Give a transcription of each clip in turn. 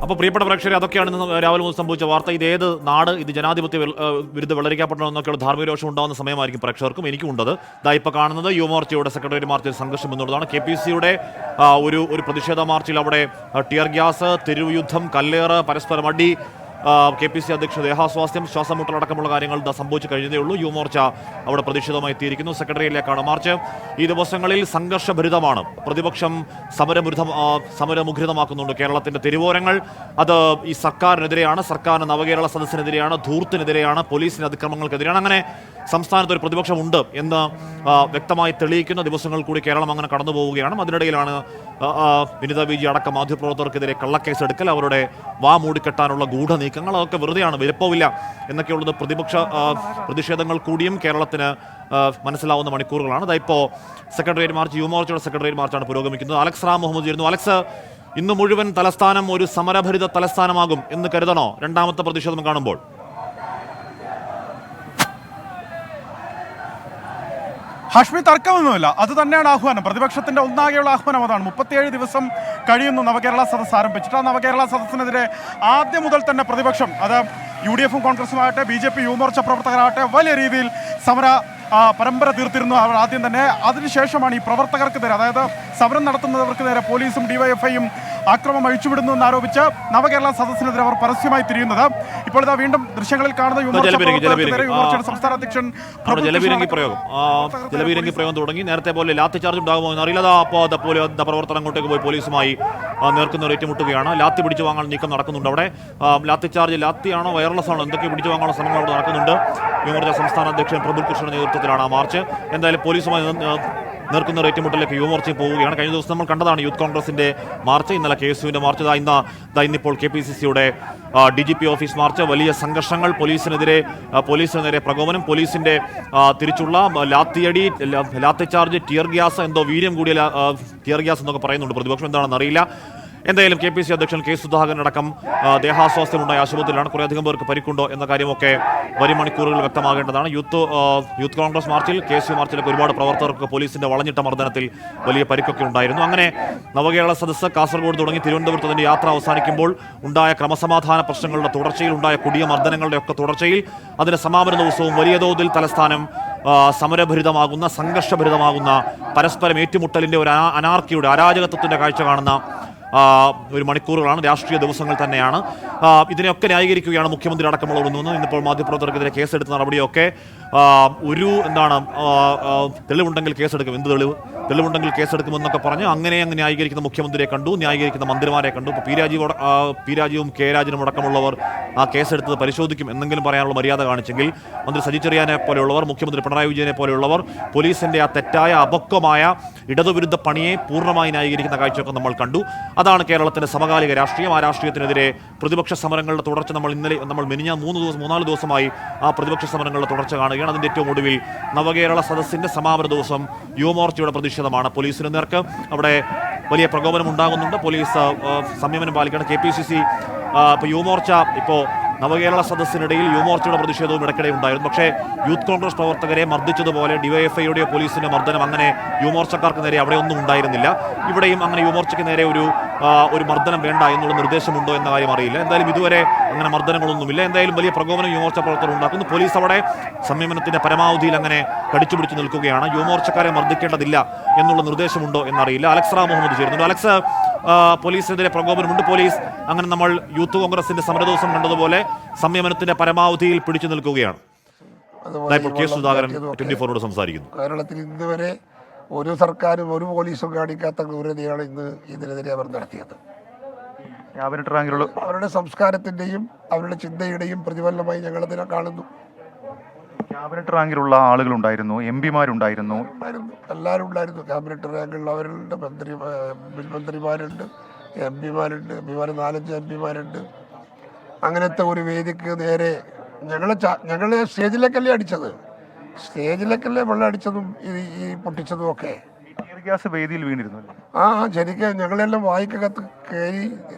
അപ്പോൾ പ്രിയപ്പെട്ട പ്രേക്ഷകരെ, അതൊക്കെയാണ് ഇന്ന് രാവിലെ മുതൽ സംഭവിച്ച വാർത്ത. ഇത് ഏത് നാട്, ഇത് ജനാധിപത്യ വിരുദ്ധ വെള്ളരിക്കപ്പെടണമെന്നൊക്കെയുള്ള ധാർമ്മിക രോഷം ഉണ്ടാകുന്ന സമയമായിരിക്കും പ്രേക്ഷകർക്കും എനിക്കും ഉണ്ടത്. ഇതാ ഇപ്പോൾ കാണുന്നത് യുവമോർച്ചയുടെ സെക്രട്ടേറിയറ്റ് മാർച്ചിൽ സംഘർഷം എന്നുള്ളതാണ്. KPCയുടെ ഒരു പ്രതിഷേധ മാർച്ചിൽ അവിടെ ടിയർ ഗ്യാസ്, തെരുവ് യുദ്ധം, കല്ലേറ്, പരസ്പരം അടി, KPC അധ്യക്ഷ ദേഹാസ്വാസ്ഥ്യം, ശ്വാസമുട്ടലടക്കമുള്ള കാര്യങ്ങൾ സംഭവിച്ചു കഴിഞ്ഞതേ ഉള്ളൂ. യുവമോർച്ച അവിടെ പ്രതിഷേധമായി എത്തിയിരിക്കുന്നു. സെക്രട്ടേറിയറ്റിലേക്കാണ് മാർച്ച്. ഈ ദിവസങ്ങളിൽ സംഘർഷഭരിതമാണ്. പ്രതിപക്ഷം സമരമുഖരിതമാക്കുന്നുണ്ട് കേരളത്തിന്റെ തെരുവോരങ്ങൾ. അത് ഈ സർക്കാരിനെതിരെയാണ്, സർക്കാരിന് നവകേരള സദസ്സിനെതിരെയാണ്, ധൂർത്തിനെതിരെയാണ്, പോലീസിന്റെ അതിക്രമങ്ങൾക്കെതിരെയാണ്. അങ്ങനെ സംസ്ഥാനത്ത് ഒരു പ്രതിപക്ഷമുണ്ട് എന്ന് വ്യക്തമായി തെളിയിക്കുന്ന ദിവസങ്ങൾ കൂടി കേരളം അങ്ങനെ കടന്നു പോവുകയാണ്. അതിനിടയിലാണ് വിനിത വിജി അടക്കം മാധ്യമപ്രവർത്തകർക്കെതിരെ കള്ളക്കേസെടുക്കൽ, അവരുടെ വാ മൂടിക്കെട്ടാനുള്ള ഗൂഢനീക്കങ്ങൾ, അതൊക്കെ വെറുതെയാണ്, വിലപ്പോവില്ല എന്നൊക്കെയുള്ളത് പ്രതിഷേധങ്ങൾ കൂടിയും കേരളത്തിന് മനസ്സിലാവുന്ന മണിക്കൂറുകളാണ്. അതായിപ്പോൾ സെക്രട്ടേറിയറ്റ് മാർച്ച്, യുവമോർച്ചയുടെ സെക്രട്ടേറിയറ്റ് മാർച്ചാണ് പുരോഗമിക്കുന്നത്. അലക്സ് റാം മുഹമ്മദ് ചേരുന്നു. അലക്സ്, ഇന്ന് മുഴുവൻ തലസ്ഥാനം ഒരു സമരഭരിത തലസ്ഥാനമാകും എന്ന് കരുതണോ രണ്ടാമത്തെ പ്രതിഷേധം കാണുമ്പോൾ? ഹാഷ്മി, തർക്കമൊന്നുമില്ല. അത് തന്നെയാണ് ആഹ്വാനം. പ്രതിപക്ഷത്തിന്റെ ഒന്നാകെയുള്ള ആഹ്വാനം അതാണ്. 37 ദിവസം കഴിയുന്നു നവകേരള സദസ്സ് ആരംഭിച്ചിട്ട്. ആ നവകേരള സദസ്സിനെതിരെ ആദ്യം മുതൽ തന്നെ പ്രതിപക്ഷം, അത് UDF-ഉം കോൺഗ്രസുമാകട്ടെ, BJP യുവമോർച്ച പ്രവർത്തകരാകട്ടെ, വലിയ രീതിയിൽ സമര പരമ്പര തീർത്തിരുന്നു അവർ ആദ്യം തന്നെ. അതിനുശേഷമാണ് ഈ പ്രവർത്തകർക്ക് നേരെ, അതായത് സമരം നടത്തുന്നവർക്ക് നേരെ പോലീസും DYFI-യും ആക്രമം അഴിച്ചുവിടുന്നു എന്നാരോപിച്ച് നവകേരള സദസ്സിനെതിരെ അവർ പരസ്യമായി തിരിയുന്നത്. ഇപ്പോൾ ഇതാ വീണ്ടും ദൃശ്യങ്ങളിൽ കാണുന്ന യുവമോർച്ചയുടെ സംസ്ഥാന അധ്യക്ഷൻ ജലപീരങ്കി പ്രയോഗം തുടങ്ങി. നേരത്തെ പോലെ ലാത്തി ചാർജ് ഉണ്ടാകുമോ എന്നറിയില്ല. അപ്പോൾ അതുപോലെ പ്രവർത്തനം അങ്ങോട്ടേക്ക് പോയി പോലീസുമായി നേർക്കുന്നവർ ഏറ്റുമുട്ടുകയാണ്. ലാത്തി പിടിച്ചു വാങ്ങാൻ നീക്കം നടക്കുന്നുണ്ട് അവിടെ. ലാത്തി ചാർജ്, ലാത്തിയാണോ വയർലെസ് ആണോ എന്തൊക്കെ പിടിച്ചു വാങ്ങാനുള്ള ശ്രമങ്ങൾ അവിടെ നടക്കുന്നുണ്ട്. യുവമോർച്ച സംസ്ഥാന അധ്യക്ഷൻ പ്രഫുൽ കൃഷ്ണയുടെ നേതൃത്വത്തിലാണ് ആ മാർച്ച്. എന്തായാലും പോലീസുമായി നേർക്കുന്ന ഏറ്റുമുട്ടലിലേക്ക് യുവമോർച്ചയും പോവുകയാണ്. കഴിഞ്ഞ ദിവസം നമ്മൾ കണ്ടതാണ് യൂത്ത് കോൺഗ്രസിന്റെ മാർച്ച്, ഇന്നലെ KSUവിന്റെ മാർച്ച്, ഇന്നിപ്പോൾ KPCCയുടെ DGP ഓഫീസ് മാർച്ച്. വലിയ സംഘർഷങ്ങൾ, പോലീസിന് നേരെ പ്രകോപനം, പോലീസിന്റെ തിരിച്ചുള്ള ലാത്തിയടി, ലാത്തി ചാർജ്, ടിയർ ഗ്യാസ്, എന്തോ വീര്യം കൂടിയ ടിയർ ഗ്യാസ് എന്നൊക്കെ പറയുന്നുണ്ട് പ്രതിപക്ഷം. എന്താണെന്ന് അറിയില്ല. എന്തായാലും KPC അധ്യക്ഷൻ K. സുധാകരൻ അടക്കം ദേഹാസ്വാസ്ഥ്യമുണ്ടായ ആശുപത്രിയിലാണ്. കുറേയധികം പേർക്ക് പരിക്കുണ്ടോ എന്ന കാര്യമൊക്കെ വരും മണിക്കൂറുകൾ വ്യക്തമാകേണ്ടതാണ്. യൂത്ത് കോൺഗ്രസ് മാർച്ചിൽ, KSU മാർച്ചിലൊക്കെ ഒരുപാട് പ്രവർത്തകർക്ക് പോലീസിന്റെ വളഞ്ഞിട്ട മർദ്ദനത്തിൽ വലിയ പരിക്കൊക്കെ ഉണ്ടായിരുന്നു. അങ്ങനെ നവകേരള സദസ്സ് കാസർഗോഡ് തുടങ്ങി തിരുവനന്തപുരത്ത് അതിന്റെ യാത്ര അവസാനിക്കുമ്പോൾ ഉണ്ടായ ക്രമസമാധാന പ്രശ്നങ്ങളുടെ തുടർച്ചയിൽ, ഉണ്ടായ കൊടിയ മർദ്ദനങ്ങളുടെ ഒക്കെ തുടർച്ചയിൽ, അതിന്റെ സമാപന ദിവസവും വലിയ തോതിൽ തലസ്ഥാനം സമരഭരിതമാകുന്ന, സംഘർഷഭരിതമാകുന്ന, പരസ്പരം ഏറ്റുമുട്ടലിന്റെ ഒരു അനാർക്കിയുടെ, അരാജകത്വത്തിന്റെ കാഴ്ച കാണുന്ന ഒരു മണിക്കൂറുകളാണ്, രാഷ്ട്രീയ ദിവസങ്ങൾ തന്നെയാണ്. ഇതിനെയൊക്കെ ന്യായീകരിക്കുകയാണ് മുഖ്യമന്ത്രി അടക്കമുള്ളവർ. ഇന്നിപ്പോൾ മാധ്യമപ്രവർത്തകർക്കെതിരെ കേസെടുത്ത നടപടിയൊക്കെ തെളിവുണ്ടെങ്കിൽ കേസെടുക്കും, എന്ത് തെളിവുണ്ടെങ്കിൽ കേസെടുക്കുമെന്നൊക്കെ പറഞ്ഞ് അങ്ങനെ ന്യായീകരിക്കുന്ന മുഖ്യമന്ത്രിയെ കണ്ടു, ന്യായീകരിക്കുന്ന മന്ത്രിമാരെ കണ്ടു. ഇപ്പോൾ പി രാജീവും K. രാജനും അടക്കമുള്ളവർ ആ കേസെടുത്തത് പരിശോധിക്കും എന്നെങ്കിലും പറയാനുള്ള മര്യാദ കാണിച്ചെങ്കിൽ, മന്ത്രി സജി ചെറിയാനെ പോലെയുള്ളവർ, മുഖ്യമന്ത്രി പിണറായി വിജയനെ പോലെയുള്ളവർ പോലീസിന്റെ ആ തെറ്റായ അപക്വമായ ഇടതുവിരുദ്ധ പണിയെ പൂർണ്ണമായി ന്യായീകരിക്കുന്ന കാഴ്ചയൊക്കെ നമ്മൾ കണ്ടു. അതാണ് കേരളത്തിന്റെ സമകാലിക രാഷ്ട്രീയം. ആ രാഷ്ട്രീയത്തിനെതിരെ പ്രതിപക്ഷ സമരങ്ങളുടെ തുടർച്ച നമ്മൾ മെനിഞ്ഞ 3-4 ദിവസമായി ആ പ്രതിപക്ഷ സമരങ്ങളുടെ തുടർച്ച കാണുകയാണ്. അതിന്റെ ഏറ്റവും ഒടുവിൽ നവകേരള സദസ്സിന്റെ സമാപന ദിവസം യുവമോർച്ചയുടെ പ്രതിഷേധമാണ്. പോലീസിന് നേർക്ക് അവിടെ വലിയ പ്രകോപനം ഉണ്ടാകുന്നുണ്ട്. പോലീസ് സംയമനം പാലിക്കണം. KPCC യുവമോർച്ച ഇപ്പോൾ നവകേരള സദസ്സിനിടയിൽ യുവമോർച്ചയുടെ പ്രതിഷേധവും ഇടയ്ക്കിടെ ഉണ്ടായിരുന്നു. പക്ഷേ യൂത്ത് കോൺഗ്രസ് പ്രവർത്തകരെ മർദ്ദിച്ചതുപോലെ DYFI-യുടെ പോലീസിന്റെ മർദ്ദനം അങ്ങനെ യുവമോർച്ചക്കാർക്ക് നേരെ അവിടെ ഒന്നും ഉണ്ടായിരുന്നില്ല. ഇവിടെയും അങ്ങനെ യുവമോർച്ചയ്ക്ക് നേരെ ഒരു മർദ്ദനം വേണ്ട എന്നുള്ള നിർദ്ദേശമുണ്ടോ എന്ന കാര്യം അറിയില്ല. എന്തായാലും ഇതുവരെ അങ്ങനെ മർദ്ദനങ്ങളൊന്നുമില്ല. എന്തായാലും വലിയ പ്രകോപനം യുവമോർച്ച പ്രവർത്തകർ ഉണ്ടാക്കുന്നു. പോലീസ് അവിടെ സംയമനത്തിന്റെ പരമാവധിയിൽ അങ്ങനെ കടിച്ചുപിടിച്ച് നിൽക്കുകയാണ്. യുവമോർച്ചക്കാരെ മർദ്ദിക്കേണ്ടതില്ല എന്നുള്ള നിർദ്ദേശമുണ്ടോ എന്നറിയില്ല. അലക്സ് റാം മുഹമ്മദ് ചേരുന്നുണ്ട്. അലക്സ്, പോലീസിനെതിരെ പ്രകോപനമുണ്ട്. പോലീസ് അങ്ങനെ നമ്മൾ യൂത്ത് കോൺഗ്രസിന്റെ സമരദിവസം കണ്ടതുപോലെ സംയമനത്തിന്റെ പരമാവധിയിൽ പിടിച്ചു നിൽക്കുകയാണ്. K. സുധാകരൻ 24 സംസാരിക്കുന്നു. കേരളത്തിൽ ഇന്നുവരെ ഒരു സർക്കാരും ഒരു പോലീസും കാണിക്കാത്ത ക്രൂരതയാണ് ഇന്ന് ഇതിനെതിരെ അവർ നടത്തിയത്. അവരുടെ സംസ്കാരത്തിന്റെയും അവരുടെ ചിന്തയുടെയും പ്രതിഫലനമായി ഞങ്ങളതിനെ കാണുന്നു. ക്യാബിനറ്റ് റാങ്കിലുള്ള ആളുകളുണ്ടായിരുന്നു, MP-മാരുണ്ടായിരുന്നു, എല്ലാവരും ഉണ്ടായിരുന്നു. ക്യാബിനറ്റ് റാങ്കിലുള്ള അവരുടെ മന്ത്രിമാരുണ്ട്, MP-മാരുണ്ട്, 4-5 MP-മാരുണ്ട്. അങ്ങനത്തെ ഒരു വേദിക്ക് നേരെ ഞങ്ങളെ സ്റ്റേജിലേക്കല്ലേ അടിച്ചത്, സ്റ്റേജിലേക്കല്ലേ വെള്ളം അടിച്ചതും ഈ പൊട്ടിച്ചതും ഒക്കെ. വേദിയിൽ വീണിരുന്നു. ശരിക്കും ഞങ്ങളെല്ലാം വായിക്കകത്ത് കയറി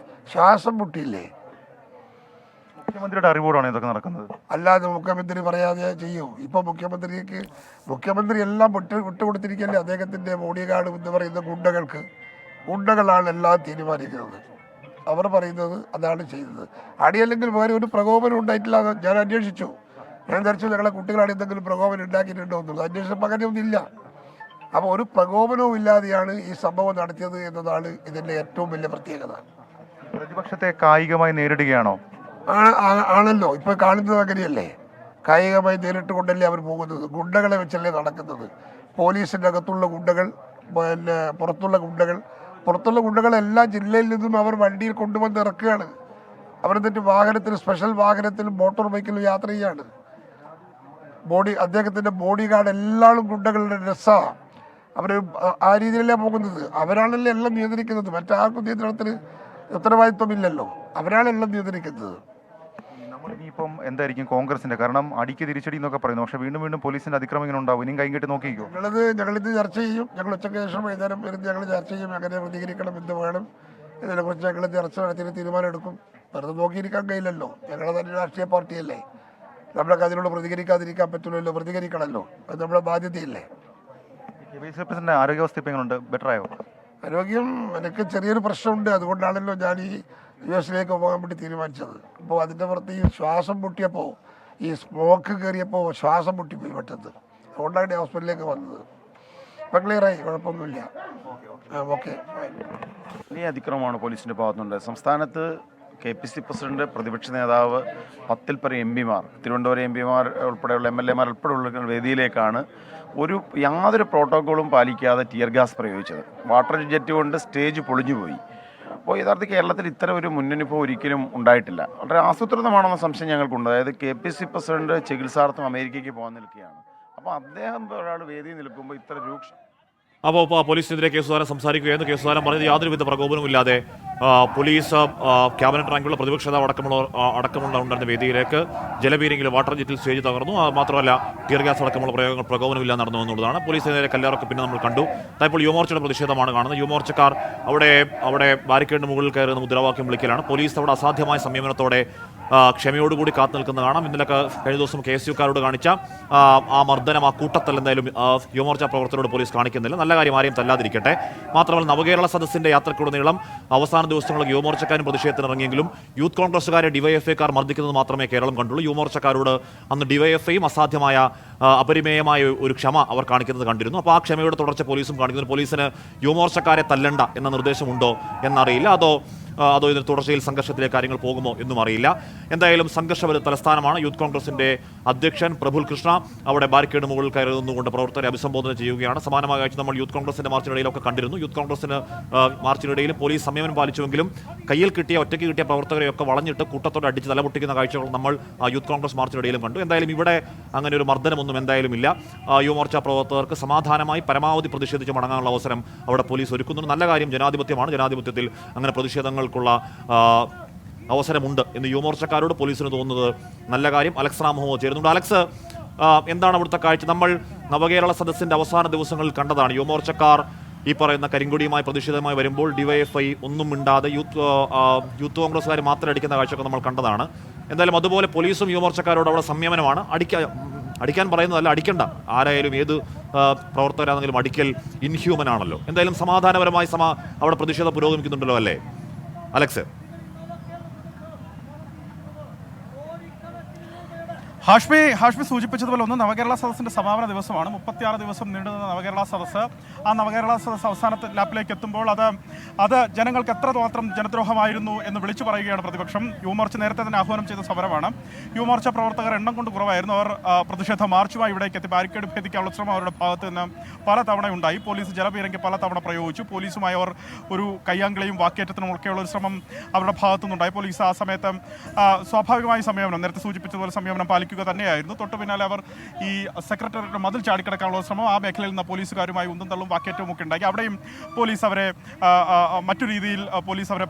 ശ്വാസം മുട്ടിയില്ലേ. മുഖ്യമന്ത്രിയുടെ അറിവോടാണ് ഇതൊക്കെ നടക്കുന്നത്. അല്ലാതെ മുഖ്യമന്ത്രി പറയാതെ ചെയ്യൂ. ഇപ്പൊ മുഖ്യമന്ത്രി എല്ലാം വിട്ടുകൊടുത്തിരിക്കല്ലേ അദ്ദേഹത്തിന്റെ ബോഡിഗാർഡ് എന്ന് പറയുന്ന ഗുണ്ടകളാണ് എല്ലാം തീരുമാനിക്കുന്നത്. അവർ പറയുന്നത് അതാണ് ചെയ്തത്. അടിയല്ലെങ്കിൽ വേറെ ഒരു പ്രകോപനം ഉണ്ടായിട്ടില്ല. ഞാൻ അന്വേഷിച്ചു. ഞാൻ ധരിച്ചു ഞങ്ങളെ കുട്ടികളാണ് എന്തെങ്കിലും പ്രകോപനം ഉണ്ടാക്കിയിട്ടുണ്ടോ എന്നുള്ളത്. അന്വേഷിച്ചപ്പോൾ അങ്ങനെയൊന്നുമില്ല. അപ്പോൾ ഒരു പ്രകോപനവും ഇല്ലാതെയാണ് ഈ സംഭവം നടത്തിയത് എന്നതാണ് ഇതിൻ്റെ ഏറ്റവും വലിയ പ്രത്യേകത. പ്രതിപക്ഷത്തെ കായികമായി നേരിടുകയാണോ? ആണല്ലോ, ഇപ്പോൾ കാണുന്നത് അങ്ങനെയല്ലേ. കായികമായി നേരിട്ട് കൊണ്ടല്ലേ അവർ പോകുന്നത്. ഗുണ്ടകളെ വെച്ചല്ലേ നടക്കുന്നത്. പോലീസിൻ്റെ അകത്തുള്ള ഗുണ്ടകൾ, പിന്നെ പുറത്തുള്ള ഗുണ്ടകൾ എല്ലാ ജില്ലയിൽ നിന്നും അവർ വണ്ടിയിൽ കൊണ്ടുവന്ന് ഇറക്കുകയാണ്. അവരെന്നിട്ട് വാഹനത്തിൽ, സ്പെഷ്യൽ വാഹനത്തിൽ, മോട്ടോർ ബൈക്കിലും യാത്ര ചെയ്യാണ്. അദ്ദേഹത്തിൻ്റെ ബോഡി ഗാർഡ് എല്ലാവരും ഗുണ്ടകളുടെ രസമാണ്. അവർ ആ രീതിയിലല്ലേ പോകുന്നത്. അവരാണല്ലേ എല്ലാം നിയന്ത്രിക്കുന്നത്. മറ്റാർക്കും നിയന്ത്രണത്തിന് ഉത്തരവാദിത്വമില്ലല്ലോ. അവരാണെല്ലാം നിയന്ത്രിക്കുന്നത്. നമ്മളിനിയിപ്പം എന്തായിരിക്കും കോൺഗ്രസിന്റെ? കാരണം അടിക്ക് തിരിച്ചടി എന്നൊക്കെ പറയുന്നു. പക്ഷെ വീണ്ടും വീണ്ടും പോലീസിന്റെ അതിക്രമം ഇങ്ങനെ ഉണ്ടാവും. ഇനിയും കൈകെട്ടി നോക്കിക്കോ. ഞങ്ങളിത് ചർച്ച ചെയ്യും. ഞങ്ങൾ ഉച്ചയ്ക്ക് ശേഷം വൈകുന്നേരം ഇരുന്ന് ഞങ്ങൾ ചർച്ച ചെയ്യും. എങ്ങനെ പ്രതികരിക്കണം, എന്ത് വേണം, ഇതിനെക്കുറിച്ച് ഞങ്ങൾ ചർച്ച നടത്തി തീരുമാനം എടുക്കും. വെറുതെ നോക്കിയിരിക്കാൻ കഴിയില്ലല്ലോ. ഞങ്ങളുടെ തന്നെ രാഷ്ട്രീയ പാർട്ടിയല്ലേ. നമ്മളൊക്കെ അതിനോട് പ്രതികരിക്കാതിരിക്കാൻ പറ്റില്ലല്ലോ. പ്രതികരിക്കണമല്ലോ. അത് നമ്മുടെ ബാധ്യതയില്ലേ. ആരോഗ്യാവസ്ഥ ഇപ്പം എങ്ങനെയുണ്ട്? ബെറ്റർ ആയോ? ആരോഗ്യം എനിക്ക് ചെറിയൊരു പ്രശ്നമുണ്ട്. അതുകൊണ്ടാണല്ലോ ഞാൻ ഈ US-ലേക്ക് പോകാൻ വേണ്ടി തീരുമാനിച്ചത്. അപ്പോൾ അതിൻ്റെ പുറത്ത് ഈ ശ്വാസം മുട്ടിയപ്പോൾ, ഈ സ്മോക്ക് കയറിയപ്പോൾ ശ്വാസം മുട്ടിപ്പോയി പെട്ടെന്ന്. അതുകൊണ്ടാണ് ഹോസ്പിറ്റലിലേക്ക് വന്നത്. ഇപ്പം ക്ലിയറായി, കുഴപ്പമൊന്നുമില്ല. ഓക്കെ. വലിയ അതിക്രമമാണ് പോലീസിൻ്റെ ഭാഗത്തുനിന്നുണ്ട്. സംസ്ഥാനത്ത് KPC പ്രസിഡന്റ്, പ്രതിപക്ഷ നേതാവ്, 10-ൽ പരം MP-മാർ, തിരുവനന്തപുരം MP-മാർ ഉൾപ്പെടെയുള്ള MLA-മാർ ഉൾപ്പെടെയുള്ള വേദിയിലേക്കാണ് യാതൊരു പ്രോട്ടോക്കോളും പാലിക്കാതെ ടിയർ ഗ്യാസ് പ്രയോഗിച്ചത്. വാട്ടർ ജെറ്റ് കൊണ്ട് സ്റ്റേജ് പൊളിഞ്ഞുപോയി. അപ്പോൾ യഥാർത്ഥ കേരളത്തിൽ ഇത്തരം ഒരു മുന്നനുഭവം ഒരിക്കലും ഉണ്ടായിട്ടില്ല. വളരെ ആസൂത്രിതമാണെന്ന സംശയം ഞങ്ങൾക്കുണ്ട്. അതായത് KPC പ്രസിഡന്റ് ചികിത്സാർത്ഥം അമേരിക്കയ്ക്ക് പോകാൻ നിൽക്കുകയാണ്. അപ്പോൾ അദ്ദേഹം ഒരാൾ വേദിയിൽ നിൽക്കുമ്പോൾ ഇത്ര അപ്പോൾ പോലീസിനെതിരെ കെ സുധാകരൻ സംസാരിക്കുകയായിരുന്നു. കെ സുധാകരൻ പറഞ്ഞത് യാതൊരുവിധ പ്രകോപനവുമില്ലാതെ പോലീസ് ക്യാബിനറ്റ് റാങ്കുള്ള പ്രതിപക്ഷ നേതാവ് ഉണ്ടായിരുന്ന വേദിയിലേക്ക് ജലപീരെങ്കിലും വാട്ടർ ജെറ്റിൽ സ്റ്റേജ് തകർന്നു. മാത്രമല്ല ടിയർ ഗ്യാസ് അടക്കമുള്ള പ്രകോപനമില്ല നടന്നു എന്നുള്ളതാണ്. പോലീസിനെതിരെ കല്ലാറൊക്കെ പിന്നെ നമ്മൾ കണ്ടു. ഇപ്പോൾ യുവമോർച്ചയുടെ പ്രതിഷേധമാണ് കാണുന്നത്. യുവമോർച്ചക്കാർ അവിടെ ബാരിക്കേഡിന് മുകളിൽ കയറുന്ന മുദ്രാവാക്യം വിളിക്കലാണ്. പോലീസ് അവിടെ അസാധ്യമായ സംയമനത്തോടെ ക്ഷമയോടുകൂടി കാത്തു നിൽക്കുന്ന കാണാം. ഇന്നലെ കഴിഞ്ഞ ദിവസം KSUക്കാരോട് കാണിച്ച ആ മർദ്ദനം, ആ കൂട്ടത്തൽ എന്തായാലും യുവമോർച്ച പ്രവർത്തകരോട് പോലീസ് കാണിക്കുന്നില്ല. നല്ല കാര്യം, ആരെയും തല്ലാതിരിക്കട്ടെ. മാത്രമല്ല നവകേരള സദസ്സിന്റെ യാത്രക്കുടനീളം അവസാന ദിവസങ്ങളിൽ യുവമോർച്ചക്കാരും പ്രതിഷേധത്തിനിറങ്ങിയെങ്കിലും യൂത്ത് കോൺഗ്രസുകാരെ ഡിവൈഎഫ്ഐക്കാർ മർദ്ദിക്കുന്നത് മാത്രമേ കേരളം കണ്ടുള്ളൂ. യുവമോർച്ചക്കാരോട് അന്ന് ഡിവൈഎഫ്ഐയും അസാധ്യമായ അപരിമേയമായ ഒരു ക്ഷമ അവർ കാണിക്കുന്നത് കണ്ടിരുന്നു. അപ്പോൾ ആ ക്ഷമയുടെ തുടർച്ച പോലീസും കാണിക്കുന്നു. പോലീസിന് യുവമോർച്ചക്കാരെ തല്ലണ്ട എന്ന നിർദ്ദേശമുണ്ടോ എന്നറിയില്ല. അതോ ഇതിന് തുടർച്ചയിൽ സംഘർഷത്തിലേക്ക് കാര്യങ്ങൾ പോകുമോ എന്നും അറിയില്ല. എന്തായാലും സംഘർഷ തലസ്ഥാനമാണ്. യൂത്ത് കോൺഗ്രസിന്റെ അധ്യക്ഷൻ പ്രഫുൽ കൃഷ്ണ അവിടെ ബാരിക്കേഡ് മുകളിൽ കയറി നിന്നുകൊണ്ട് പ്രവർത്തകരെ അഭിസംബോധന ചെയ്യുകയാണ്. സമാനമായ കാഴ്ച നമ്മൾ യൂത്ത് കോൺഗ്രസിന്റെ മാർച്ചിനിടയിലൊക്കെ കണ്ടിരുന്നു. യൂത്ത് കോൺഗ്രസിന് മാർച്ചിനിടയിൽ പോലീസ് സംയമനം പാലിച്ചുവെങ്കിലും കയ്യിൽ ഒറ്റയ്ക്ക് കിട്ടിയ പ്രവർത്തകരെയൊക്കെ വളഞ്ഞിട്ട് കൂട്ടത്തോടെ അടിച്ച് തലപൊട്ടിക്കുന്ന കാഴ്ചകൾ നമ്മൾ യൂത്ത് കോൺഗ്രസ് മാർച്ചിനിടയിലും കണ്ടു. എന്തായാലും ഇവിടെ അങ്ങനെ ഒരു മർദ്ദനമൊന്നും എന്തായാലും ഇല്ല. യുവമോർച്ച പ്രവർത്തകർക്ക് സമാധാനമായി പരമാവധി പ്രതിഷേധിച്ച് മടങ്ങാനുള്ള അവസരം അവിടെ പോലീസ് ഒരുക്കുന്നുണ്ട്. നല്ല കാര്യം, ജനാധിപത്യമാണ്. ജനാധിപത്യത്തിൽ അങ്ങനെ പ്രതിഷേധങ്ങൾക്കുള്ള അവസരമുണ്ട് എന്ന് യുവമോർച്ചക്കാരോട് പോലീസിന് തോന്നുന്നത് നല്ല കാര്യം. അലക്സ് മുഹമ്മദ് ചേരുന്നുണ്ട്. അലക്സ്, എന്താണ് അവിടുത്തെ കാഴ്ച? നമ്മൾ നവകേരള സദസ്സിന്റെ അവസാന ദിവസങ്ങളിൽ കണ്ടതാണ്. യുവമോർച്ചക്കാർ ഈ പറയുന്ന കരിങ്കൊടിയുമായി പ്രതിഷേധമായി വരുമ്പോൾ ഡിവൈഎഫ്ഐ ഒന്നും മിണ്ടാതെ യൂത്ത് കോൺഗ്രസ്സുകാർ മാത്രം അടിക്കുന്ന കാഴ്ചയൊക്കെ നമ്മൾ കണ്ടതാണ്. എന്തായാലും അതുപോലെ പോലീസും യുവമോർച്ചക്കാരോട് അവിടെ സംയമനമാണ്. അടിക്കാൻ പറയുന്നതല്ല, അടിക്കണ്ട. ആരായാലും ഏത് പ്രവർത്തകരാണെങ്കിലും അടിക്കൽ ഇൻഹ്യൂമൻ ആണല്ലോ. എന്തായാലും സമാധാനപരമായി അവിടെ പ്രതിഷേധം പുരോഗമിക്കുന്നുണ്ടല്ലോ അല്ലേ അലക്സ്? ഹാഷ്മി സൂചിപ്പിച്ചതുപോലെ ഒന്ന് നവകേരള സദസ്സിന്റെ സമാപന ദിവസമാണ്. 36 ദിവസം നീണ്ടുനിന്ന നവകേരള സദസ്സ്. ആ നവകേരള സദസ്സ് അവസാനത്തെ ലാപ്പിലേക്ക് എത്തുമ്പോൾ അത് ജനങ്ങൾക്ക് എത്രമാത്രം ജനദ്രോഹമായിരുന്നു എന്ന് വിളിച്ചു പറയുകയാണ് പ്രതിപക്ഷം. യുവമോർച്ച നേരത്തെ തന്നെ ആഹ്വാനം ചെയ്ത സമരമാണ്. യുവമോർച്ച പ്രവർത്തകർ എണ്ണം കൊണ്ട് കുറവായിരുന്നു. അവർ പ്രതിഷേധ മാർച്ചുമായി ഇവിടേക്ക് എത്തി. ബാരിക്കേഡ് ഭേദിക്കാനുള്ള ശ്രമം അവരുടെ ഭാഗത്ത് നിന്ന് പലതവണ ഉണ്ടായി. പോലീസ് ജലപീരങ്കി പലതവണ പ്രയോഗിച്ചു. പോലീസുമായി അവർ ഒരു കയ്യാങ്കളിയും വാക്കേറ്റത്തിനും ഒക്കെയുള്ള ഒരു ശ്രമം അവരുടെ ഭാഗത്തു നിന്നുണ്ടായി. പോലീസ് ആ സമയത്ത് സ്വാഭാവികമായ സംയമനം, നേരത്തെ സൂചിപ്പിച്ചതുപോലെ സംയമനം പാലിക്കുക തന്നെയായിരുന്നു. തൊട്ടു പിന്നാലെ അവർ ഈ സെക്രട്ടറിയുടെ മതിൽ ചാടിക്കിടക്കാനുള്ള ശ്രമം ആ മേഖലയിൽ നിന്ന് പോലീസുകാരുമായി ഉന്തും തള്ളും വാക്കേറ്റവും ഒക്കെ ഉണ്ടാക്കി. അവിടെയും പോലീസ് അവരെ മറ്റു രീതിയിൽ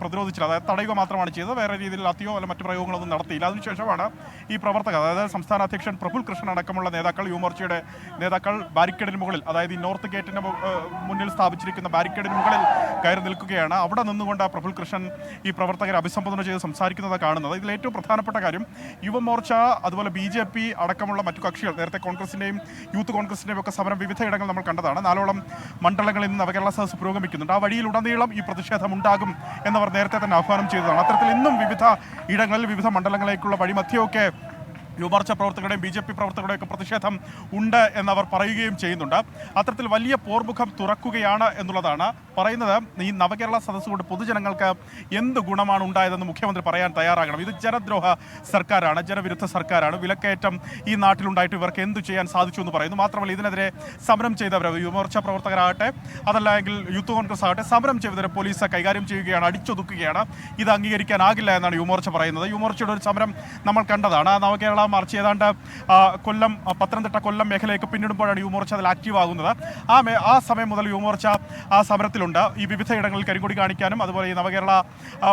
പ്രതിരോധിച്ചില്ല. അതായത് തടയുക മാത്രമാണ് ചെയ്തത്. വേറെ രീതിയിൽ അത്തിയോ അല്ല മറ്റു പ്രയോഗങ്ങളൊന്നും നടത്തിയില്ല. അതിനുശേഷമാണ് ഈ പ്രവർത്തകർ, അതായത് സംസ്ഥാന അധ്യക്ഷൻ പ്രഫുൽ കൃഷ്ണൻ അടക്കമുള്ള നേതാക്കൾ, യുവമോർച്ചയുടെ നേതാക്കൾ ബാരിക്കേഡിന് മുകളിൽ, അതായത് ഈ നോർത്ത് ഗേറ്റിന് മുന്നിൽ സ്ഥാപിച്ചിരിക്കുന്ന ബാരിക്കേഡിന് മുകളിൽ കയറി നിൽക്കുകയാണ്. അവിടെ നിന്നുകൊണ്ട് പ്രഫുൽ കൃഷ്ണൻ ഈ പ്രവർത്തകരെ അഭിസംബോധന ചെയ്ത് സംസാരിക്കുന്നത് കാണുന്നത്. ഇതിൽ ഏറ്റവും പ്രധാനപ്പെട്ട കാര്യം യുവമോർച്ച അതുപോലെ BJP അടക്കമുള്ള മറ്റു കക്ഷികൾ, നേരത്തെ കോൺഗ്രസിൻ്റെയും യൂത്ത് കോൺഗ്രസിൻ്റെയും ഒക്കെ സമരം വിവിധയിടങ്ങൾ നമ്മൾ കണ്ടതാണ്. 4ഓളം മണ്ഡലങ്ങളിൽ നിന്ന് നവകേരള സദസ്സ് പുരോഗമിക്കുന്നുണ്ട്. ആ വഴിയിലുടനീളം ഈ പ്രതിഷേധം ഉണ്ടാകും എന്നവർ നേരത്തെ തന്നെ ആഹ്വാനം ചെയ്തതാണ്. അത്തരത്തിൽ ഇന്നും വിവിധ ഇടങ്ങളിൽ വിവിധ മണ്ഡലങ്ങളിലേക്കുള്ള വഴിമധ്യമൊക്കെ യുവമോർച്ച പ്രവർത്തകരുടെയും BJP പ്രവർത്തകരുടെയും ഒക്കെ പ്രതിഷേധം ഉണ്ട് എന്നവർ പറയുകയും ചെയ്യുന്നുണ്ട്. അത്തരത്തിൽ വലിയ പോർമുഖം തുറക്കുകയാണ് എന്നുള്ളതാണ് പറയുന്നത്. ഈ നവകേരള സദസ്സ് കൊണ്ട് പൊതുജനങ്ങൾക്ക് എന്ത് ഗുണമാണ് ഉണ്ടായതെന്ന് മുഖ്യമന്ത്രി പറയാൻ തയ്യാറാകണം. ഇത് ജനദ്രോഹ സർക്കാരാണ്, ജനവിരുദ്ധ സർക്കാരാണ്. വിലക്കയറ്റം ഈ നാട്ടിലുണ്ടായിട്ട് ഇവർക്ക് എന്തു ചെയ്യാൻ സാധിച്ചു എന്ന് പറയുന്നു. മാത്രമല്ല ഇതിനെതിരെ സമരം ചെയ്തവർ, യുവമോർച്ച പ്രവർത്തകരാകട്ടെ അതല്ലെങ്കിൽ യൂത്ത് കോൺഗ്രസ് ആകട്ടെ, സമരം ചെയ്തവരെ പോലീസ് കൈകാര്യം ചെയ്യുകയാണ്, അടിച്ചൊതുക്കുകയാണ്. ഇത് അംഗീകരിക്കാനാകില്ല എന്നാണ് യുവമോർച്ച പറയുന്നത്. യുവമോർച്ചയുടെ ഒരു സമരം നമ്മൾ കണ്ടതാണ്. നവകേരള മാർച്ച് ഏതാണ്ട് കൊല്ലം, പത്തനംതിട്ട കൊല്ലം മേഖലയൊക്കെ പിന്നിടുമ്പോഴാണ് യുവമോർച്ച അതിൽ ആക്റ്റീവ് ആകുന്നത്. ആ സമയം മുതൽ യുവമോർച്ച ആ സമരത്തിലുണ്ട്. ഈ വിവിധ ഇടങ്ങളിൽ കരിങ്കൊടി കാണിക്കാനും അതുപോലെ ഈ നവകേരള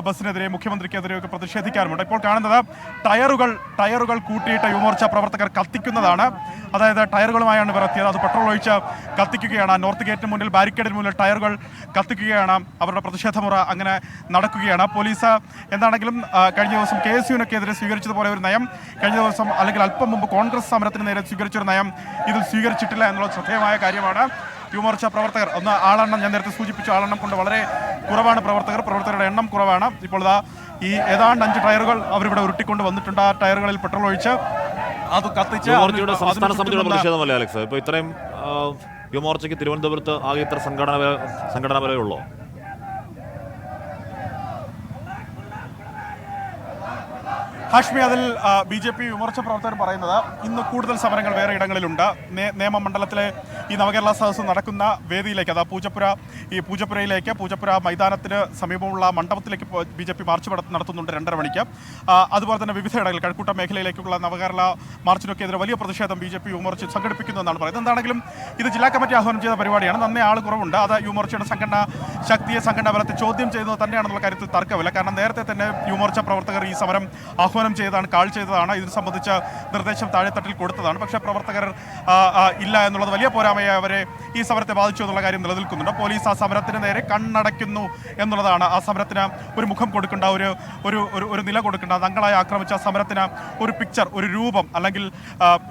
ബസ്സിനെതിരെ മുഖ്യമന്ത്രിക്കെതിരെയൊക്കെ പ്രതിഷേധിക്കാനുമുണ്ട്. ഇപ്പോൾ കാണുന്നത് ടയറുകൾ കൂട്ടിയിട്ട് യുവമോർച്ച പ്രവർത്തകർ കത്തിക്കുന്നതാണ്. അതായത് ടയറുകളുമായാണ് ഇവർ എത്തിയത്. അത് പെട്രോൾ ഒഴിച്ച് കത്തിക്കുകയാണ്. നോർത്ത് ഗേറ്റിന് മുന്നിൽ, ബാരിക്കേഡിന് മുന്നിൽ ടയറുകൾ കത്തിക്കുകയാണ്. അവരുടെ പ്രതിഷേധമുറ അങ്ങനെ നടക്കുകയാണ്. പോലീസ് എന്താണെങ്കിലും കഴിഞ്ഞ ദിവസം KSUവിനൊക്കെതിരെ സ്വീകരിച്ചതുപോലെ ഒരു നയം കഴിഞ്ഞ ദിവസം അല്ലെങ്കിൽ അല്പം മുമ്പ് കോൺഗ്രസ് സമരത്തിന് നേരെ സ്വീകരിച്ചൊരു നയം ഇതിൽ സ്വീകരിച്ചിട്ടില്ല എന്നുള്ള ശ്രദ്ധേയമായ കാര്യമാണ്. യുവമോർച്ച പ്രവർത്തകർ ആളെണ്ണം ഞാൻ നേരത്തെ സൂചിപ്പിച്ചു, ആളെണ്ണം കൊണ്ട് വളരെ കുറവാണ്. പ്രവർത്തകരുടെ എണ്ണം കുറവാണ്. ഇപ്പോൾ ഈ ഏതാണ്ട് 5 ടയറുകൾ അവരിവിടെ ഉരുട്ടിക്കൊണ്ട് വന്നിട്ടുണ്ട്. ആ ടയറുകളിൽ പെട്രോൾ ഒഴിച്ച് അത് കത്തിച്ച് സംസ്ഥാന സമിതിയുടെ പ്രതിഷേധമല്ലേ അലക്സ്? ഇപ്പോൾ ഇത്രയും യുവമോർച്ചയ്ക്ക് തിരുവനന്തപുരത്ത് ആകെ ഇത്ര സംഘടന വരെയുള്ളൂ. ഹാഷ്മി, അതിൽ BJP യുവമോർച്ച പ്രവർത്തകർ പറയുന്നത് ഇന്ന് കൂടുതൽ സമരങ്ങൾ വേറെ ഇടങ്ങളിലുണ്ട്. നേമമണ്ഡലത്തിലെ ഈ നവകേരള സദസ്സ് നടക്കുന്ന വേദിയിലേക്ക്, അതാ പൂജപ്പുരയിലേക്ക്, പൂജപ്പുര മൈതാനത്തിന് സമീപമുള്ള മണ്ഡപത്തിലേക്ക് BJP മാർച്ച് നടത്തുന്നുണ്ട് 2:30 മണിക്ക്. അതുപോലെ തന്നെ വിവിധ ഇടങ്ങളിൽ കഴക്കൂട്ടം മേഖലയിലേക്കുള്ള നവകേരള മാർച്ചിനൊക്കെ എതിരെ വലിയ പ്രതിഷേധം BJP യുവമോർച്ച സംഘടിപ്പിക്കുന്നു എന്നാണ് പറയുന്നത്. എന്താണെങ്കിലും ഇത് ജില്ലാ കമ്മിറ്റി ആഹ്വാനം ചെയ്ത പരിപാടിയാണ്. നന്നേ ആൾ കുറവുണ്ട്. അത് യുവമോർച്ചയുടെ സംഘടനാ ശക്തിയെ, സംഘടനാ ബലത്തെ ചോദ്യം ചെയ്യുന്നത് തന്നെയാണെന്നുള്ള കാര്യത്തിൽ തർക്കമില്ല. കാരണം നേരത്തെ തന്നെ യുവമോർച്ച പ്രവർത്തകർ ഈ സമരം ആഹ്വാനം ചെയ്തതാണ്, കാൾ ചെയ്തതാണ്. ഇതിന് സംബന്ധിച്ച നിർദ്ദേശം താഴെത്തട്ടിൽ കൊടുത്തതാണ്. പക്ഷേ പ്രവർത്തകർ ഇല്ല എന്നുള്ളത് വലിയ പോരായ്മയെ അവരെ ഈ സമരത്തെ ബാധിച്ചു എന്നുള്ള കാര്യം നിലനിൽക്കുന്നുണ്ട്. പോലീസ് ആ സമരത്തിന് നേരെ കണ്ണടയ്ക്കുന്നു എന്നുള്ളതാണ്. ആ സമരത്തിന് ഒരു മുഖം കൊടുക്കേണ്ട, ഒരു നില കൊടുക്കേണ്ട, തങ്ങളായി ആക്രമിച്ച സമരത്തിന് ഒരു പിക്ചർ, ഒരു രൂപം അല്ലെങ്കിൽ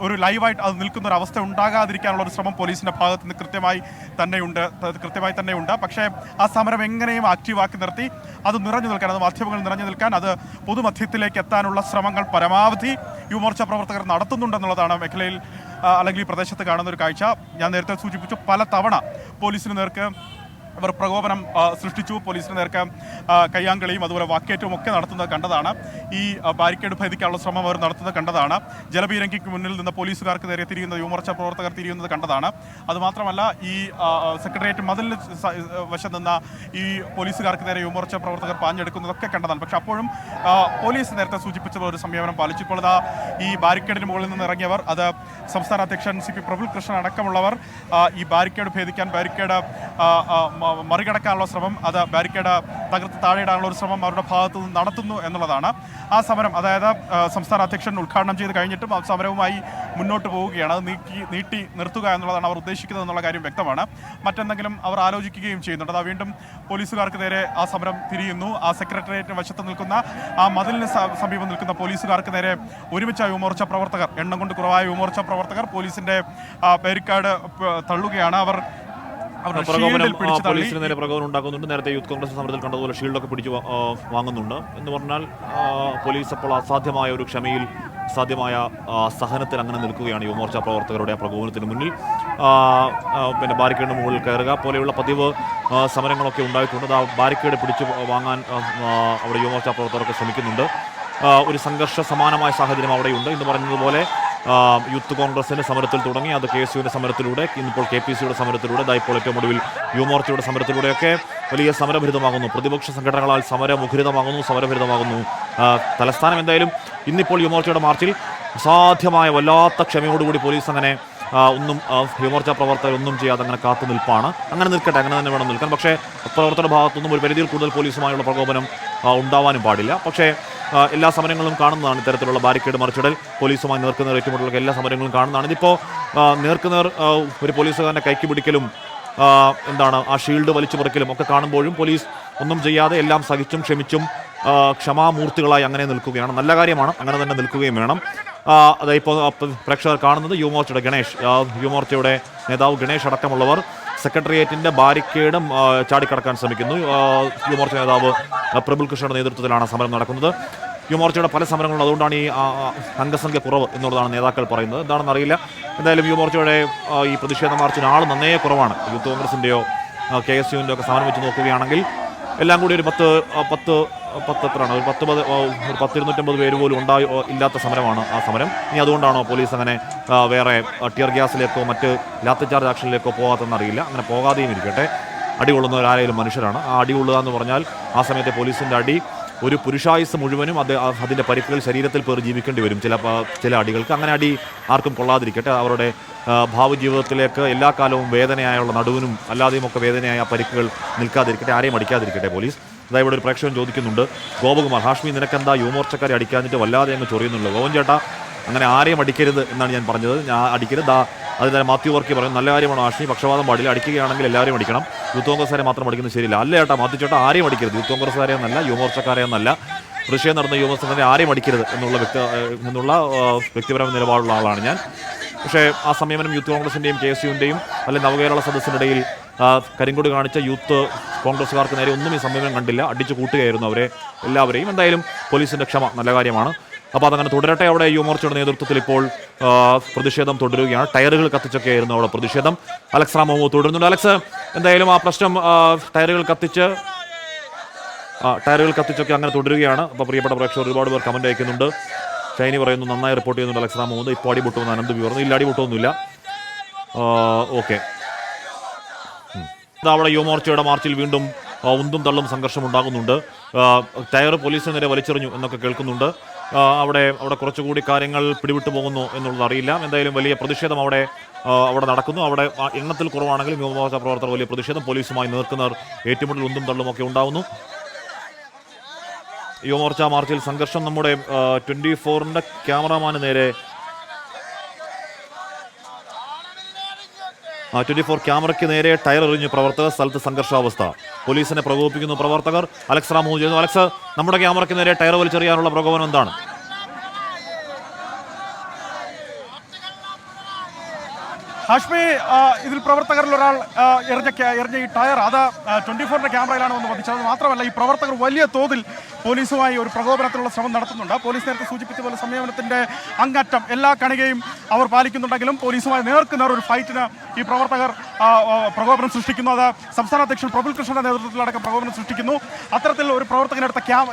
ഒരു ലൈവായിട്ട് അത് നിൽക്കുന്ന ഒരു അവസ്ഥ ഉണ്ടാകാതിരിക്കാനുള്ള ഒരു ശ്രമം പോലീസിൻ്റെ ഭാഗത്ത് നിന്ന് കൃത്യമായി തന്നെയുണ്ട്. പക്ഷേ ആ സമരം എങ്ങനെയും ആക്റ്റീവാക്കി നിർത്തി അത് നിറഞ്ഞു നിൽക്കാൻ, അത് മാധ്യമങ്ങൾ നിറഞ്ഞു നിൽക്കാൻ, അത് പൊതുമധ്യത്തിലേക്ക് എത്താനുള്ള ശ്രമങ്ങൾ പരമാവധി യുവമോർച്ച പ്രവർത്തകർ നടത്തുന്നുണ്ടെന്നുള്ളതാണ് മേഖലയിൽ അല്ലെങ്കിൽ ഈ പ്രദേശത്ത് കാണുന്ന ഒരു കാഴ്ച. ഞാൻ നേരത്തെ സൂചിപ്പിച്ചു, പല തവണ പോലീസിന് നേർക്ക് അവർ പ്രകോപനം സൃഷ്ടിച്ചു. പോലീസിന് നേർക്ക് കയ്യാങ്കളിയും അതുപോലെ വാക്കേറ്റവും ഒക്കെ നടത്തുന്നത് കണ്ടതാണ്. ഈ ബാരിക്കേഡ് ഭേദിക്കാനുള്ള ശ്രമം അവർ നടത്തുന്നത് കണ്ടതാണ്. ജലപീരങ്കിക്ക് മുന്നിൽ നിന്ന് പോലീസുകാർക്ക് നേരെ തിരിയുന്നത്, യുവമോർച്ച പ്രവർത്തകർ തിരിയുന്നത് കണ്ടതാണ്. അതുമാത്രമല്ല ഈ സെക്രട്ടേറിയറ്റ് മതിലിന് വശം നിന്ന ഈ പോലീസുകാർക്ക് നേരെ യുവമോർച്ച പ്രവർത്തകർ പാഞ്ഞെടുക്കുന്നതൊക്കെ കണ്ടതാണ്. പക്ഷെ അപ്പോഴും പോലീസ് നേരത്തെ സൂചിപ്പിച്ചത് ഒരു സംയമനം പാലിച്ചു. ഇപ്പോൾ ഈ ബാരിക്കേഡിന് മുകളിൽ നിന്ന് ഇറങ്ങിയവർ, അത് സംസ്ഥാന അധ്യക്ഷൻ CP പ്രഫുൽ കൃഷ്ണൻ അടക്കമുള്ളവർ ഈ ബാരിക്കേഡ് ഭേദിക്കാൻ, ബാരിക്കേഡ് മറികടക്കാനുള്ള ശ്രമം, അത് ബാരിക്കേഡ് തകർത്ത് താഴെയിടാനുള്ള ഒരു ശ്രമം അവരുടെ ഭാഗത്തു നിന്ന് നടത്തുന്നു എന്നുള്ളതാണ്. ആ സമരം, അതായത് സംസ്ഥാന അധ്യക്ഷൻ ഉദ്ഘാടനം ചെയ്ത് കഴിഞ്ഞിട്ടും ആ സമരവുമായി മുന്നോട്ട് പോവുകയാണ്. അത് നീട്ടി നിർത്തുക എന്നുള്ളതാണ് അവർ ഉദ്ദേശിക്കുന്നത് എന്നുള്ള കാര്യം വ്യക്തമാണ്. മറ്റെന്തെങ്കിലും അവർ ആലോചിക്കുകയും ചെയ്യുന്നുണ്ട്. അത് വീണ്ടും പോലീസുകാർക്ക് നേരെ ആ സമരം തിരിയുന്നു. ആ സെക്രട്ടേറിയറ്റിന് വശത്ത് നിൽക്കുന്ന, ആ മതിലിന് സമീപം നിൽക്കുന്ന പോലീസുകാർക്ക് നേരെ ഒരുമിച്ച് യുവമോർച്ച പ്രവർത്തകർ, എണ്ണം കൊണ്ട് കുറവായ യുവമോർച്ച പ്രവർത്തകർ പോലീസിന്റെ ബാരിക്കേഡ് തള്ളുകയാണ്. അവർ പോലീസിന് നേരെ പ്രകോപനം ഉണ്ടാക്കുന്നുണ്ട്. നേരത്തെ യൂത്ത് കോൺഗ്രസ് സമരത്തിൽ കണ്ടതുപോലെ ഷീൽഡൊക്കെ പിടിച്ച് വാങ്ങുന്നുണ്ട്. എന്ന് പറഞ്ഞാൽ പോലീസ് അപ്പോൾ അസാധ്യമായ ഒരു ക്ഷമയിൽ, അസാധ്യമായ സഹനത്തിൽ അങ്ങനെ നിൽക്കുകയാണ് യുവമോർച്ച പ്രവർത്തകരുടെ ആ പ്രകോപനത്തിന് മുന്നിൽ. പിന്നെ ബാരിക്കേഡിന് മുകളിൽ കയറുക പോലെയുള്ള പതിവ് സമരങ്ങളൊക്കെ ഉണ്ടായിട്ടുണ്ട്. ആ ബാരിക്കേഡ് പിടിച്ച് വാങ്ങാൻ അവിടെ യുവമോർച്ച പ്രവർത്തകരൊക്കെ ശ്രമിക്കുന്നുണ്ട്. ഒരു സംഘർഷ സമാനമായ സാഹചര്യം അവിടെയുണ്ട്. ഇന്ന് പറഞ്ഞതുപോലെ യൂത്ത് കോൺഗ്രസിൻ്റെ സമരത്തിൽ തുടങ്ങി, അത് KSUവിൻ്റെ സമരത്തിലൂടെ, ഇന്നിപ്പോൾ KPCയുടെ സമരത്തിലൂടെ, ഇപ്പോൾ ഏറ്റവും ഒടുവിൽ യുവമോർച്ചയുടെ സമരത്തിലൂടെയൊക്കെ വലിയ സമരഭരിതമാകുന്നു. പ്രതിപക്ഷ സംഘടനകളാൽ സമരഭരിതമാകുന്നു. തലസ്ഥാനം എന്തായാലും ഇന്നിപ്പോൾ യുവമോർച്ചയുടെ മാർച്ചിൽ അസാധ്യമായ വല്ലാത്ത ക്ഷമയോടുകൂടി പോലീസ് അങ്ങനെ ഒന്നും യുവമോർച്ച പ്രവർത്തകർ ഒന്നും ചെയ്യാതെ അങ്ങനെ കാത്തു നിൽപ്പാണ്. അങ്ങനെ നിൽക്കട്ടെ, അങ്ങനെ തന്നെ വേണം നിൽക്കാൻ. പക്ഷേ പ്രവർത്തകരുടെ ഭാഗത്തുനിന്നും ഒരു പരിധിയിൽ കൂടുതൽ പോലീസുമായുള്ള പ്രകോപനം ഉണ്ടാവാനും പാടില്ല. പക്ഷേ എല്ലാ സമരങ്ങളും കാണുന്നതാണ്. ഇത്തരത്തിലുള്ള ബാരിക്കേഡ് മറിച്ചിടൽ, പോലീസുമായി നേർക്കുനേർ ഏറ്റുമുട്ടലൊക്കെ എല്ലാ സമരങ്ങളും കാണുന്നതാണ്. ഇതിപ്പോൾ നേർക്കുനേർ ഒരു പോലീസുകാരനെ കൈക്ക് പിടിക്കലും ആ ഷീൽഡ് വലിച്ചു പറിക്കലും ഒക്കെ കാണുമ്പോഴും പോലീസ് ഒന്നും ചെയ്യാതെ എല്ലാം സഹിച്ചും ക്ഷമിച്ചും ക്ഷമാമൂർത്തികളായി അങ്ങനെ നിൽക്കുകയാണ്. നല്ല കാര്യമാണ്, അങ്ങനെ തന്നെ നിൽക്കുകയും വേണം. ഇപ്പോൾ പ്രേക്ഷകർ കാണുന്നത് യുവമോർച്ചയുടെ ഗണേഷ്, യുവമോർച്ചയുടെ നേതാവ് ഗണേഷ് അടക്കമുള്ളവർ സെക്രട്ടേറിയറ്റിൻ്റെ ബാരിക്കേഡും ചാടിക്കടക്കാൻ ശ്രമിക്കുന്നു. യുവമോർച്ച നേതാവ് പ്രബുൽ കൃഷ്ണയുടെ നേതൃത്വത്തിലാണ് സമരം നടക്കുന്നത്. യുവമോർച്ചയുടെ പല സമരങ്ങളും അതുകൊണ്ടാണ് ഈ അംഗസംഖ്യ കുറവ് എന്നുള്ളതാണ് നേതാക്കൾ പറയുന്നത്. എന്താണെന്ന് അറിയില്ല. എന്തായാലും യുവമോർച്ചയുടെ ഈ പ്രതിഷേധ മാർച്ചിന് ആൾ നന്നേ കുറവാണ്. യൂത്ത് കോൺഗ്രസിൻ്റെയോ KSUവിൻ്റെ ഒക്കെ സമരം വെച്ച് നോക്കുകയാണെങ്കിൽ എല്ലാം കൂടി ഒരു 250 പേര് പോലും ഇല്ലാത്ത സമരമാണ് ആ സമരം. ഇനി അതുകൊണ്ടാണോ പോലീസ് അങ്ങനെ വേറെ ടിയർ ഗ്യാസിലേക്കോ മറ്റ് ലാത്തിചാർജ് ആക്ഷനിലേക്കോ പോകാത്തെന്നറിയില്ല. അങ്ങനെ പോകാതെയും ഇരിക്കട്ടെ. അടികൊള്ളുന്നവരായാലും മനുഷ്യരാണ്. ആ അടികൊള്ളുക എന്ന് പറഞ്ഞാൽ ആ സമയത്തെ പോലീസിൻ്റെ അടി ഒരു പുരുഷായുസ് മുഴുവനും അതിൻ്റെ പരിക്കുകൾ ശരീരത്തിൽ പേർ ജീവിക്കേണ്ടി വരും ചില അടികൾക്ക്. അങ്ങനെ അടി ആർക്കും കൊള്ളാതിരിക്കട്ടെ. അവരുടെ ഭാവി ജീവിതത്തിലേക്ക് എല്ലാ കാലവും വേദനയായുള്ള നടുവിനും അല്ലാതെയും ഒക്കെ വേദനയായ പരിക്കുകൾ നിൽക്കാതിരിക്കട്ടെ. ആരെയും അടിക്കാതിരിക്കട്ടെ പോലീസ്. അതായത് ഇവിടെ ഒരു പ്രേക്ഷകൻ ചോദിക്കുന്നുണ്ട്, ഗോപകുമാർ, ഹാഷ്മി നിനക്കെന്താ യുവമോർച്ചക്കാരെ അടിക്കാഞ്ഞിട്ട് വല്ലാതെ അങ്ങ് ചൊറിയുന്നുള്ളൂ? ഗോവൻ ചേട്ടാ, അങ്ങനെ ആരെയും അടിക്കരുത് എന്നാണ് ഞാൻ പറഞ്ഞത്. ഞാൻ അടിക്കരുത്. അത് തന്നെ മാത്യു വർക്കി പറയും, നല്ല കാര്യമാണ് ഹാഷ്മി, പക്ഷപാതം പാടില്ല. അടിക്കുകയാണെങ്കിൽ എല്ലാവരും അടിക്കണം. യൂത്ത് കോൺഗ്രസ്സുകാരെ മാത്രം അടിക്കുന്നത് ശരിയില്ല. അല്ല ചേട്ടാ, മാത്യു ചേട്ടാ, ആരെയും അടിക്കരുത്. യൂത്ത് കോൺഗ്രസ്സുകാരെ എന്നല്ല, യുവമോർച്ചക്കാരെ എന്നല്ല, പ്രതിഷേധം നടന്ന യുവമോർച്ചക്കാരെ ആരെയും അടിക്കരുത് എന്നുള്ള വ്യക്തിപരമായ നിലപാടുള്ള ആളാണ് ഞാൻ. പക്ഷേ ആ സംയമനം യൂത്ത് കോൺഗ്രസിൻ്റെയും KSUവിൻ്റെയും അല്ലെങ്കിൽ നവകേരള സദസ്സിൻ്റെ ഇടയിൽ കരിങ്കൊടി കാണിച്ച യൂത്ത് കോൺഗ്രസ്സുകാർക്ക് നേരെ ഒന്നും ഈ സംയമനം കണ്ടില്ല. അടിച്ചു കൂട്ടുകയായിരുന്നു അവരെ എല്ലാവരെയും. എന്തായാലും പോലീസിൻ്റെ ക്ഷമ നല്ല കാര്യമാണ്. അപ്പോൾ അതങ്ങനെ തുടരട്ടെ. അവിടെ യുവമോർച്ചയുടെ നേതൃത്വത്തിൽ ഇപ്പോൾ പ്രതിഷേധം തുടരുകയാണ്. ടയറുകൾ കത്തിച്ചൊക്കെയായിരുന്നു അവിടെ പ്രതിഷേധം. അലക്സ് റാം മുഹമ്മദ് തുടരുന്നുണ്ട്. അലക്സ്, എന്തായാലും ആ പ്രശ്നം ടയറുകൾ കത്തിച്ചൊക്കെ അങ്ങനെ തുടരുകയാണ്. അപ്പോൾ പ്രിയപ്പെട്ട പ്രേക്ഷകർ ഒരുപാട് പേർ കമൻറ്റ് അയക്കുന്നുണ്ട്. ഷൈനി പറയുന്നു നന്നായി റിപ്പോർട്ട് ചെയ്യുന്നുണ്ട് അലക്സ് റാം മുഹമ്മദ്. ഇപ്പോൾ അടിപൊട്ടുമെന്ന് അനന്ത് പറഞ്ഞു. ഇല്ല, അടിപൊട്ടൊന്നുമില്ല. ഓക്കെ. അവിടെ യുവമോർച്ചയുടെ മാർച്ചിൽ വീണ്ടും ഉന്തും തള്ളും സംഘർഷം ഉണ്ടാകുന്നുണ്ട്. ടയർ പോലീസിന് നേരെ വലിച്ചെറിഞ്ഞു എന്നൊക്കെ കേൾക്കുന്നുണ്ട്. അവിടെ കുറച്ചുകൂടി കാര്യങ്ങൾ പിടിവിട്ടു പോകുന്നു എന്നുള്ളത് അറിയില്ല. എന്തായാലും വലിയ പ്രതിഷേധം അവിടെ നടക്കുന്നു. അവിടെ എണ്ണത്തിൽ കുറവാണെങ്കിലും യുവമോർച്ച പ്രവർത്തകർ വലിയ പ്രതിഷേധം, പോലീസുമായി നേർക്കുനേർ ഏറ്റുമുട്ടൽ, ഉന്തും തള്ളും ഒക്കെ ഉണ്ടാകുന്നു. യുവമോർച്ച മാർച്ചിൽ സംഘർഷം. നമ്മുടെ 24-ന്റെ ക്യാമറാമാന് നേരെ 24 ക്യാമറയ്ക്ക് നേരെ ടയർ എറിഞ്ഞു പ്രവർത്തകർ. സ്ഥലത്ത് സംഘർഷാവസ്ഥ. പോലീസിനെ പ്രകോപിപ്പിക്കുന്നു പ്രവർത്തകർ. അലക്സ് റാം ചെയ്യുന്നു. അലക്സ്, നമ്മുടെ ക്യാമറയ്ക്ക് നേരെ ടയർ വലിച്ചെറിയാനുള്ള പ്രകോപനം എന്താണ്? ഹാഷ്മി, ഇതിൽ പ്രവർത്തകരിൽ ഒരാൾ എറിഞ്ഞ ഈ ടയർ അത് 24-ന്റെ ക്യാമറയിലാണ് വന്ന് പതിച്ചത്. മാത്രമല്ല, ഈ പ്രവർത്തകർ വലിയ തോതിൽ പോലീസുമായി ഒരു പ്രകോപനത്തിനുള്ള ശ്രമം നടത്തുന്നുണ്ട്. പോലീസ് നേരത്തെ സൂചിപ്പിച്ച പോലെ സംയമനത്തിൻ്റെ അങ്ങറ്റം എല്ലാ കണികയും അവർ പാലിക്കുന്നുണ്ടെങ്കിലും പോലീസുമായി നേർക്കുനേർ ഒരു ഫൈറ്റിന് ഈ പ്രവർത്തകർ പ്രകോപനം സൃഷ്ടിക്കുന്നു. അത് സംസ്ഥാന അധ്യക്ഷൻ പ്രബുൽ കൃഷ്ണന്റെ നേതൃത്വത്തിലടക്കം പ്രകോപനം സൃഷ്ടിക്കുന്നു. അത്തരത്തിൽ ഒരു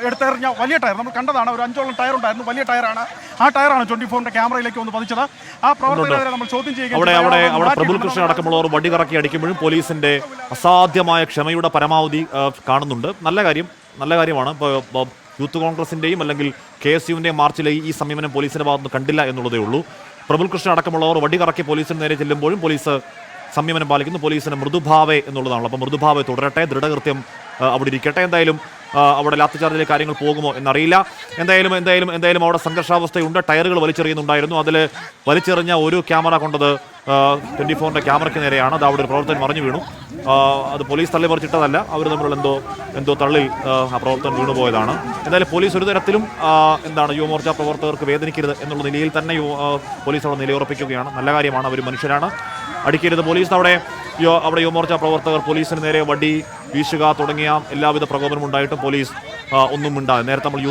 എടുത്തെറിഞ്ഞ വലിയ ടയർ നമ്മൾ കണ്ടതാണ്. ഒരു 5ഓളം ടയർ ഉണ്ടായിരുന്നു. വലിയ ടയറാണ്. ആ ടയറാണ് 24-ന്റെ ക്യാമറയിലേക്ക് വന്ന് പതിച്ചത്. ആ പ്രവർത്തകരെ നമ്മൾ ചോദ്യം ചെയ്യുകയും അവിടെ പ്രബുൽ കൃഷ്ണൻ അടക്കമുള്ളവർ വടി കറക്കി അടിക്കുമ്പോഴും പോലീസിന്റെ അസാധ്യമായ ക്ഷമയുടെ പരമാവധി കാണുന്നുണ്ട്. നല്ല കാര്യമാണ്. ഇപ്പോൾ യൂത്ത് കോൺഗ്രസിന്റെയും അല്ലെങ്കിൽ KSUവിന്റെയും മാർച്ചിലെ ഈ സംയമനം പോലീസിന്റെ ഭാഗത്ത് കണ്ടില്ല എന്നുള്ളതേ ഉള്ളൂ. പ്രബുൽ കൃഷ്ണൻ അടക്കമുള്ളവർ വടി കറക്കി പോലീസിന് നേരെ ചെല്ലുമ്പോഴും പോലീസ് സംയമനം പാലിക്കുന്നു. പോലീസിന് മൃദുഭാവേ എന്നുള്ളതാണല്ലോ. അപ്പോൾ മൃദുഭാവേ തുടരട്ടെ, ദൃഢകൃത്യം അവിടെ ഇരിക്കട്ടെ. എന്തായാലും അവിടെ ലാത്തിചാർജിലെ കാര്യങ്ങൾ പോകുമോ എന്നറിയില്ല. എന്തായാലും അവിടെ സംഘർഷാവസ്ഥയുണ്ട്. ടയറുകൾ വലിച്ചെറിയുന്നുണ്ടായിരുന്നു. അതിൽ വലിച്ചെറിഞ്ഞ ഒരു ക്യാമറ കൊണ്ടത് 24-ന്റെ ക്യാമറയ്ക്ക് നേരെയാണ്. അത് അവിടെ ഒരു പ്രവർത്തകൻ മറിഞ്ഞു വീണു. അത് പോലീസ് തള്ളി പറിച്ചിട്ടതല്ല, അവർ തമ്മിലുള്ള എന്തോ തള്ളിൽ ആ പ്രവർത്തകൻ വീണുപോയതാണ്. എന്തായാലും പോലീസ് ഒരു തരത്തിലും യുവമോർച്ച പ്രവർത്തകർക്ക് വേദനിക്കരുത് എന്നുള്ള നിലയിൽ തന്നെ പോലീസ് അവിടെ നിലയുറപ്പിക്കുകയാണ്. നല്ല കാര്യമാണ്. അവർ മനുഷ്യരാണ്. അടിക്കരുത്. പോലീസ് അവിടെ യുവമോർച്ച പ്രവർത്തകർ പോലീസിന് നേരെ വടി വീശുക തുടങ്ങിയ എല്ലാവിധ പ്രകോപനം ഉണ്ടായിട്ടും പോലീസ് ഒന്നും ഉണ്ടാകും. നേരത്തെ നമ്മൾ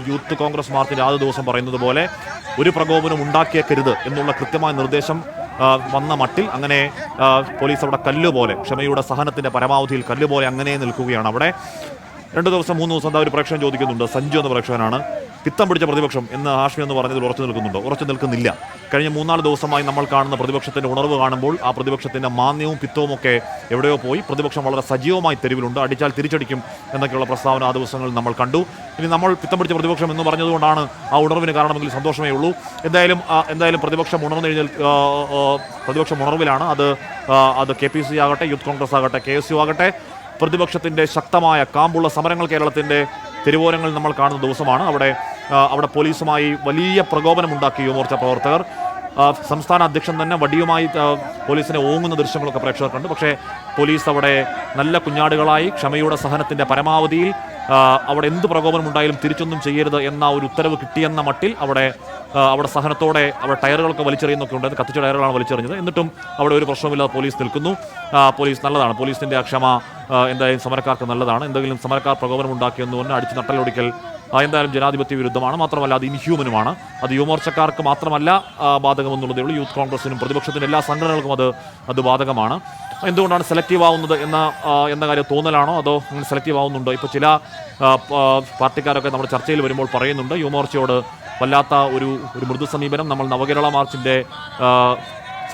യൂത്ത് കോൺഗ്രസ് മാർച്ചിൻ്റെ ആദ്യ ദിവസം പറയുന്നത് പോലെ ഒരു പ്രകോപനം ഉണ്ടാക്കിയേക്കരുത് എന്നുള്ള കൃത്യമായ നിർദ്ദേശം വന്ന മട്ടിൽ അങ്ങനെ പോലീസ് അവിടെ കല്ലുപോലെ, ക്ഷമയുടെ സഹനത്തിൻ്റെ പരമാവധിയിൽ കല്ലുപോലെ അങ്ങനെ നിൽക്കുകയാണ്. അവിടെ 2 ദിവസം 3 ദിവസം ഒരു പ്രേക്ഷകൻ ചോദിക്കുന്നുണ്ട്, സഞ്ജു എന്ന പ്രേക്ഷകനാണ്, പിത്തം പിടിച്ച പ്രതിപക്ഷം എന്ന് ഹാഷ്മി എന്ന് പറഞ്ഞതിൽ ഉറച്ചു നിൽക്കുന്നില്ല. കഴിഞ്ഞ 3-4 ദിവസമായി നമ്മൾ കാണുന്ന പ്രതിപക്ഷത്തിൻ്റെ ഉണർവ് കാണുമ്പോൾ ആ പ്രതിപക്ഷത്തിൻ്റെ മാന്യവും പിത്തവും ഒക്കെ എവിടെയോ പോയി. പ്രതിപക്ഷം വളരെ സജീവമായി തെരുവിലുണ്ട്. അടിച്ചാൽ തിരിച്ചടിക്കും എന്നൊക്കെയുള്ള പ്രസ്താവന ആ ദിവസങ്ങളിൽ നമ്മൾ കണ്ടു. ഇനി നമ്മൾ പിത്തം പിടിച്ച പ്രതിപക്ഷം എന്ന് പറഞ്ഞതുകൊണ്ടാണ് ആ ഉണർവിന് കാരണമെങ്കിൽ സന്തോഷമേ ഉള്ളൂ. എന്തായാലും പ്രതിപക്ഷം ഉണർവിലാണ്. അത് KPC ആകട്ടെ, യൂത്ത് കോൺഗ്രസ് ആകട്ടെ, KSU ആകട്ടെ, പ്രതിപക്ഷത്തിൻ്റെ ശക്തമായ കാമ്പുള്ള സമരങ്ങൾ കേരളത്തിൻ്റെ തെരുവോരങ്ങളിൽ നമ്മൾ കാണുന്ന ദിവസമാണ്. അവിടെ പോലീസുമായി വലിയ പ്രകോപനമുണ്ടാക്കി യുവമോർച്ച പ്രവർത്തകർ. സംസ്ഥാന അധ്യക്ഷൻ തന്നെ വടിയുമായി പോലീസിനെ ഓങ്ങുന്ന ദൃശ്യങ്ങളൊക്കെ പ്രേക്ഷകർ കണ്ടു. പക്ഷേ പോലീസ് അവിടെ നല്ല കുഞ്ഞാടുകളായി ക്ഷമയുടെ സഹനത്തിൻ്റെ പരമാവധിയിൽ അവിടെ എന്ത് പ്രകോപനം ഉണ്ടായാലും തിരിച്ചൊന്നും ചെയ്യരുത് എന്ന ഒരു ഉത്തരവ് കിട്ടിയെന്ന മട്ടിൽ അവിടെ സഹനത്തോടെ അവിടെ ടയറുകളൊക്കെ വലിച്ചെറിയുന്നൊക്കെ ഉണ്ടായിരുന്നു. കത്തിച്ച ടയറുകളാണ് വലിച്ചെറിഞ്ഞത്. എന്നിട്ടും അവിടെ ഒരു പ്രശ്നമില്ലാതെ പോലീസ് നിൽക്കുന്നു. പോലീസ് നല്ലതാണ്. പോലീസിൻ്റെ ആ ക്ഷമ എന്തായാലും സമരക്കാർക്ക് നല്ലതാണ്. എന്തെങ്കിലും സമരക്കാർ പ്രകോപനം ഉണ്ടാക്കിയെന്ന് പറഞ്ഞാൽ അടിച്ച് നട്ടലൊടിക്കൽ എന്തായാലും ജനാധിപത്യ വിരുദ്ധമാണ്. മാത്രമല്ല അത് ഇൻഹ്യൂമനുമാണ്. അത് യുവമോർച്ചക്കാർക്ക് മാത്രമല്ല ബാധകമെന്നുള്ളതേ ഉള്ളൂ. യൂത്ത് കോൺഗ്രസിനും പ്രതിപക്ഷത്തിനും എല്ലാ സംഘടനകൾക്കും അത് ബാധകമാണ്. എന്തുകൊണ്ടാണ് സെലക്റ്റീവ് ആവുന്നത് എന്ന കാര്യം തോന്നലാണോ അതോ അങ്ങനെ സെലക്റ്റീവ് ആവുന്നുണ്ടോ? ഇപ്പോൾ ചില പാർട്ടിക്കാരൊക്കെ നമ്മുടെ ചർച്ചയിൽ വരുമ്പോൾ പറയുന്നുണ്ട് യുവമോർച്ചയോട് വല്ലാത്ത ഒരു മൃദു സമീപനം. നമ്മൾ നവകേരള മാർച്ചിൻ്റെ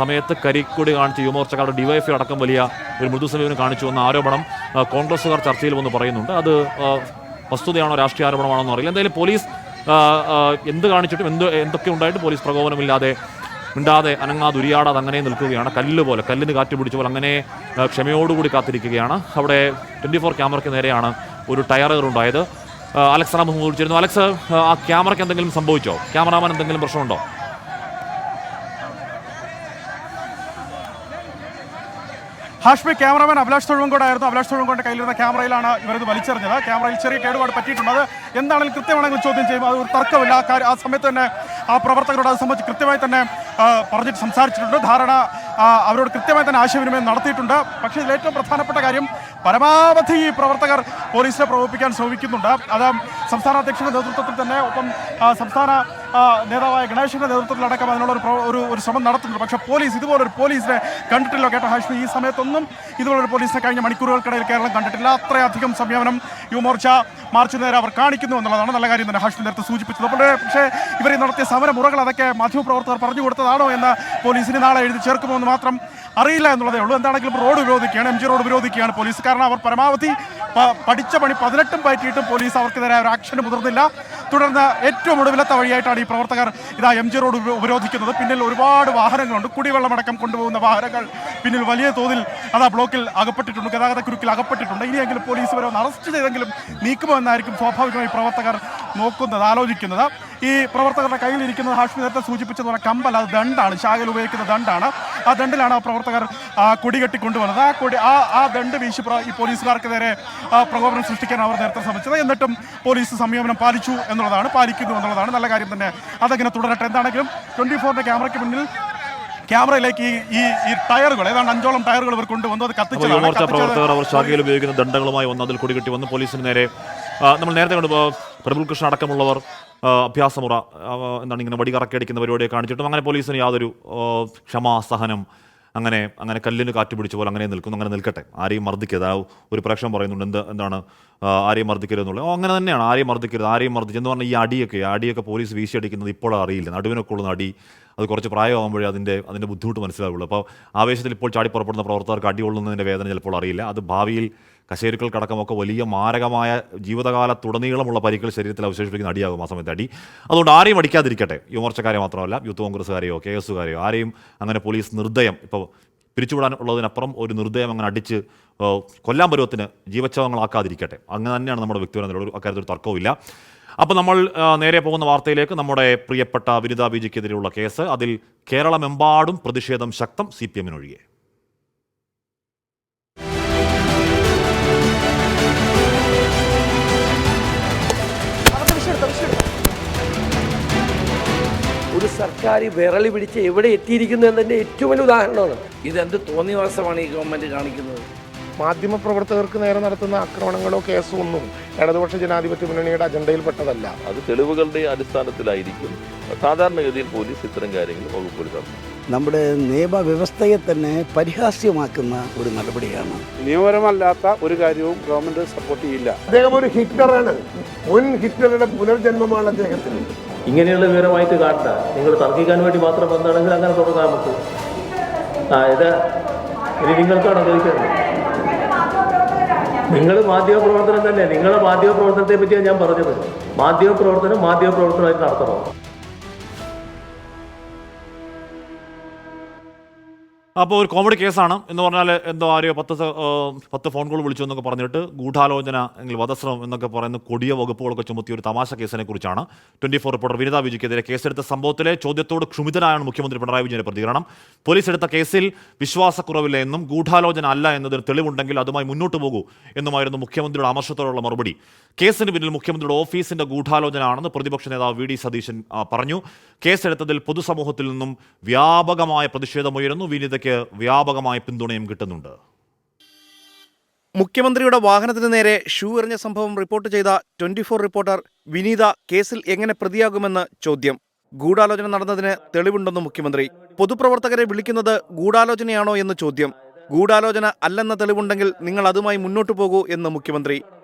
സമയത്ത് കരിക്കൊടി കാണിച്ച് യുവമോർച്ചക്കാരുടെ ഡിവൈഎഫ്ഐ അടക്കം വലിയ ഒരു മൃദു സമീപനം കാണിച്ചു എന്ന ആരോപണം കോൺഗ്രസ്സുകാർ ചർച്ചയിൽ വന്ന് പറയുന്നുണ്ട്. അത് വസ്തുതയാണോ രാഷ്ട്രീയ ആരോപണമാണോ എന്ന് അറിയില്ല. എന്തായാലും പോലീസ് എന്ത് കാണിച്ചിട്ടും എന്തൊക്കെ ഉണ്ടായിട്ട് പോലീസ് പ്രകോപനമില്ലാതെ മിണ്ടാതെ അനങ്ങാതെ ഉരിയാടാതെ അങ്ങനെ നിൽക്കുകയാണ്. കല്ലിന് കാറ്റ് പിടിച്ച പോലെ അങ്ങനെ ക്ഷമയോടുകൂടി കാത്തിരിക്കുകയാണ്. അവിടെ 24 ക്യാമറയ്ക്ക് നേരെയാണ് ഒരു ടയർ ഉണ്ടായത്. അലക്സ് റാം വിളിച്ചിരുന്നു. അലക്സ്, ആ ക്യാമറയ്ക്ക് എന്തെങ്കിലും സംഭവിച്ചോ? ക്യാമറാമാൻ എന്തെങ്കിലും പ്രശ്നമുണ്ടോ? ഹാഷ്മി, ക്യാമറാമാൻ അഭിലാഷ് തൊഴുവങ്കോടായിരുന്നു. അഭിലാഷ് തൊഴുവങ്കോടിന്റെ കയ്യിലിരുന്ന ക്യാമറയിലാണ് ഇവരിത് വലിച്ചെറിഞ്ഞത്. ക്യാമറയിൽ ചെറിയ കേടുപാട് പറ്റിയിട്ടുണ്ട്. അത് എന്താണെങ്കിലും കൃത്യമാണെങ്കിൽ ചോദ്യം ചെയ്യും. അത് ഒരു തർക്കമില്ല. ആ സമയത്ത് തന്നെ ആ പ്രവർത്തകരോട് അത് സംബന്ധിച്ച് കൃത്യമായി തന്നെ പറഞ്ഞിട്ട് സംസാരിച്ചിട്ടുണ്ട്. അവരോട് കൃത്യമായി തന്നെ ആശയവിനിമയം നടത്തിയിട്ടുണ്ട്. പക്ഷേ ഇതിൽ ഏറ്റവും പ്രധാനപ്പെട്ട കാര്യം പരമാവധി ഈ പ്രവർത്തകർ പോലീസിനെ പ്രകോപിപ്പിക്കാൻ ശ്രമിക്കുന്നുണ്ട്. അത് സംസ്ഥാന അധ്യക്ഷന്റെ നേതൃത്വത്തിൽ തന്നെ, ഒപ്പം സംസ്ഥാന നേതാവായ ഗണേശന്റെ നേതൃത്വത്തിലടക്കം അതിനുള്ള ഒരു ശ്രമം നടത്തുന്നുണ്ട്. പക്ഷേ പോലീസ് ഇതുപോലൊരു പോലീസിനെ കണ്ടിട്ടില്ല. കേട്ടോ ഹാഷ്മി, ഈ സമയത്തൊന്നും ഇതുപോലൊരു പോലീസിനെ കഴിഞ്ഞ മണിക്കൂറുകൾക്കിടയിൽ കേരളം കണ്ടിട്ടില്ല. അത്രയധികം സംയമനം യുവമോർച്ച മാർച്ച് നേരെ അവർ കാണിക്കുന്നു എന്നുള്ളതാണ് നല്ല കാര്യം തന്നെ ഹാഷ്മി നേരത്തെ സൂചിപ്പിച്ചത്. പക്ഷേ ഇവർ നടത്തിയ സമരമുറകൾ അതൊക്കെ മാധ്യമപ്രവർത്തകർ പറഞ്ഞു കൊടുത്തതാണോ എന്ന് പോലീസിന് നാളെ എഴുതി ചേർക്കുമോ എന്ന് മാത്രം അറിയില്ല എന്നുള്ളതേ ഉള്ളൂ. എന്താണെങ്കിലും റോഡ് വിരോധിക്കുകയാണ്, MG റോഡ് വിരോധിക്കുകയാണ് പോലീസ്. കാരണം അവർ പരമാവധി പഠിച്ച പണി 18 പയറ്റിയിട്ടും പോലീസ് അവർക്കെതിരെ ഒരു ആക്ഷന് മുതിർന്നില്ല. തുടർന്ന് ഏറ്റവും ഒടുവിലത്തെ വഴിയായിട്ടാണ് ഈ പ്രവർത്തകർ MG റോഡ് ഉപരോധിക്കുന്നത്. പിന്നിൽ ഒരുപാട് വാഹനങ്ങളുണ്ട്. കുടിവെള്ളമടക്കം കൊണ്ടുപോകുന്ന വാഹനങ്ങൾ പിന്നിൽ വലിയ തോതിൽ ബ്ലോക്കിൽ അകപ്പെട്ടിട്ടുണ്ട്, ഗതാഗത കുരുക്കിൽ അകപ്പെട്ടിട്ടുണ്ട്. ഇനിയെങ്കിലും പോലീസ് ഇവരെ ഒന്ന് അറസ്റ്റ് ചെയ്തെങ്കിലും നീക്കുമോ എന്നായിരിക്കും സ്വാഭാവികമായി പ്രവർത്തകർ ആലോചിക്കുന്നത്. ഈ പ്രവർത്തകരുടെ കയ്യിലിരിക്കുന്നത് ഹാഷ്മി നേരത്തെ സൂചിപ്പിച്ചതുപോലെ കമ്പൽ, അത് ദണ്ടാണ്, ശാഖയിൽ ഉപയോഗിക്കുന്ന ദണ്ടാണ്. ആ ദണ്ടിലാണ് ആ പ്രവർത്തകർ കൊടി കെട്ടിക്കൊണ്ടുവന്നത്. ആ ദണ്ട് വീശി ഈ പോലീസുകാർക്ക് നേരെ പ്രകോപനം സൃഷ്ടിക്കാൻ അവർ നേരത്തെ ശ്രമിച്ചത്. എന്നിട്ടും പോലീസ് സംയമനം പാലിക്കുന്നു എന്നുള്ളതാണ് നല്ല കാര്യം തന്നെ. അതങ്ങനെ തുടരട്ടെ. എന്താണെങ്കിലും 24ന്റെ ക്യാമറയ്ക്ക് മുന്നിൽ ക്യാമറയിലേക്ക് ഈ ടയറുകൾ, ഏതാണ്ട് 5ഓളം ടയറുകൾ ഇവർ കൊണ്ടുവന്നു. അത് കത്തിച്ചതാണ്. പ്രവർത്തകർ അവർ ശാഖയിൽ ഉപയോഗിക്കുന്ന ദണ്ഡങ്ങളുമായി വന്ന് അതിൽ കൊടികെട്ടി വന്ന് പോലീസിന് നേരെ നമ്മൾ നേരത്തെ കണ്ടു പ്രഫുൽ കൃഷ്ണ അടക്കമുള്ളവർ അഭ്യാസമുറ എന്താണ് ഇങ്ങനെ വടി കറക്കിയടിക്കുന്ന പരിപാടിയെ കാണിച്ചിട്ടും അങ്ങനെ പോലീസിന് യാതൊരു ക്ഷമാസഹനം അങ്ങനെ കല്ലിന് കാറ്റ് പിടിച്ച പോലെ അങ്ങനെ നിൽക്കുന്നു. അങ്ങനെ നിൽക്കട്ടെ, ആരെയും മർദ്ദിക്കരുത്. ഒരു പ്രേക്ഷകൻ പറയുന്നുണ്ട് എന്താണ് ആരെയും മർദ്ദിക്കരുത് എന്നുള്ളത്. അങ്ങനെ തന്നെയാണ്, ആരെയും മർദ്ദിച്ചെന്ന് പറഞ്ഞാൽ ഈ അടിയൊക്കെ പോലീസ് വീശിയടിക്കുന്നത് ഇപ്പോൾ അറിയില്ല. നടുവിനൊക്കെ ഉള്ള അടി അത് കുറച്ച് പ്രായമാകുമ്പോഴേ അതിൻ്റെ ബുദ്ധിമുട്ട് മനസ്സിലാവുള്ളൂ. അപ്പോൾ ആവേശത്തിൽ ഇപ്പോൾ ചാടിപ്പുറപ്പെടുന്ന പ്രവർത്തകർക്ക് അടികൊള്ളുന്നതിൻ്റെ വേദന ചിലപ്പോൾ അറിയില്ല. അത് ഭാവിയിൽ കശേരുക്കൾക്കടക്കമൊക്കെ വലിയ മാരകമായ ജീവിതകാലത്തുടനീളമുള്ള പരിക്കുകൾ ശരീരത്തിൽ അവശേഷിപ്പിക്കുന്ന അടിയാകും ആ സമയത്ത് അടി. അതുകൊണ്ട് ആരെയും അടിക്കാതിരിക്കട്ടെ. യുവമോർച്ചക്കാരെ മാത്രമല്ല, യൂത്ത് കോൺഗ്രസ്സുകാരെയോ KS-കാരെയോ ആരെയും അങ്ങനെ പോലീസ് നിർദ്ദയം ഇപ്പോൾ പിരിച്ചുവിടാനുള്ളതിനപ്പുറം ഒരു നിർദ്ദയം അങ്ങനെ അടിച്ച് കൊല്ലാൻ പരുവത്തിന് ജീവച്ഛവങ്ങളാക്കാതിരിക്കട്ടെ. അങ്ങനെ തന്നെയാണ് നമ്മുടെ വ്യക്തിപരമായ ഒരു അക്കാര്യത്തിൽ തർക്കവുമില്ല. അപ്പോൾ നമ്മൾ നേരെ പോകുന്ന വാർത്തയിലേക്ക്. നമ്മുടെ പ്രിയപ്പെട്ട വിനിത ബിജിക്കെതിരെയുള്ള കേസ്, അതിൽ കേരളമെമ്പാടും പ്രതിഷേധം ശക്തം, CPM-നൊഴികെ. ഒരു സർക്കാർ വിരളി പിടിച്ച് എവിടെ എത്തിയിരിക്കുന്നു എന്നതിൻ്റെ ഏറ്റവും വലിയ ഉദാഹരണമാണ്. ഇതെന്ത് തോന്നിവാസമാണ് ഈ ഗവൺമെൻറ് കാണിക്കുന്നത്? മാധ്യമപ്രവർത്തകർക്ക് നേരെ നടത്തുന്ന ആക്രമണങ്ങളോ കേസോ ഒന്നും ഇടതുപക്ഷ ജനാധിപത്യ മുന്നണിയുടെ അജണ്ടയിൽപ്പെട്ടതല്ല. അത് തെളിവുകളുടെ അടിസ്ഥാനത്തിലായിരിക്കും സാധാരണഗതിയിൽ പോലീസ് ഇത്തരം കാര്യങ്ങൾ വകുപ്പ് നടത്തുന്നത്. നമ്മുടെ നിയമവ്യവസ്ഥയെ തന്നെ പരിഹാസ്യമാക്കുന്ന ഒരു നടപടിയാണ്. നിയമപരമല്ലാത്ത ഒരു കാര്യവും ഗവൺമെന്റ് സപ്പോർട്ട് ചെയ്യില്ല. അദ്ദേഹം ഒരു ഹിറ്റ്ലറാണ്. മുൻ ഹിറ്റ്ലറുടെ പുനർജന്മമാണ് അദ്ദേഹത്തിന്. ഇങ്ങനെയുള്ള വിവരമായിട്ട് കാണണ്ട. നിങ്ങൾ തർക്കിക്കാൻ വേണ്ടി മാത്രം എന്താണെങ്കിൽ അങ്ങനെ തുടങ്ങാൻ നമുക്ക് ഇത് ഇനി നിങ്ങൾക്കാണ് ചോദിക്കുന്നത്. നിങ്ങൾ മാധ്യമപ്രവർത്തനം തന്നെ, നിങ്ങളുടെ മാധ്യമപ്രവർത്തനത്തെ പറ്റിയാണ് ഞാൻ പറഞ്ഞത്. മാധ്യമപ്രവർത്തനമായിട്ട് നടത്തണം. അപ്പോൾ ഒരു കോമഡി കേസാണ് എന്ന് പറഞ്ഞാൽ എന്തോ ആരെയോ 10 ഫോൺ കോൾ വിളിച്ചു എന്നൊക്കെ പറഞ്ഞിട്ട് ഗൂഢാലോചന അല്ലെങ്കിൽ വധശ്രമം എന്നൊക്കെ പറയുന്ന കൊടിയ വകുപ്പുകളൊക്കെ ചുമത്തിയ ഒരു തമാശ കേസിനെ കുറിച്ചാണ് 24 റിപ്പോർട്ടർ വിനിത വിജിക്കെതിരെ കേസെടുത്ത സംഭവത്തിലെ ചോദ്യത്തോട് ക്ഷുഭിതനായാണ് മുഖ്യമന്ത്രി പിണറായി വിജയന്റെ പ്രതികരണം. പോലീസ് എടുത്ത കേസിൽ വിശ്വാസക്കുറവില്ല എന്നും ഗൂഢാലോചന അല്ല എന്നതിന് തെളിവുണ്ടെങ്കിൽ അതുമായി മുന്നോട്ട് പോകൂ എന്നുമായിരുന്നു മുഖ്യമന്ത്രിയുടെ അമർഷത്തോടുള്ള മറുപടി. കേസിന് പിന്നിൽ മുഖ്യമന്ത്രിയുടെ ഓഫീസിന്റെ ഗൂഢാലോചന ആണെന്ന് പ്രതിപക്ഷ നേതാവ് വി ഡി സതീശൻ പറഞ്ഞു. കേസെടുത്തതിൽ പൊതുസമൂഹത്തിൽ നിന്നും വ്യാപകമായ പ്രതിഷേധമുയരുന്നു. വിനിതയ്ക്ക് വ്യാപകമായ പിന്തുണയും കിട്ടുന്നുണ്ട്. മുഖ്യമന്ത്രിയുടെ വാഹനത്തിന് നേരെ ഷൂ എറിഞ്ഞ സംഭവം റിപ്പോർട്ട് ചെയ്ത 24 റിപ്പോർട്ടർ വിനീത കേസിൽ എങ്ങനെ പ്രതിയാകുമെന്ന് ചോദ്യം. ഗൂഢാലോചന നടന്നതിന് തെളിവുണ്ടെന്ന് മുഖ്യമന്ത്രി. പൊതുപ്രവർത്തകരെ വിളിക്കുന്നത് ഗൂഢാലോചനയാണോ എന്ന് ചോദ്യം. ഗൂഢാലോചന അല്ലെന്ന തെളിവുണ്ടെങ്കിൽ നിങ്ങൾ അതുമായി മുന്നോട്ടു പോകൂ എന്ന് മുഖ്യമന്ത്രി.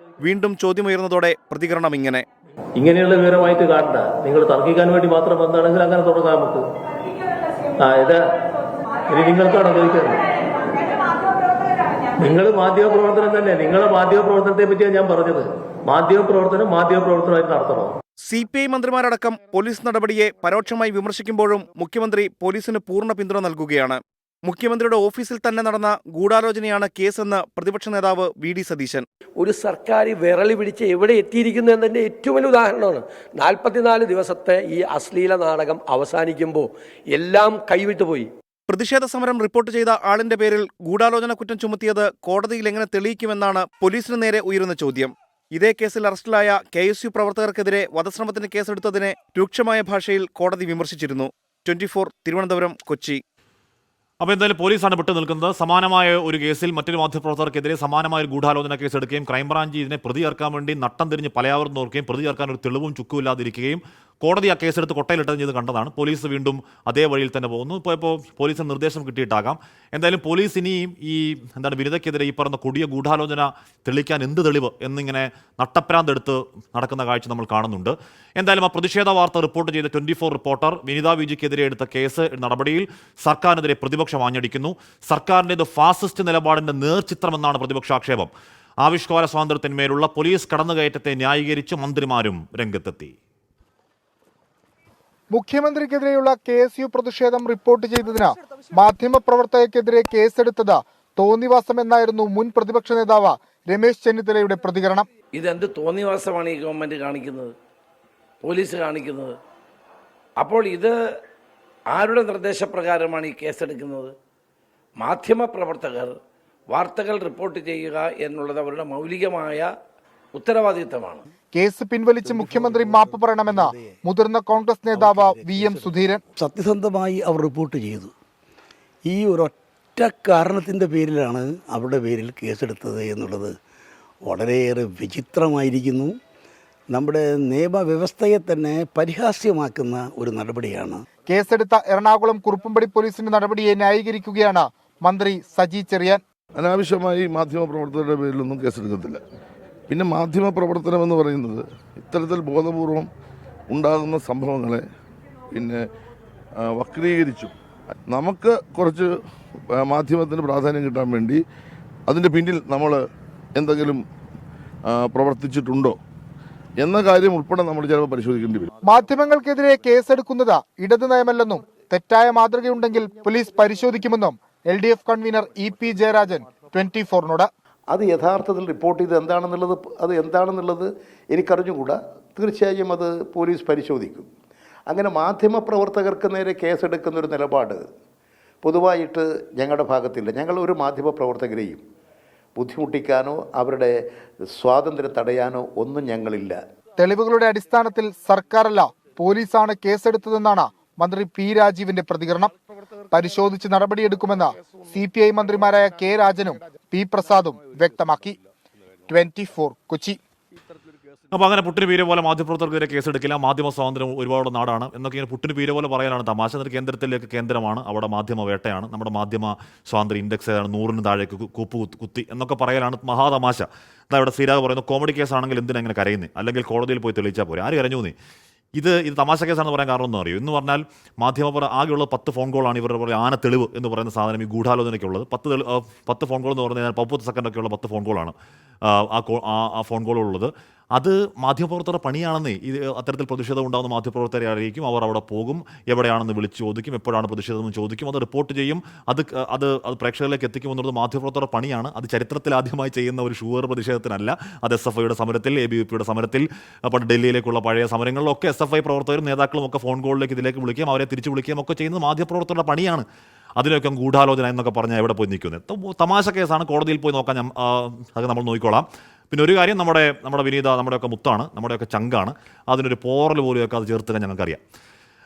വീണ്ടും ചോദ്യമുയർന്നതോടെ പ്രതികരണം ഇങ്ങനെ: ഇങ്ങനെയുള്ള വിവരമായിട്ട് കാണണ്ട, നിങ്ങൾ തർക്കിക്കാൻ വേണ്ടി മാത്രം വന്നാണെങ്കിൽ അങ്ങനെ തുടങ്ങാം നമുക്ക്. ഇത് ഇനി നിങ്ങൾക്കാണോ ചോദിക്കുന്നത്? നിങ്ങൾ മാധ്യമപ്രവർത്തനം തന്നെ, നിങ്ങളെ മാധ്യമപ്രവർത്തനത്തെ പറ്റിയാണ് ഞാൻ പറഞ്ഞത്. മാധ്യമപ്രവർത്തനമായിട്ട് നടത്തണോ? CPI മന്ത്രിമാരടക്കം പോലീസ് നടപടിയെ പരോക്ഷമായി വിമർശിക്കുമ്പോഴും മുഖ്യമന്ത്രി പോലീസിന് പൂർണ്ണ പിന്തുണ നൽകുകയാണ്. മുഖ്യമന്ത്രിയുടെ ഓഫീസിൽ തന്നെ നടന്ന ഗൂഢാലോചനയാണ് കേസെന്ന് പ്രതിപക്ഷ നേതാവ് വി ഡി സതീശൻ. ഒരു സർക്കാർ വിരളി പിടിച്ച് എവിടെ എത്തിയിരിക്കുന്നു എന്നതിൻ്റെ ഏറ്റവും വലിയ ഉദാഹരണമാണ്. 44 ദിവസത്തെ ഈ അശ്ലീല നാടകം അവസാനിക്കുമ്പോൾ എല്ലാം കൈവിട്ടുപോയി. പ്രതിഷേധ സമരം റിപ്പോർട്ട് ചെയ്ത ആളിന്റെ പേരിൽ ഗൂഢാലോചന കുറ്റം ചുമത്തിയത് കോടതിയിൽ എങ്ങനെ തെളിയിക്കുമെന്നാണ് പോലീസിന് നേരെ ഉയരുന്ന ചോദ്യം. ഇതേ കേസിൽ അറസ്റ്റിലായ KSU പ്രവർത്തകർക്കെതിരെ വധശ്രമത്തിന് കേസെടുത്തതിനെ രൂക്ഷമായ ഭാഷയിൽ കോടതി വിമർശിച്ചിരുന്നു. 24 തിരുവനന്തപുരം, കൊച്ചി. അപ്പോൾ എന്തായാലും പോലീസാണ് വിട്ടു നിൽക്കുന്നത്. സമാനമായ ഒരു കേസിൽ മറ്റൊരു മാധ്യമപ്രവർത്തകർക്കെതിരെ സമാനമായ ഒരു ഗൂഢാലോചന കേസ് എടുക്കുകയും ക്രൈംബ്രാഞ്ച് ഇതിനെ പ്രതി ചേർക്കാൻ വേണ്ടി നട്ടം തിരിഞ്ഞ് പലയാവർന്ന് നോക്കുകയും പ്രതി ചേർക്കാൻ ഒരു തെളിവും ചുക്കുമില്ലാതിരിക്കുകയും കോടതി ആ കേസെടുത്ത് കൊട്ടയിലിട്ടത് ചെയ്ത് കണ്ടതാണ്. പോലീസ് വീണ്ടും അതേ വഴിയിൽ തന്നെ പോകുന്നു. ഇപ്പോൾ പോലീസിന് നിർദ്ദേശം കിട്ടിയിട്ടാകാം. എന്തായാലും പോലീസ് ഇനിയും ഈ വിനിതയ്ക്കെതിരെ ഈ പറഞ്ഞ കൊടിയ ഗൂഢാലോചന തെളിയിക്കാൻ എന്ത് തെളിവ് എന്നിങ്ങനെ നട്ടപ്രാന്തെടുത്ത് നടക്കുന്ന കാഴ്ച നമ്മൾ കാണുന്നുണ്ട്. എന്തായാലും ആ പ്രതിഷേധ വാർത്ത റിപ്പോർട്ട് ചെയ്ത 24 റിപ്പോർട്ടർ വിനിത വിജിക്കെതിരെ എടുത്ത കേസ് നടപടിയിൽ സർക്കാരിനെതിരെ പ്രതിപക്ഷം ആഞ്ഞടിക്കുന്നു. സർക്കാരിൻ്റേത് ഫാസിസ്റ്റ് നിലപാടിന്റെ നേർചിത്രമെന്നാണ് പ്രതിപക്ഷ ആക്ഷേപം. ആവിഷ്കാര സ്വാതന്ത്ര്യത്തിന്മേലുള്ള പോലീസ് കടന്നുകയറ്റത്തെ ന്യായീകരിച്ച് മന്ത്രിമാരും രംഗത്തെത്തി. മുഖ്യമന്ത്രിക്കെതിരെയുള്ള KSU പ്രതിഷേധം റിപ്പോർട്ട് ചെയ്തതിന് മാധ്യമപ്രവർത്തകർക്കെതിരെ കേസെടുത്തത് തോന്നിവാസം എന്നായിരുന്നു മുൻ പ്രതിപക്ഷ നേതാവ് രമേശ് ചെന്നിത്തലയുടെ പ്രതികരണം. ഇതെന്ത് തോന്നിവാസമാണ് ഈ ഗവൺമെൻറ് കാണിക്കുന്നത്, പോലീസ് കാണിക്കുന്നത്? അപ്പോൾ ഇത് ആരുടെ നിർദ്ദേശപ്രകാരമാണ് ഈ കേസെടുക്കുന്നത്? മാധ്യമപ്രവർത്തകർ വാർത്തകൾ റിപ്പോർട്ട് ചെയ്യുക എന്നുള്ളത് അവരുടെ മൗലികമായ ഉത്തരവാദിത്തമാണ്. കേസ് പിൻവലിച്ച് മുഖ്യമന്ത്രി മാപ്പ് പറയണമെന്ന് മുതിർന്ന കോൺഗ്രസ് നേതാവ് VM സുധീരൻ. സത്യസന്ധമായി അവർ റിപ്പോർട്ട് ചെയ്തു. ഈ ഒരൊറ്റ കാരണത്തിൻ്റെ പേരിലാണ് അവരുടെ പേരിൽ കേസെടുത്തത് എന്നുള്ളത് വളരെയേറെ വിചിത്രമായിരിക്കുന്നു. നമ്മുടെ നിയമവ്യവസ്ഥയെ തന്നെ പരിഹാസ്യമാക്കുന്ന ഒരു നടപടിയാണ്. കേസെടുത്ത എറണാകുളം കുറുപ്പുംപടി പോലീസിന്റെ നടപടിയെ ന്യായീകരിക്കുകയാണ് മന്ത്രി സജി ചെറിയാൻ. അനാവശ്യമായി മാധ്യമപ്രവർത്തകരുടെ പേരിലൊന്നും കേസെടുക്കത്തില്ല. പിന്നെ മാധ്യമപ്രവർത്തനം എന്ന് പറയുന്നത് ഇത്തരത്തിൽ ബോധപൂർവം ഉണ്ടാകുന്ന സംഭവങ്ങളെ പിന്നെ വക്രീകരിച്ചു നമുക്ക് കുറച്ച് മാധ്യമത്തിന് പ്രാധാന്യം കിട്ടാൻ വേണ്ടി അതിൻ്റെ പിന്നിൽ നമ്മൾ എന്തെങ്കിലും പ്രവർത്തിച്ചിട്ടുണ്ടോ എന്ന കാര്യം ഉൾപ്പെടെ നമ്മൾ ചിലപ്പോൾ പരിശോധിക്കേണ്ടി വരും. മാധ്യമങ്ങൾക്കെതിരെ കേസെടുക്കുന്നത് ഇടതു നയമല്ലെന്നും തെറ്റായ മാതൃകയുണ്ടെങ്കിൽ പോലീസ് പരിശോധിക്കുമെന്നും LDF കൺവീനർ EP ജയരാജൻ 24നോട്. അത് യഥാർത്ഥത്തിൽ റിപ്പോർട്ട് ചെയ്ത് എന്താണെന്നുള്ളത് എനിക്കറിഞ്ഞുകൂടാ. തീർച്ചയായും അത് പോലീസ് പരിശോധിക്കും. അങ്ങനെ മാധ്യമപ്രവർത്തകർക്ക് നേരെ കേസെടുക്കുന്നൊരു നിലപാട് പൊതുവായിട്ട് ഞങ്ങളുടെ ഭാഗത്തില്ല. ഞങ്ങൾ ഒരു മാധ്യമപ്രവർത്തകരെയും ബുദ്ധിമുട്ടിക്കാനോ അവരുടെ സ്വാതന്ത്ര്യം തടയാനോ ഒന്നും ഞങ്ങളില്ല. തെളിവുകളുടെ അടിസ്ഥാനത്തിൽ സർക്കാരല്ല പോലീസാണ് കേസെടുത്തതെന്നാണ് മന്ത്രി P രാജീവിന്റെ പ്രതികരണം. പരിശോധിച്ച് നടപടിയെടുക്കുമെന്ന് CPI മന്ത്രിമാരായ K രാജനും P പ്രസാദും വ്യക്തമാക്കി. 24 കൊച്ചി. അപ്പോൾ അങ്ങനെ പുട്ടിന് പീരെ പോലെ മാധ്യമപ്രവർത്തകർക്കെതിരെ കേസെടുക്കില്ല, മാധ്യമ സ്വാതന്ത്ര്യം ഒരുപാട് നാടാണ് എന്നൊക്കെ ഇങ്ങനെ പുട്ടിന് പീരെ പോലെ പറയാനാണ് തമാശ. എന്നിട്ട് കേന്ദ്രത്തിലേക്ക് കേന്ദ്രമാണ്, അവിടെ മാധ്യമ വേട്ടയാണ്, നമ്മുടെ മാധ്യമ സ്വാതന്ത്ര്യ ഇൻഡെക്സ് ഏതാണ് 100-ന് താഴേക്ക് കൂപ്പ് കുത്തി എന്നൊക്കെ പറയലാണ് മഹാതമാശ. അതാ ഇവിടെ ശ്രീരാഗ് പറയുന്നു, കോമഡി കേസാണെങ്കിൽ എന്തിനാ ഇങ്ങനെ കരയുന്നത്, അല്ലെങ്കിൽ കോടതിയിൽ പോയി തെളിയിച്ചാൽ പോരെ, ആര് കരഞ്ഞു നീ? ഇത് തമാശ കേസാണെന്ന് പറയാൻ കാരണം ഒന്നും അറിയൂ എന്ന് പറഞ്ഞാൽ മാധ്യമപ്ര ആകെയുള്ള 10 ഫോൺ കോളാണ് ഇവരുടെ പോലെ ആന തെളിവ് എന്ന് പറയുന്ന സാധനം ഈ ഗൂഢാലോചനയ്ക്കുള്ളത്. 10 ഫോൺ കോൾ എന്ന് പറഞ്ഞു കഴിഞ്ഞാൽ 30 സെക്കൻഡൊക്കെയുള്ള 10 ഫോൺ കോളാണ്. ആ ഫോൺ കോളുള്ളത്. അത് മാധ്യമപ്രവർത്തകരുടെ പണിയാണെന്നേ. ഇത് അത്തരത്തിൽ പ്രതിഷേധം ഉണ്ടാകുന്ന മാധ്യമപ്രവർത്തകരെ അറിയിക്കും, അവർ അവിടെ പോകും, എവിടെയാണെന്ന് വിളിച്ച് ചോദിക്കും, എപ്പോഴാണ് പ്രതിഷേധം ചോദിക്കും, അത് റിപ്പോർട്ട് ചെയ്യും, അത് പ്രേക്ഷകരിലേക്ക് എത്തിക്കുമെന്നുള്ളത് മാധ്യമപ്രവർത്തകരുടെ പണിയാണ്. അത് ചരിത്രത്തിൽ ആദ്യമായി ചെയ്യുന്ന ഒരു ഷൂർ പ്രതിഷേധത്തിനല്ല. അത് SFIയുടെ സമരത്തിൽ, ABVPയുടെ സമരത്തിൽ, പണ്ട് ഡൽഹിയിലേക്കുള്ള പഴയ സമരങ്ങളിലൊക്കെ SFI പ്രവർത്തകരും നേതാക്കളും ഒക്കെ ഫോൺ കോളിലേക്ക് ഇതിലേക്ക് വിളിക്കുകയും അവരെ തിരിച്ചു വിളിക്കുകയും ഒക്കെ ചെയ്യുന്നത് മാധ്യമപ്രവർത്തകരുടെ പണിയാണ്. അതിലൊക്കെ ഗൂഢാലോചന എന്നൊക്കെ പറഞ്ഞാൽ എവിടെ പോയി നിൽക്കുന്നത്? തമാശ കേസാണ്, കോടതിയിൽ പോയി നോക്കാൻ അത് നമ്മൾ നോക്കിക്കോളാം. പിന്നെ ഒരു കാര്യം, നമ്മുടെ വിനീത നമ്മുടെയൊക്കെ മുത്താണ്, നമ്മുടെയൊക്കെ ചങ്കാണ്. അതിനൊരു പോറൽ പോലെയൊക്കെ അത് ചേർത്തുക ഞങ്ങൾക്കറിയാം.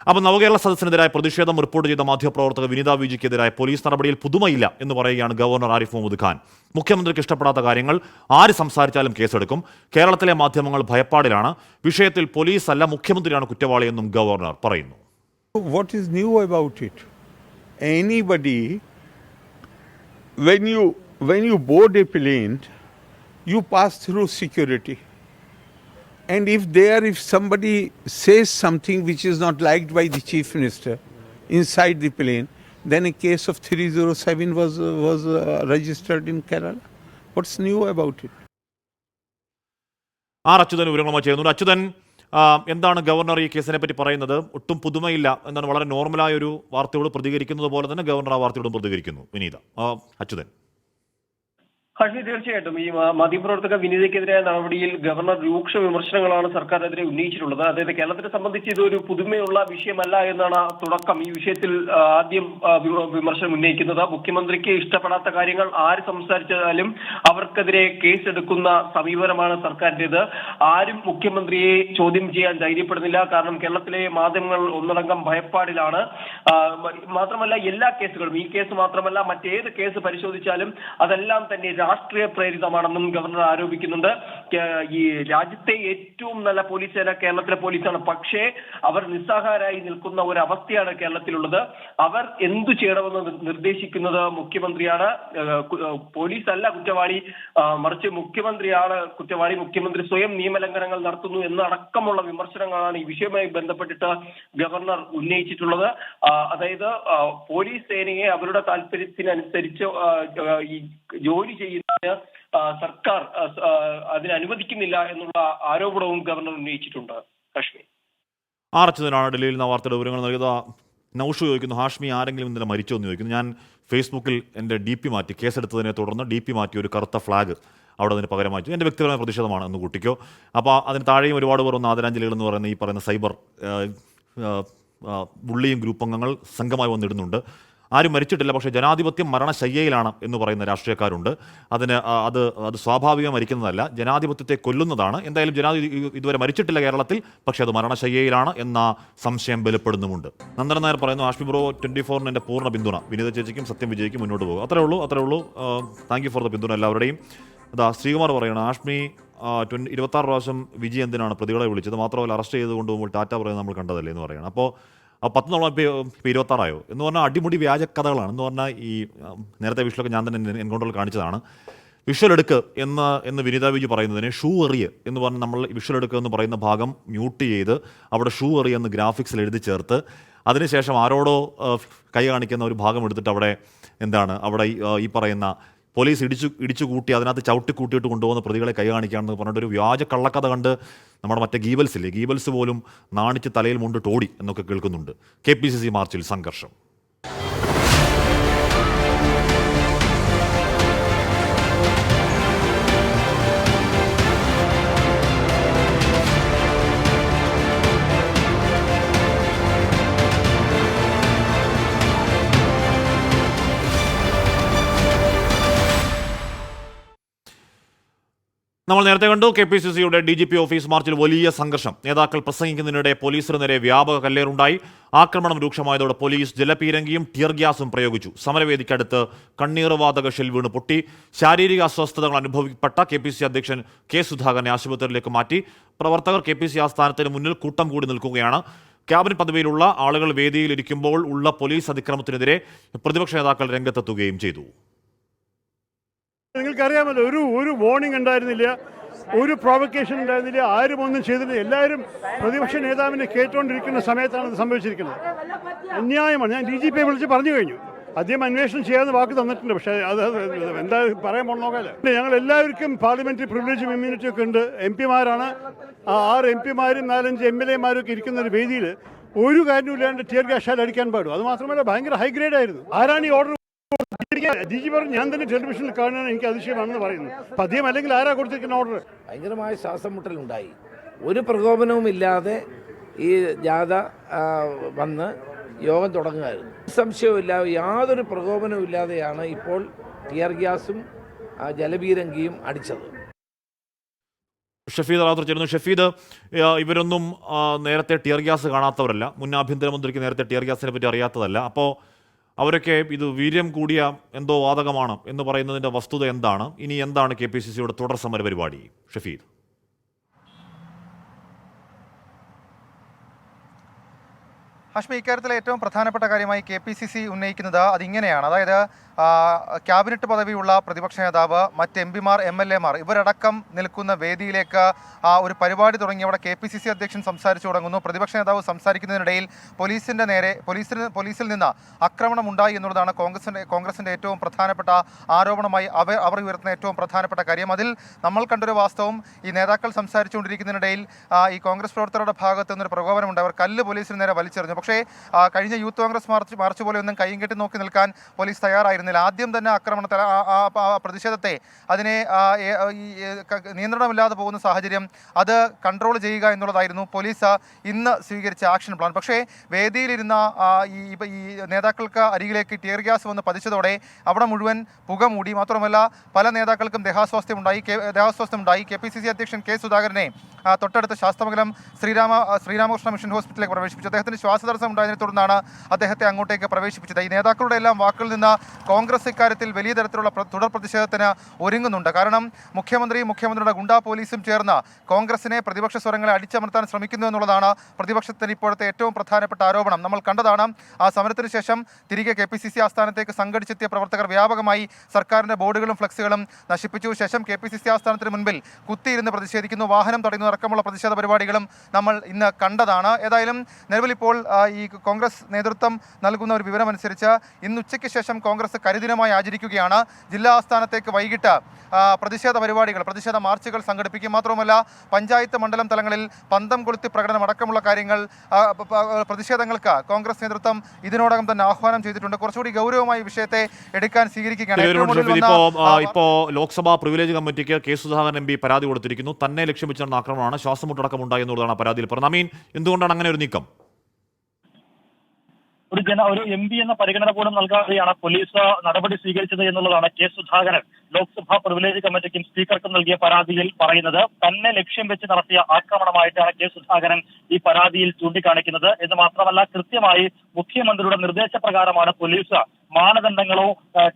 അപ്പോൾ നവകേരള സദസ്സിനെതിരായ പ്രതിഷേധം റിപ്പോർട്ട് ചെയ്ത മാധ്യമപ്രവർത്തക വിനീത വിജിക്കെതിരായ പോലീസ് നടപടിയിൽ പുതുമയില്ല എന്ന് പറയുകയാണ് ഗവർണർ ആരിഫ് മുഹമ്മദ് ഖാൻ. മുഖ്യമന്ത്രിക്ക് ഇഷ്ടപ്പെടാത്ത കാര്യങ്ങൾ ആര് സംസാരിച്ചാലും കേസെടുക്കും. കേരളത്തിലെ മാധ്യമങ്ങൾ ഭയപ്പാടിലാണ്. വിഷയത്തിൽ പോലീസ് അല്ല, മുഖ്യമന്ത്രിയാണ് കുറ്റവാളിയെന്നും ഗവർണർ പറയുന്നു. What is new about it? Anybody, when you board a plane, you pass through security, and if somebody says something which is not liked by the chief minister inside the plane, then a case of 307 was registered in Kerala. What's new about it? Achuthan വിവരങ്ങളുമായി ചേരുന്നുണ്ട്. അച്യുതൻ, എന്താണ് governor ഈ കേസിനെ പറ്റി പറയുന്നത്? ഒട്ടും പുതുമയില്ല എന്നാണ്, വളരെ നോർമലായ ഒരു വാർത്തയോട് പ്രതികരിക്കുന്നത് പോലെ തന്നെ ഗവർണർ ആ വാർത്തയോടും പ്രതികരിക്കുന്നു. വിനീത, അച്യുതൻ. ഹാഷ്മി, തീർച്ചയായിട്ടും ഈ മാധ്യമപ്രവർത്തക വിനീതയ്ക്കെതിരായ നടപടിയിൽ ഗവർണർ രൂക്ഷ വിമർശനങ്ങളാണ് സർക്കാരിനെതിരെ ഉന്നയിച്ചിട്ടുള്ളത്. അതായത് കേരളത്തെ സംബന്ധിച്ച് ഇതൊരു പുതുമയുള്ള വിഷയമല്ല എന്നാണ് തുടക്കം ഈ വിഷയത്തിൽ ആദ്യം വിമർശനം ഉന്നയിക്കുന്നത്. മുഖ്യമന്ത്രിക്ക് ഇഷ്ടപ്പെടാത്ത കാര്യങ്ങൾ ആര് സംസാരിച്ചാലും അവർക്കെതിരെ കേസെടുക്കുന്ന സമീപനമാണ് സർക്കാരിൻ്റെത്. ആരും മുഖ്യമന്ത്രിയെ ചോദ്യം ചെയ്യാൻ ധൈര്യപ്പെടുന്നില്ല. കാരണം കേരളത്തിലെ മാധ്യമങ്ങൾ ഒന്നടങ്കം ഭയപ്പാടിലാണ്. മാത്രമല്ല, എല്ലാ കേസുകളും, ഈ കേസ് മാത്രമല്ല മറ്റേത് കേസ് പരിശോധിച്ചാലും അതെല്ലാം തന്നെ രാഷ്ട്രീയ പ്രേരിതമാണെന്നും ഗവർണർ ആരോപിക്കുന്നുണ്ട്. ഈ രാജ്യത്തെ ഏറ്റവും നല്ല പോലീസ് സേന കേരളത്തിലെ പോലീസാണ്. പക്ഷേ അവർ നിസ്സഹായരായി നിൽക്കുന്ന ഒരു അവസ്ഥയാണ് കേരളത്തിലുള്ളത്. അവർ എന്തു ചെയ്യണമെന്ന് നിർദ്ദേശിക്കുന്നത് മുഖ്യമന്ത്രിയാണ്. പോലീസ് അല്ല കുറ്റവാളി, മറിച്ച് മുഖ്യമന്ത്രിയാണ് കുറ്റവാളി. മുഖ്യമന്ത്രി സ്വയം നിയമലംഘനങ്ങൾ നടത്തുന്നു എന്നടക്കമുള്ള വിമർശനങ്ങളാണ് ഈ വിഷയവുമായി ബന്ധപ്പെട്ടിട്ട് ഗവർണർ ഉന്നയിച്ചിട്ടുള്ളത്. അതായത് പോലീസ് സേനയെ അവരുടെ താല്പര്യത്തിനനുസരിച്ച് ഈ ജോലി ചെയ്യുന്നതിന് സർക്കാർ അതിനനുവദിക്കുന്നില്ല എന്നുള്ള ആരോപണവും ഗവർണർ ഉന്നയിച്ചിട്ടുണ്ട്. ഹാഷ്മി, അച്യുതനാണ് ഡൽഹിയിൽ നിന്ന് വാർത്തയുടെ വിവരങ്ങൾ നൽകിയത്. നൌഷു ചോദിക്കുന്നു, ഹാഷ്മി ആരെങ്കിലും ഇന്നലെ മരിച്ചോ എന്ന് ചോദിക്കുന്നു. ഞാൻ ഫേസ്ബുക്കിൽ എൻ്റെ DP മാറ്റി, കേസെടുത്തതിനെ തുടർന്ന് DP മാറ്റി ഒരു കറുത്ത ഫ്ലാഗ് അവിടെ അതിന് പകരം മാറ്റി. എൻ്റെ വ്യക്തിപരമായ പ്രതിഷേധമാണ് എന്ന് കൂട്ടിക്കോ. അപ്പോൾ അതിന് താഴെയും ഒരുപാട് പേർ ആദരാഞ്ജലികൾ എന്ന് പറയുന്ന ഈ പറയുന്ന സൈബർ ബുള്ളിയും ഗ്രൂപ്പ് അംഗങ്ങൾ സംഘമായി വന്നിടുന്നുണ്ട്. ആരും മരിച്ചിട്ടില്ല, പക്ഷേ ജനാധിപത്യം മരണശയ്യയിലാണ് എന്ന് പറയുന്ന രാഷ്ട്രീയക്കാരുണ്ട്. അത് സ്വാഭാവികം മരിക്കുന്നതല്ല, ജനാധിപത്യത്തെ കൊല്ലുന്നതാണ്. എന്തായാലും ഇതുവരെ മരിച്ചിട്ടില്ല കേരളത്തിൽ, പക്ഷേ അത് മരണശയ്യയിലാണ് എന്ന സംശയം ബലപ്പെടുന്നുമുണ്ട്. നന്ദൻ നായർ പറയുന്നു, ഹാഷ്മി ബ്രോ 24 എൻ്റെ പൂർണ്ണ പിന്തുണ, വിനീത ചേച്ചിക്കും സത്യം വിജയിക്കും മുന്നോട്ട് പോകും. അത്രേ ഉള്ളൂ. താങ്ക് യു ഫോർ ദ പിന്തുണ എല്ലാവരുടെയും. ശ്രീകുമാർ പറയണം, ഹാഷ്മി 26 പ്രാവശ്യം വിജി എന്തിനാണ് പ്രതികളെ വിളിച്ചത്? മാത്രമല്ല അറസ്റ്റ് ചെയ്ത് കൊണ്ടുപോകുമ്പോൾ ടാറ്റ പറയുന്നത് നമ്മൾ കണ്ടതല്ലേ എന്ന് പറയണം. അപ്പോൾ 10 നോളം ഇപ്പോൾ 26 എന്ന് പറഞ്ഞാൽ അടിമുടി വ്യാജ കഥകളാണ്. എന്ന് പറഞ്ഞാൽ ഈ നേരത്തെ വിഷ്വലൊക്കെ ഞാൻ തന്നെ എൻകൗണ്ടറിൽ കാണിച്ചതാണ്. വിഷ്വൽ എടുക്ക് എന്ന് വിനീത വിജി പറയുന്നതിന് ഷൂ എറിയ് എന്ന് പറഞ്ഞ് നമ്മൾ വിഷ്വൽ എടുക്കുക എന്ന് പറയുന്ന ഭാഗം മ്യൂട്ട് ചെയ്ത് അവിടെ ഷൂ എറിയ എന്ന് ഗ്രാഫിക്സിൽ എഴുതി ചേർത്ത് അതിനുശേഷം ആരോടോ കൈ കാണിക്കുന്ന ഒരു ഭാഗം എടുത്തിട്ട് അവിടെ അവിടെ ഈ പറയുന്ന പോലീസ് ഇടിച്ചു കൂട്ടി അതിനകത്ത് ചവിട്ടി കൂട്ടിയിട്ട് കൊണ്ടുപോകുന്ന പ്രതികളെ കൈ കാണിക്കുകയാണെന്ന് പറഞ്ഞിട്ട് ഒരു വ്യാജ കള്ളക്കഥ കണ്ട് നമ്മുടെ മറ്റേ ഗീബൽസ് പോലും നാണിച്ച് തലയിൽ മുണ്ടിട്ട് ഓടി എന്നൊക്കെ കേൾക്കുന്നുണ്ട്. KPCC മാർച്ചിൽ സംഘർഷം. നമ്മൾ നേരത്തെ കണ്ടു, KPCCയുടെ DGP ഓഫീസ് മാർച്ചിൽ വലിയ സംഘർഷം. നേതാക്കൾ പ്രസംഗിക്കുന്നതിനിടെ പോലീസിന് നേരെ വ്യാപക കല്ലേറുണ്ടായി. ആക്രമണം രൂക്ഷമായതോടെ പോലീസ് ജലപീരങ്കിയും ടിയർ ഗ്യാസും പ്രയോഗിച്ചു. സമരവേദിക്കടുത്ത് കണ്ണീർവാതക ഷെൽ വീണ് പൊട്ടി. ശാരീരിക അസ്വസ്ഥതകൾ അനുഭവപ്പെട്ട KPCC അധ്യക്ഷൻ K സുധാകരനെ ആശുപത്രിയിലേക്ക് മാറ്റി. പ്രവർത്തകർ KPCC ആസ്ഥാനത്തിന് മുന്നിൽ കൂട്ടം കൂടി നിൽക്കുകയാണ്. ക്യാബിനറ്റ് പദവിയിലുള്ള ആളുകൾ വേദിയിലിരിക്കുമ്പോൾ ഉള്ള പോലീസ് അതിക്രമത്തിനെതിരെ പ്രതിപക്ഷ നേതാക്കൾ രംഗത്തെത്തുകയും ചെയ്തു. നിങ്ങൾക്കറിയാമല്ലോ, ഒരു വാർണിംഗ് ഉണ്ടായിരുന്നില്ല, ഒരു പ്രൊവക്കേഷൻ ഉണ്ടായിരുന്നില്ല, ആരും ഒന്നും ചെയ്തില്ല. എല്ലാവരും പ്രതിപക്ഷ നേതാവിനെ കേട്ടുകൊണ്ടിരിക്കുന്ന സമയത്താണ് ഇത് സംഭവിച്ചിരിക്കുന്നത്. അന്യായമാണ്. ഞാൻ DGPയെ വിളിച്ച് പറഞ്ഞു കഴിഞ്ഞു. അദ്ദേഹം അന്വേഷണം ചെയ്യാമെന്ന് വാക്ക് തന്നിട്ടുണ്ട്. പക്ഷേ അത് എന്താ പറയാൻ പോകണം നോക്കാമല്ലോ. ഞങ്ങൾ എല്ലാവർക്കും പാർലമെന്ററി പ്രിവിലേജും ഇമ്മ്യൂണിറ്റിയും ഒക്കെ ഉണ്ട്. MP-മാരാണ്. ആ 6 MP-മാരും 4-5 MLA-മാരും ഒക്കെ ഇരിക്കുന്ന ഒരു വേദിയിൽ ഒരു കാര്യമില്ലാണ്ട് ടിയർ ഗ്യാസ് ഷെൽ അടിക്കാൻ പാടും. അത് മാത്രമല്ല ഭയങ്കര ഹൈ ഗ്രേഡ് ആയിരുന്നു. ആരാണ് ഈ ഓർഡർ? DG പറഞ്ഞു ഞാൻ തന്നെ ടെലിവിഷനിൽ കാണാൻ എനിക്ക് അതിശയമാണെന്ന് പറയുന്നു. അപ്പം അദ്ദേഹം അല്ലെങ്കിൽ ആരാ കൊടുത്തിരിക്കുന്ന ഓർഡർ? ഭയങ്കരമായ ശ്വാസം മുട്ടലുണ്ടായി. ഒരു പ്രകോപനവും ഇല്ലാതെ ഈ ജാഥ വന്ന് യോഗം തുടങ്ങുകയായിരുന്നു. സംശയവുമില്ല, യാതൊരു പ്രകോപനവും ഇല്ലാതെയാണ് ഇപ്പോൾ ടിയർ ഗ്യാസും ജലബീരങ്കിയും അടിച്ചത്. ഷഫീദ് റാത്തൂർ ചേരുന്നു. ഷഫീദ്, ഇവരൊന്നും നേരത്തെ ടിയർ ഗ്യാസ് കാണാത്തവരല്ല. മുൻ ആഭ്യന്തരമന്ത്രിക്ക് നേരത്തെ ടിയർ ഗ്യാസിനെ പറ്റി അറിയാത്തതല്ല. അപ്പോൾ അവരൊക്കെ ഇത് വീര്യം കൂടിയ എന്തോ വാതകമാണ് എന്ന് പറയുന്നതിൻ്റെ വസ്തുത എന്താണ്? ഇനി എന്താണ് KPCCയുടെ തുടർ സമര പരിപാടി? ഷഫീദ്. ഹാഷ്മി, ഇക്കാര്യത്തിൽ ഏറ്റവും പ്രധാനപ്പെട്ട കാര്യമായി KPCC ഉന്നയിക്കുന്നത് അതിങ്ങനെയാണ്. അതായത് ക്യാബിനറ്റ് പദവിയുള്ള പ്രതിപക്ഷ നേതാവ്, മറ്റ് MP-മാർ, MLA-മാർ ഇവരടക്കം നിൽക്കുന്ന വേദിയിലേക്ക് ഒരു പരിപാടി തുടങ്ങിയവിടെ KPCC അധ്യക്ഷൻ സംസാരിച്ചു തുടങ്ങുന്നു. പ്രതിപക്ഷ നേതാവ് സംസാരിക്കുന്നതിനിടയിൽ പോലീസിൽ നിന്ന് ആക്രമണം ഉണ്ടായി എന്നുള്ളതാണ് കോൺഗ്രസിൻ്റെ ഏറ്റവും പ്രധാനപ്പെട്ട ആരോപണമായി അവർ ഉയർത്തുന്ന ഏറ്റവും പ്രധാനപ്പെട്ട കാര്യം. അതിൽ നമ്മൾ കണ്ടൊരു വാസ്തവം, ഈ നേതാക്കൾ സംസാരിച്ചുകൊണ്ടിരിക്കുന്നതിനിടയിൽ ഈ കോൺഗ്രസ് പ്രവർത്തകരുടെ ഭാഗത്തു നിന്നൊരു പ്രകോപനമുണ്ട്. അവർ കല്ല് പോലീസിന് നേരെ വലിച്ചെറിഞ്ഞു. പക്ഷേ കഴിഞ്ഞ യൂത്ത് കോൺഗ്രസ് മാർച്ച് പോലെ ഒന്നും കൈയും കെട്ടി നോക്കി നിൽക്കാൻ പോലീസ് തയ്യാറായിരുന്നില്ല. ആദ്യം തന്നെ ആക്രമണത്തെ പ്രതിഷേധത്തെ അതിനെ നിയന്ത്രണമില്ലാതെ പോകുന്ന സാഹചര്യം അത് കൺട്രോൾ ചെയ്യുക എന്നുള്ളതായിരുന്നു പോലീസ് ഇന്ന് സ്വീകരിച്ച ആക്ഷൻ പ്ലാൻ. പക്ഷേ വേദിയിലിരുന്ന ഈ നേതാക്കൾക്ക് അരികിലേക്ക് ടിയർ ഗ്യാസ് വന്ന് പതിച്ചതോടെ അവിടെ മുഴുവൻ പുക മൂടി. മാത്രമല്ല പല നേതാക്കൾക്കും ദേഹാസ്വാസ്ഥ്യം ഉണ്ടായി. KPCC അധ്യക്ഷൻ K. സുധാകരനെ തൊട്ടടുത്ത ശാസ്തമംഗലം ശ്രീരാമകൃഷ്ണ മിഷൻ ഹോസ്പിറ്റലിലേക്ക് പ്രവേശിപ്പിച്ചു. അദ്ദേഹത്തിന് ശ്വാസതടസ്സം ഉണ്ടായതിനെ തുടർന്നാണ് അദ്ദേഹത്തെ അങ്ങോട്ടേക്ക് പ്രവേശിപ്പിച്ചത്. ഈ നേതാക്കളുടെ എല്ലാം വാക്കുകളിൽ നിന്ന് കോൺഗ്രസ് ഇക്കാര്യത്തിൽ വലിയ തരത്തിലുള്ള തുടർ പ്രതിഷേധത്തിന് ഒരുങ്ങുന്നുണ്ട്. കാരണം മുഖ്യമന്ത്രിയുടെ ഗുണ്ടാ പോലീസും ചേർന്ന് കോൺഗ്രസിനെ, പ്രതിപക്ഷ സ്വരങ്ങളെ അടിച്ചമർത്താൻ ശ്രമിക്കുന്നു എന്നുള്ളതാണ് പ്രതിപക്ഷത്തിന് ഇപ്പോഴത്തെ ഏറ്റവും പ്രധാനപ്പെട്ട ആരോപണം. നമ്മൾ കണ്ടതാണ് ആ സമരത്തിന് ശേഷം തിരികെ KPCC ആസ്ഥാനത്തേക്ക് സംഘടിച്ചെത്തിയ പ്രവർത്തകർ വ്യാപകമായി സർക്കാരിൻ്റെ ബോർഡുകളും ഫ്ലക്സുകളും നശിപ്പിച്ചു. ശേഷം KPCC ആസ്ഥാനത്തിന് മുൻപിൽ കുത്തിയിരുന്ന് പ്രതിഷേധിക്കുന്നു, വാഹനം തടയുന്നു അടക്കമുള്ള പ്രതിഷേധ പരിപാടികളും നമ്മൾ ഇന്ന് കണ്ടതാണ്. ഏതായാലും നിലവിലിപ്പോൾ ഈ കോൺഗ്രസ് നേതൃത്വം നൽകുന്ന ഒരു വിവരമനുസരിച്ച് ഇന്ന് ഉച്ചയ്ക്ക് ശേഷം കോൺഗ്രസ് കരിദിനമായി ആചരിക്കുകയാണ്. ജില്ലാ ആസ്ഥാനത്തേക്ക് വൈകിട്ട് പ്രതിഷേധ മാർച്ചുകൾ സംഘടിപ്പിക്കും. മാത്രമല്ല പഞ്ചായത്ത് മണ്ഡലം തലങ്ങളിൽ പന്തം കൊളുത്തി പ്രകടനം അടക്കമുള്ള കാര്യങ്ങൾ, പ്രതിഷേധങ്ങൾക്ക് കോൺഗ്രസ് നേതൃത്വം ഇതിനോടകം തന്നെ ആഹ്വാനം ചെയ്തിട്ടുണ്ട്. കുറച്ചുകൂടി ഗൗരവമായി വിഷയത്തെ എടുക്കാൻ സ്വീകരിക്കുകയാണ്. ഇപ്പോൾ ലോക്സഭാ പ്രിവിലേജ് കമ്മിറ്റിക്ക് K. സുധാകരൻ MP പരാതി കൊടുത്തിരിക്കുന്നു. തന്നെ ലക്ഷ്യം വെച്ച് നടന്ന ആക്രമണമാണ്, ശ്വാസമുട്ടടക്കം ഉണ്ടായി എന്നുള്ളതാണ് പരാതിയിൽ പറഞ്ഞത്. അമീൻ, എന്തുകൊണ്ടാണ് അങ്ങനെ ഒരു നീക്കം? ഒരു MP എന്ന പരിഗണന പോലും നൽകാതെയാണ് പോലീസ് നടപടി സ്വീകരിച്ചത് എന്നുള്ളതാണ് K. സുധാകരൻ ലോക്സഭാ പ്രിവിലേജ് കമ്മിറ്റിക്കും സ്പീക്കർക്കും നൽകിയ പരാതിയിൽ പറയുന്നത്. തന്നെ ലക്ഷ്യം വെച്ച് നടത്തിയ ആക്രമണമായിട്ടാണ് K. സുധാകരൻ ഈ പരാതിയിൽ ചൂണ്ടിക്കാണിക്കുന്നത് എന്ന് മാത്രമല്ല, കൃത്യമായി മുഖ്യമന്ത്രിയുടെ നിർദ്ദേശപ്രകാരമാണ് പോലീസ് മാനദണ്ഡങ്ങളോ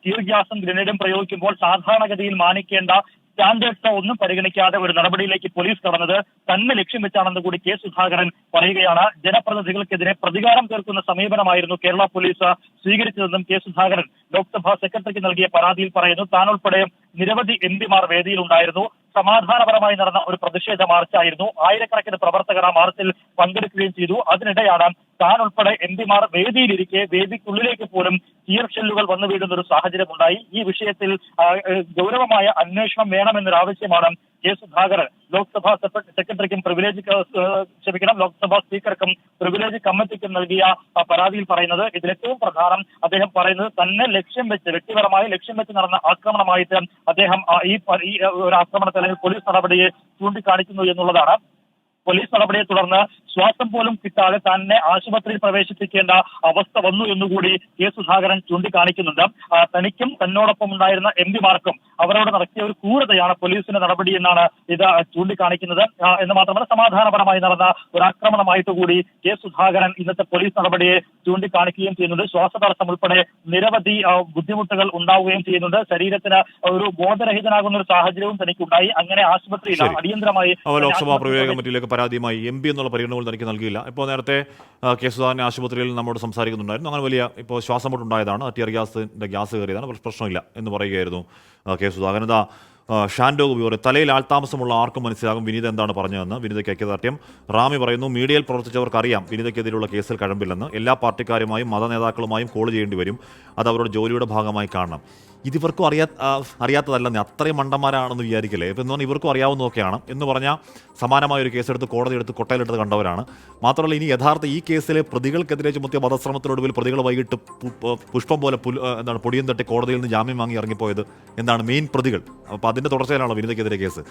ടിയർ ഗ്യാസും ഗ്രനേഡും പ്രയോഗിക്കുമ്പോൾ സാധാരണഗതിയിൽ മാനിക്കേണ്ട സ്റ്റാൻഡേർഡ്സ് ഒന്നും പരിഗണിക്കാതെ ഒരു നടപടിയിലേക്ക് പോലീസ് കടന്നത് തന്നെ ലക്ഷ്യം വെച്ചാണെന്ന് കൂടി K. സുധാകരൻ പറയുകയാണ്. ജനപ്രതിനിധികൾക്കെതിരെ പ്രതികാരം തീർക്കുന്ന സമീപനമായിരുന്നു കേരള പോലീസ് സ്വീകരിച്ചതെന്നും K. സുധാകരൻ ലോക്സഭാ സെക്രട്ടറിക്ക് നൽകിയ പരാതിയിൽ പറയുന്നു. താൻ ഉൾപ്പെടെ നിരവധി MP-മാർ വേദിയിലുണ്ടായിരുന്നു. സമാധാനപരമായി നടന്ന ഒരു പ്രതിഷേധ മാർച്ചായിരുന്നു. ആയിരക്കണക്കിന് പ്രവർത്തകർ ആ മാർച്ചിൽ പങ്കെടുക്കുകയും ചെയ്തു. അതിനിടെയാണ് താൻ ഉൾപ്പെടെ MP-മാർ വേദിയിലിരിക്കെ വേദിക്കുള്ളിലേക്ക് പോലും ടിയർ ഷെല്ലുകൾ വന്നു വീഴുന്ന ഒരു സാഹചര്യം ഉണ്ടായി. ഈ വിഷയത്തിൽ ഗൗരവമായ അന്വേഷണം വേണമെന്നൊരു ആവശ്യമാണ് K. സുധാകരൻ ലോക്സഭാ സെക്രട്ടറിക്കും ലോക്സഭാ സ്പീക്കർക്കും പ്രിവിലേജ് കമ്മിറ്റിക്കും നൽകിയ പരാതിയിൽ പറയുന്നത്. ഇതിലേറ്റവും പ്രധാനം അദ്ദേഹം പറയുന്നത് തന്നെ ലക്ഷ്യം വെച്ച്, വ്യക്തിപരമായി ലക്ഷ്യം വെച്ച് നടന്ന ആക്രമണമായിട്ട് അദ്ദേഹം ഈ ഒരു ആക്രമണത്തിൽ അല്ലെങ്കിൽ പോലീസ് നടപടിയെ ചൂണ്ടിക്കാണിക്കുന്നു എന്നുള്ളതാണ്. പോലീസ് നടപടിയെ തുടർന്ന് ശ്വാസം പോലും കിട്ടാതെ തന്നെ ആശുപത്രിയിൽ പ്രവേശിപ്പിക്കേണ്ട അവസ്ഥ വന്നു എന്നുകൂടി K. സുധാകരൻ ചൂണ്ടിക്കാണിക്കുന്നുണ്ട്. തനിക്കും തന്നോടൊപ്പം ഉണ്ടായിരുന്ന MP-മാർക്കും അവരോട് നടത്തിയ ഒരു ക്രൂരതയാണ് പോലീസിന്റെ നടപടി എന്നാണ് ഇത് ചൂണ്ടിക്കാണിക്കുന്നത്. എന്ന് മാത്രമല്ല, സമാധാനപരമായി നടന്ന ഒരു ആക്രമണമായിട്ട് കൂടി K. സുധാകരൻ ഇന്നത്തെ പോലീസ് നടപടിയെ ചൂണ്ടിക്കാണിക്കുകയും ചെയ്യുന്നുണ്ട്. ശ്വാസതടസ്സം ഉൾപ്പെടെ നിരവധി ബുദ്ധിമുട്ടുകൾ ഉണ്ടാവുകയും ചെയ്യുന്നുണ്ട്. ശരീരത്തിന് ഒരു ബോധരഹിതനാകുന്ന ഒരു സാഹചര്യവും തനിക്കുണ്ടായി. അങ്ങനെ ആശുപത്രിയിൽ അടിയന്തരമായി ലോക്സഭാ പ്രിവിലേജ് കമ്മിറ്റിയിലേക്ക് പരാതിയുമായി MP എന്നുള്ള പരിഗണനകൾ തനിക്ക് നൽകിയില്ല. ഇപ്പോൾ നേരത്തെ K. സുധാകരൻ ആശുപത്രിയിൽ നമ്മോട് സംസാരിക്കുന്നുണ്ടായിരുന്നു. അങ്ങനെ വലിയ ഇപ്പോൾ ശ്വാസം മുട്ടുണ്ടായതാണ്, ടിയർ ഗ്യാസിൻ്റെ ഗ്യാസ് കയറിയതാണ്, പ്രശ്നമില്ല എന്ന് പറയുകയായിരുന്നു K. സുധാകരൻ. ഷാൻഡോ ഗോപി പറയും തലയിൽ ആൾതാമസമുള്ള ആർക്കും മനസ്സിലാകും വിനീത എന്താണ് പറഞ്ഞതെന്ന്. വിനീതയ്ക്ക് ഐക്യദാർഢ്യം. റാമി പറയുന്നു മീഡിയയിൽ പ്രവർത്തിച്ചവർക്ക് അറിയാം വിനീതയ്ക്കെതിരെയുള്ള കേസിൽ കഴമ്പില്ലെന്ന്. എല്ലാ പാർട്ടിക്കാരുമായും മത നേതാക്കളുമായും കോൾ ചെയ്യേണ്ടി വരും. അത് അവരുടെ ജോലിയുടെ ഭാഗമായി കാണണം. ഇതിവർക്കും അറിയാത്തതല്ലെന്ന് അത്രയും മണ്ടന്മാരാണെന്ന് വിചാരിക്കില്ലേ? ഇപ്പം എന്ന് പറഞ്ഞാൽ ഇവർക്കും അറിയാവുന്നതൊക്കെയാണ് എന്ന് പറഞ്ഞാൽ സമാനമായ ഒരു കേസെടുത്ത് കോടതിയെടുത്ത് കൊട്ടയിലെടുത്ത് കണ്ടവരാണ്. മാത്രമല്ല ഇനി യഥാർത്ഥ ഈ കേസിലെ പ്രതികൾക്കെതിരെ ചുമത്തിയ വധശ്രമത്തിനൊടുവിൽ പ്രതികൾ വൈകിട്ട് പുഷ്പം പോലെ എന്താണ് പൊടിയും തട്ടി കോടതിയിൽ നിന്ന് ജാമ്യം വാങ്ങി ഇറങ്ങിപ്പോയത് എന്താണ് മെയിൻ പ്രതികൾ. അപ്പോൾ അതിൻ്റെ തുടർച്ചയിലാണല്ലോ വിനീതയ്ക്കെതിരെ കേസ്.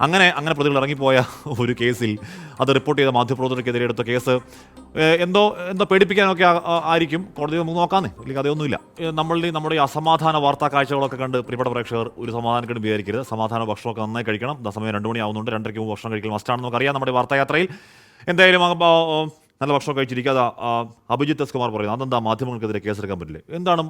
അങ്ങനെ പ്രതികൾ ഇറങ്ങിപ്പോയ ഒരു കേസിൽ അത് റിപ്പോർട്ട് ചെയ്ത മാധ്യമപ്രവർത്തകർക്കെതിരെ എടുത്ത കേസ് എന്തോ പേടിപ്പിക്കാനൊക്കെ ആയിരിക്കും. കോടതി നമുക്ക് നോക്കാന്നേ, അല്ലെങ്കിൽ അതൊന്നുമില്ല. നമ്മുടെ ഈ അസമാധാന വാർത്താ കാഴ്ചകളൊക്കെ കണ്ട് പ്രിയപ്പെട്ട പ്രേക്ഷകർ ഒരു സമാധാനക്കേടും വിചാരിക്കരുത്. സമാധാന ഭക്ഷണമൊക്കെ നന്നായി കഴിക്കണം. സമയം 2 മണി ആവുന്നുണ്ട്. 2:30 മുമ്പ് ഭക്ഷണം കഴിക്കൽ മസ്റ്റാണെന്ന് നമുക്കറിയാം നമ്മുടെ വാർത്തായാത്രയിൽ. എന്തായാലും നല്ല ഭക്ഷണം കഴിച്ചിരിക്കാതെ അഭിജിത്ത് എസ് കുമാർ പറയുന്നത് അതെന്താ മാധ്യമങ്ങൾക്കെതിരെ കേസെടുക്കാൻ പറ്റില്ലേ? എന്താണ്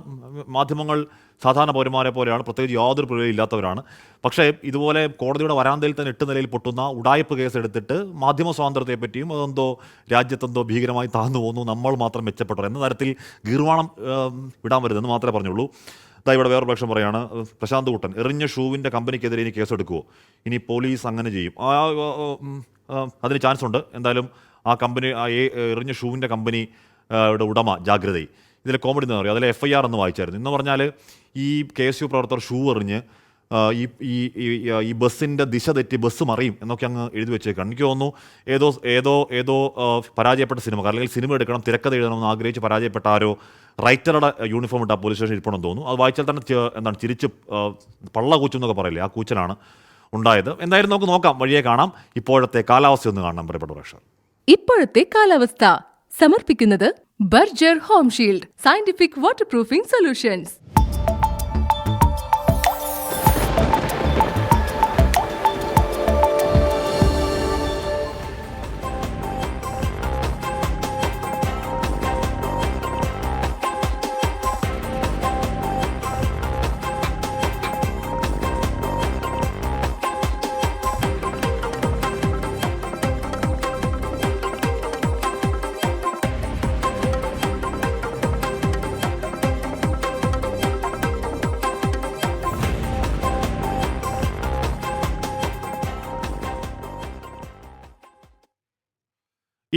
മാധ്യമങ്ങൾ സാധാരണ പൗരന്മാരെ പോലെയാണ്, പ്രത്യേകിച്ച് യാതൊരു പ്രിവിലേജും ഇല്ലാത്തവരാണ്. പക്ഷേ ഇതുപോലെ കോടതിയുടെ വരാന്തയിൽ തന്നെ 8 നിലയിൽ പൊട്ടുന്ന ഉടായ്പ കേസെടുത്തിട്ട് മാധ്യമ സ്വാതന്ത്ര്യത്തെ പറ്റിയും അതെന്തോ രാജ്യത്തെന്തോ ഭീകരമായി താഴ്ന്നു പോകുന്നു, നമ്മൾ മാത്രം മെച്ചപ്പെട്ടവർ എന്ന തരത്തിൽ ഗീർവാണം വിടാൻ വരുതെന്ന് മാത്രമേ പറഞ്ഞുള്ളൂ. ഇവിടെ വേറൊരു പക്ഷം പറയാണ് പ്രശാന്ത് കുട്ടൻ എറിഞ്ഞ ഷൂവിൻ്റെ കമ്പനിക്കെതിരെ ഇനി കേസെടുക്കുമോ? ഇനി പോലീസ് അങ്ങനെ ചെയ്യും. അതിന് ചാൻസ് ഉണ്ട്. എന്തായാലും ആ കമ്പനി എറിഞ്ഞ ഷൂവിൻ്റെ കമ്പനിയുടെ ഉടമ ജാഗ്രതയിൽ ഇതിലെ കോമഡി എന്ന് പറയും. അതിലെ FIR എന്ന് വായിച്ചായിരുന്നു. എന്ന് പറഞ്ഞാൽ ഈ KSU പ്രവർത്തകർ ഷൂ എറിഞ്ഞ് ഈ ബസ്സിൻ്റെ ദിശ തെറ്റി ബസ് മറിയും എന്നൊക്കെ അങ്ങ് എഴുതി വെച്ചേക്കാണ്. എനിക്ക് തോന്നുന്നു ഏതോ പരാജയപ്പെട്ട സിനിമ അല്ലെങ്കിൽ സിനിമ എടുക്കണം തിരക്കഥ എഴുതണമെന്ന് ആഗ്രഹിച്ച് പരാജയപ്പെട്ട ആരോ റൈറ്ററുടെ യൂണിഫോം ഇട്ട പോലീസ് സ്റ്റേഷൻ ഇരിപ്പണമെന്ന് തോന്നുന്നു. അത് വായിച്ചാൽ തന്നെ എന്താണ് ചിരിച്ച് പള്ള കൂച്ചെന്നൊക്കെ പറയില്ലേ, ആ കൂച്ചനാണ് ഉണ്ടായത്. എന്തായാലും നമുക്ക് നോക്കാം, വഴിയെ കാണാം. ഇപ്പോഴത്തെ കാലാവസ്ഥ ഒന്ന് കാണാം പ്രിയപ്പെട്ട പ്രേക്ഷകർ. ഇപ്പോഴത്തെ കാലാവസ്ഥ സമർപ്പിക്കുന്നത് Berger home shield scientific water proofing solutions.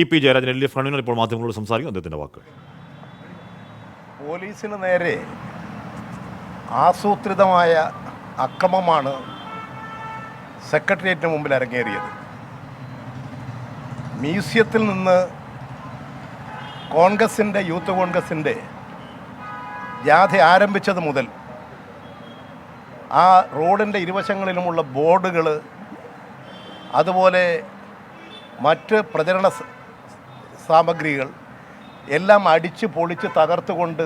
EP Jayarajan LDF convener ഇപ്പോൾ മാധ്യമങ്ങളോട് സംസാരിക്കും. അദ്ദേഹത്തിൻ്റെ വാക്കുകൾ. പോലീസിന് നേരെ ആസൂത്രിതമായ അക്രമമാണ് സെക്രട്ടേറിയറ്റിന് മുമ്പിൽ അരങ്ങേറിയത്. മ്യൂസിയത്തിൽ നിന്ന് യൂത്ത് കോൺഗ്രസിൻ്റെ ജാഥ ആരംഭിച്ചത് മുതൽ ആ റോഡിൻ്റെ ഇരുവശങ്ങളിലുമുള്ള ബോർഡുകൾ, അതുപോലെ മറ്റ് പ്രചരണ സാമഗ്രികൾ എല്ലാം അടിച്ച് പൊളിച്ച് തകർത്തുകൊണ്ട്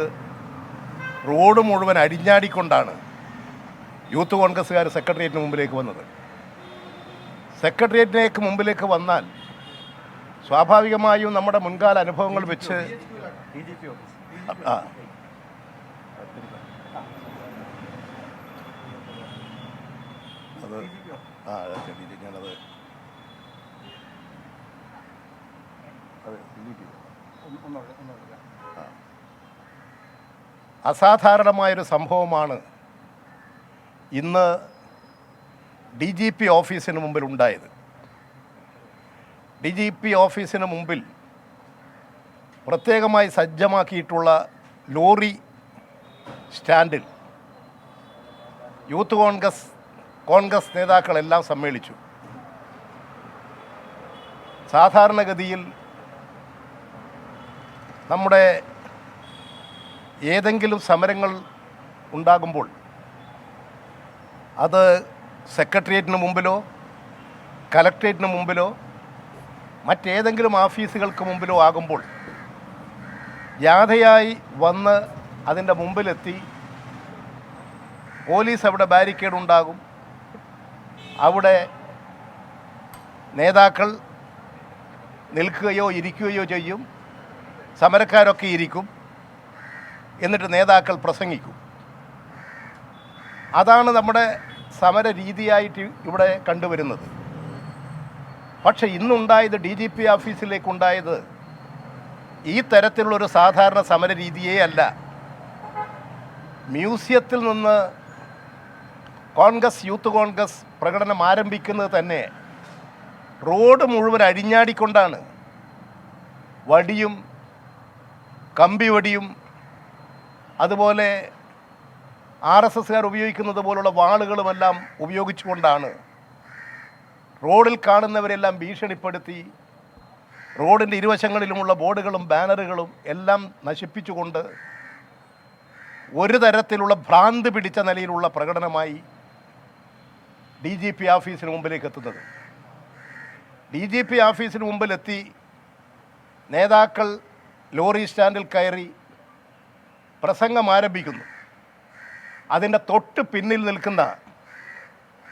റോഡ് മുഴുവൻ അടിഞ്ഞാടിക്കൊണ്ടാണ് യൂത്ത് കോൺഗ്രസ്സുകാർ സെക്രട്ടേറിയറ്റിന് മുമ്പിലേക്ക് വന്നത്. സെക്രട്ടേറിയറ്റിലേക്ക് മുമ്പിലേക്ക് വന്നാൽ സ്വാഭാവികമായും നമ്മുടെ മുൻകാല അനുഭവങ്ങൾ വെച്ച് ഞാനത് അസാധാരണമായൊരു സംഭവമാണ് ഇന്ന് DGP ഓഫീസിന് മുമ്പിൽ ഉണ്ടായത്. DGP ഓഫീസിന് മുമ്പിൽ പ്രത്യേകമായി സജ്ജമാക്കിയിട്ടുള്ള ലോറി സ്റ്റാൻഡിൽ യൂത്ത് കോൺഗ്രസ് നേതാക്കളെല്ലാം സമ്മേളിച്ചു. സാധാരണഗതിയിൽ നമ്മുടെ ഏതെങ്കിലും സമരങ്ങൾ ഉണ്ടാകുമ്പോൾ അത് സെക്രട്ടേറിയറ്റിന് മുമ്പിലോ കലക്ട്രേറ്റിന് മുമ്പിലോ മറ്റേതെങ്കിലും ഓഫീസുകൾക്ക് മുമ്പിലോ ആകുമ്പോൾ ജാഥയായി വന്ന് അതിൻ്റെ മുമ്പിലെത്തി പോലീസ് അവിടെ ബാരിക്കേഡ് ഉണ്ടാകും. അവിടെ നേതാക്കൾ നിൽക്കുകയോ ഇരിക്കുകയോ ചെയ്യും. സമരക്കാരൊക്കെ ഇരിക്കും. എന്നിട്ട് നേതാക്കൾ പ്രസംഗിക്കും. അതാണ് നമ്മുടെ സമര രീതിയായിട്ട് ഇവിടെ കണ്ടുവരുന്നത്. പക്ഷെ ഇന്നുണ്ടായത് DGP ഓഫീസിലേക്കുണ്ടായത് ഈ തരത്തിലുള്ളൊരു സാധാരണ സമര രീതിയേ അല്ല. മ്യൂസിയത്തിൽ നിന്ന് യൂത്ത് കോൺഗ്രസ് പ്രകടനം ആരംഭിക്കുന്നത് തന്നെ റോഡ് മുഴുവൻ അഴിഞ്ഞാടിക്കൊണ്ടാണ്. വടിയും കമ്പിവടിയും അതുപോലെ RSSകാർ ഉപയോഗിക്കുന്നത് പോലുള്ള വാളുകളുമെല്ലാം ഉപയോഗിച്ചുകൊണ്ടാണ് റോഡിൽ കാണുന്നവരെല്ലാം ഭീഷണിപ്പെടുത്തി റോഡിൻ്റെ ഇരുവശങ്ങളിലുമുള്ള ബോർഡുകളും ബാനറുകളും എല്ലാം നശിപ്പിച്ചുകൊണ്ട് ഒരു തരത്തിലുള്ള ഭ്രാന്ത് പിടിച്ച നിലയിലുള്ള പ്രകടനമായി DGP ഓഫീസിന് മുമ്പിലേക്ക് എത്തുന്നത്. DGP ഓഫീസിന് മുമ്പിലെത്തി നേതാക്കൾ ലോറി സ്റ്റാൻഡിൽ കയറി പ്രസംഗം ആരംഭിക്കുന്നു. അതിൻ്റെ തൊട്ട് പിന്നിൽ നിൽക്കുന്ന,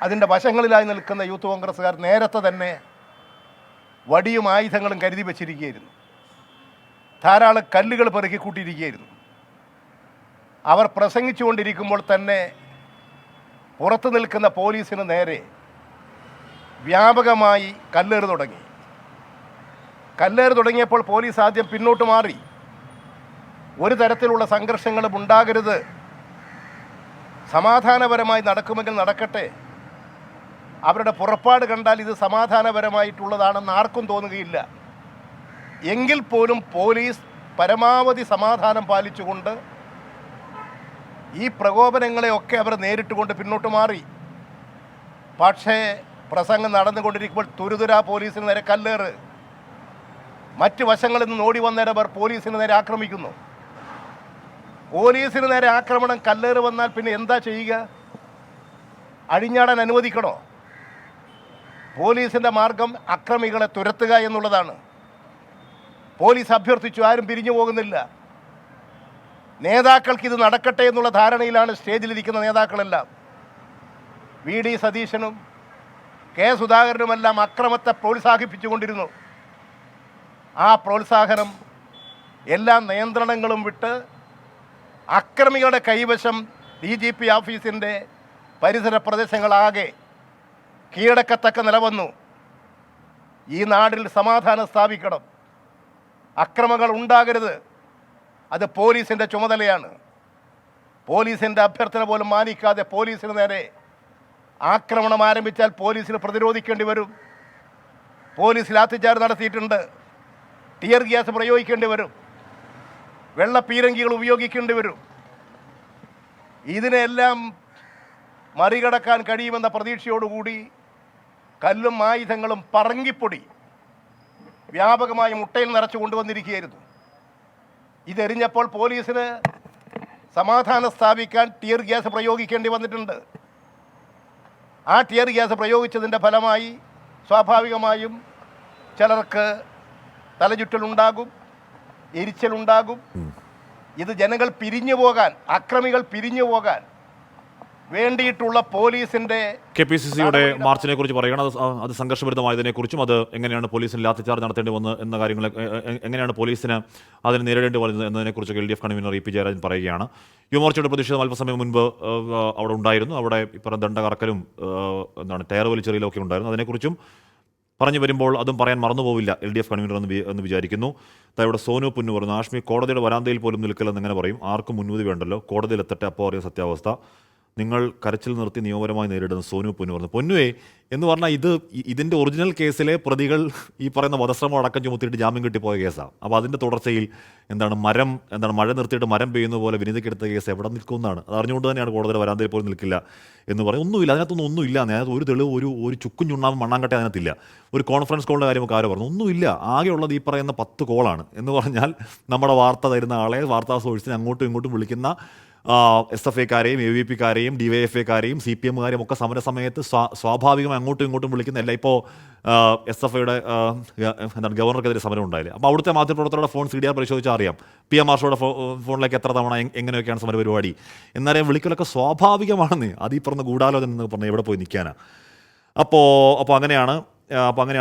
അതിൻ്റെ വശങ്ങളിലായി നിൽക്കുന്ന യൂത്ത് കോൺഗ്രസ്സുകാർ നേരത്തെ തന്നെ വടിയും ആയുധങ്ങളും കരുതി വച്ചിരിക്കുകയായിരുന്നു. ധാരാളം കല്ലുകൾ പെറുക്കി കൂട്ടിയിരിക്കുകയായിരുന്നു. അവർ പ്രസംഗിച്ചുകൊണ്ടിരിക്കുമ്പോൾ തന്നെ പുറത്തു നിൽക്കുന്ന പോലീസിന് നേരെ വ്യാപകമായി കല്ലേറ് തുടങ്ങി. കല്ലേറ് തുടങ്ങിയപ്പോൾ പോലീസ് ആദ്യം പിന്നോട്ട് മാറി. ഒരു തരത്തിലുള്ള സംഘർഷങ്ങളും ഉണ്ടാകരുത്, സമാധാനപരമായി നടക്കുമെങ്കിൽ നടക്കട്ടെ, അവരുടെ പുറപ്പാട് കണ്ടാൽ ഇത് സമാധാനപരമായിട്ടുള്ളതാണെന്ന് ആർക്കും തോന്നുകയില്ല. എങ്കിൽ പോലും പോലീസ് പരമാവധി സമാധാനം പാലിച്ചുകൊണ്ട് ഈ പ്രകോപനങ്ങളെയൊക്കെ അവർ നേരിട്ടുകൊണ്ട് പിന്നോട്ട് മാറി. പക്ഷേ പ്രസംഗം നടന്നുകൊണ്ടിരിക്കുമ്പോൾ തുരുതുരാ പോലീസിന് നേരെ കല്ലേറ്. മറ്റ് വശങ്ങളിൽ നിന്ന് ഓടി വന്നവർ പോലീസിന് നേരെ ആക്രമിക്കുന്നു. പോലീസിന് നേരെ ആക്രമണം, കല്ലേറ് വന്നാൽ പിന്നെ എന്താ ചെയ്യുക? അഴിഞ്ഞാടാൻ അനുവദിക്കണോ? പോലീസിൻ്റെ മാർഗം അക്രമികളെ തുരത്തുക എന്നുള്ളതാണ്. പോലീസ് അഭ്യർത്ഥിച്ചു, ആരും പിരിഞ്ഞു പോകുന്നില്ല. നേതാക്കൾക്ക് ഇത് നടക്കട്ടെ എന്നുള്ള ധാരണയിലാണ് സ്റ്റേജിലിരിക്കുന്ന നേതാക്കളെല്ലാം. VD സതീശനും K സുധാകരനുമെല്ലാം അക്രമത്തെ പ്രോത്സാഹിപ്പിച്ചുകൊണ്ടിരുന്നു. ആ പ്രോത്സാഹനം എല്ലാ നിയന്ത്രണങ്ങളും വിട്ട് അക്രമികളുടെ കൈവശം DGP ഓഫീസിൻ്റെ പരിസര പ്രദേശങ്ങളാകെ കീഴടക്കത്തക്ക നില വന്നു. ഈ നാടിൽ സമാധാനം സ്ഥാപിക്കണം, അക്രമങ്ങൾ ഉണ്ടാകരുത്, അത് പോലീസിൻ്റെ ചുമതലയാണ്. പോലീസിൻ്റെ അഭ്യർത്ഥന പോലും മാനിക്കാതെ പോലീസിന് നേരെ ആക്രമണം ആരംഭിച്ചാൽ പോലീസിന് പ്രതിരോധിക്കേണ്ടി വരും. പോലീസ് ലാത്തിച്ചാർജ് നടത്തിയിട്ടുണ്ട്, ടിയർ ഗ്യാസ് പ്രയോഗിക്കേണ്ടി വരും, വെള്ളപ്പീരങ്കികൾ ഉപയോഗിക്കേണ്ടി വരും. ഇതിനെല്ലാം മറികടക്കാൻ കഴിയുമെന്ന പ്രതീക്ഷയോടുകൂടി കല്ലും ആയുധങ്ങളും പറങ്കിപ്പൊടി വ്യാപകമായി മുട്ടയിൽ നിറച്ചു കൊണ്ടുവന്നിരിക്കുകയായിരുന്നു. ഇതെറിഞ്ഞപ്പോൾ പോലീസിന് സമാധാനം സ്ഥാപിക്കാൻ ടിയർ ഗ്യാസ് പ്രയോഗിക്കേണ്ടി വന്നിട്ടുണ്ട്. ആ ടിയർ ഗ്യാസ് പ്രയോഗിച്ചതിൻ്റെ ഫലമായി സ്വാഭാവികമായും ചിലർക്ക് തലചുറ്റലുണ്ടാകും, എരിച്ചലുണ്ടാകും. ഇത് ജനങ്ങൾ പിരിഞ്ഞു പോകാൻ, അക്രമികൾ പിരിഞ്ഞു പോകാൻ വേണ്ടിയിട്ടുള്ള പോലീസിൻ്റെ KPCCയുടെ മാർച്ചിനെ കുറിച്ച് പറയുകയാണ്. അത് സംഘർഷഭരിതമായതിനെക്കുറിച്ചും അത് എങ്ങനെയാണ് പോലീസിന് ലാത്തിച്ചാർജ് നടത്തേണ്ടി വന്നത് എന്ന കാര്യങ്ങൾ, എങ്ങനെയാണ് പോലീസിന് അതിനെ നേരിടേണ്ടി വന്നത് എന്നതിനെക്കുറിച്ച് LDF കൺവീനർ EP ജയരാജൻ പറയുകയാണ്. യുവമോർച്ചയുടെ പ്രതിഷേധം അല്പസമയം മുൻപ് അവിടെ ഉണ്ടായിരുന്നു. അവിടെ ഇപ്പം ദണ്ഡ കറക്കലും ടയർ വലിച്ചെറിയലും ഒക്കെ ഉണ്ടായിരുന്നു. അതിനെക്കുറിച്ചും പറഞ്ഞു വരുമ്പോൾ അതും പറയാൻ മറന്നുപോവില്ല LDF കൺവീനർ എന്ന് വിചാരിക്കുന്നു. ഇവിടെ സോനു പുന്നു പറഞ്ഞു, ആഷ്മി കോടതിയുടെ വരാന്തയിൽ പോലും നിൽക്കില്ലെന്ന് എങ്ങനെ പറയും? ആർക്കും മുൻവിധി വേണ്ടല്ലോ, കോടതിയിലെത്തട്ടെ, അപ്പോൾ അറിയാം സത്യാവസ്ഥ. നിങ്ങൾ കരച്ചിൽ നിർത്തി നിയമപരമായി നേരിടുന്ന സോനു പുന്നു പറഞ്ഞു. പൊന്നുവേ എന്ന് പറഞ്ഞാൽ ഇതിൻ്റെ ഒറിജിനൽ കേസിലെ പ്രതികൾ ഈ പറയുന്ന വധശ്രമം അടക്കം ചുമത്തിയിട്ട് ജാമ്യം കിട്ടിപ്പോയ കേസാണ്. അപ്പോൾ അതിൻ്റെ തുടർച്ചയിൽ മഴ നിർത്തിയിട്ട് മരം പെയ്യുന്ന പോലെ വിനീതയ്ക്കെടുത്ത കേസ് എവിടെ നിൽക്കുമെന്നാണ്. അത് അറിഞ്ഞുകൊണ്ട് തന്നെയാണ് കോടതിയുടെ വരാന്തയിൽ പോലും നിൽക്കില്ല എന്ന് പറയും. ഒന്നുമില്ല, അതിനകത്തൊന്നും ഒന്നുമില്ല. അതിനകത്ത് ഒരു തെളിവ്, ഒരു ചുക്കും ചുണ്ണാമ്പും മണ്ണാങ്കട്ടെ അതിനകത്തില്ല. ഒരു കോൺഫറൻസ് കോളിൻ്റെ കാര്യമൊക്കെ ആരോ പറഞ്ഞു, ഒന്നുമില്ല. ആകെയുള്ളത് ഈ പറയുന്ന 10 കോളാണ്. എന്ന് പറഞ്ഞാൽ നമ്മുടെ വാർത്ത തരുന്ന ആളെ, വാർത്താ സോഴ്സിനെ അങ്ങോട്ടും ഇങ്ങോട്ടും വിളിക്കുന്ന SFIക്കാരെയും AVPക്കാരെയും DYFIക്കാരെയും CPMകാരെയും ഒക്കെ സമരസമയത്ത് സ്വാഭാവികമായി അങ്ങോട്ടും ഇങ്ങോട്ടും വിളിക്കുന്നതല്ല. ഇപ്പോൾ SFIയുടെ ഗവർണർക്കെതിരെ സമരം ഉണ്ടായില്ലേ? അപ്പോൾ അവിടുത്തെ മാധ്യമപ്രവർത്തകരുടെ ഫോൺ CDR പരിശോധിച്ചാൽ അറിയാം PM മാർഷോയുടെ ഫോണിലേക്ക് എത്ര തവണ എങ്ങനെയൊക്കെയാണ് സമരപരിപാടി. എന്നാലും വിളിക്കലൊക്കെ സ്വാഭാവികമാണെന്ന്. അത് ഈ പറഞ്ഞ ഗൂഢാലോചന എന്ന് പറഞ്ഞാൽ എവിടെ പോയി നിൽക്കാനാണ്? അപ്പോൾ അങ്ങനെയാണ്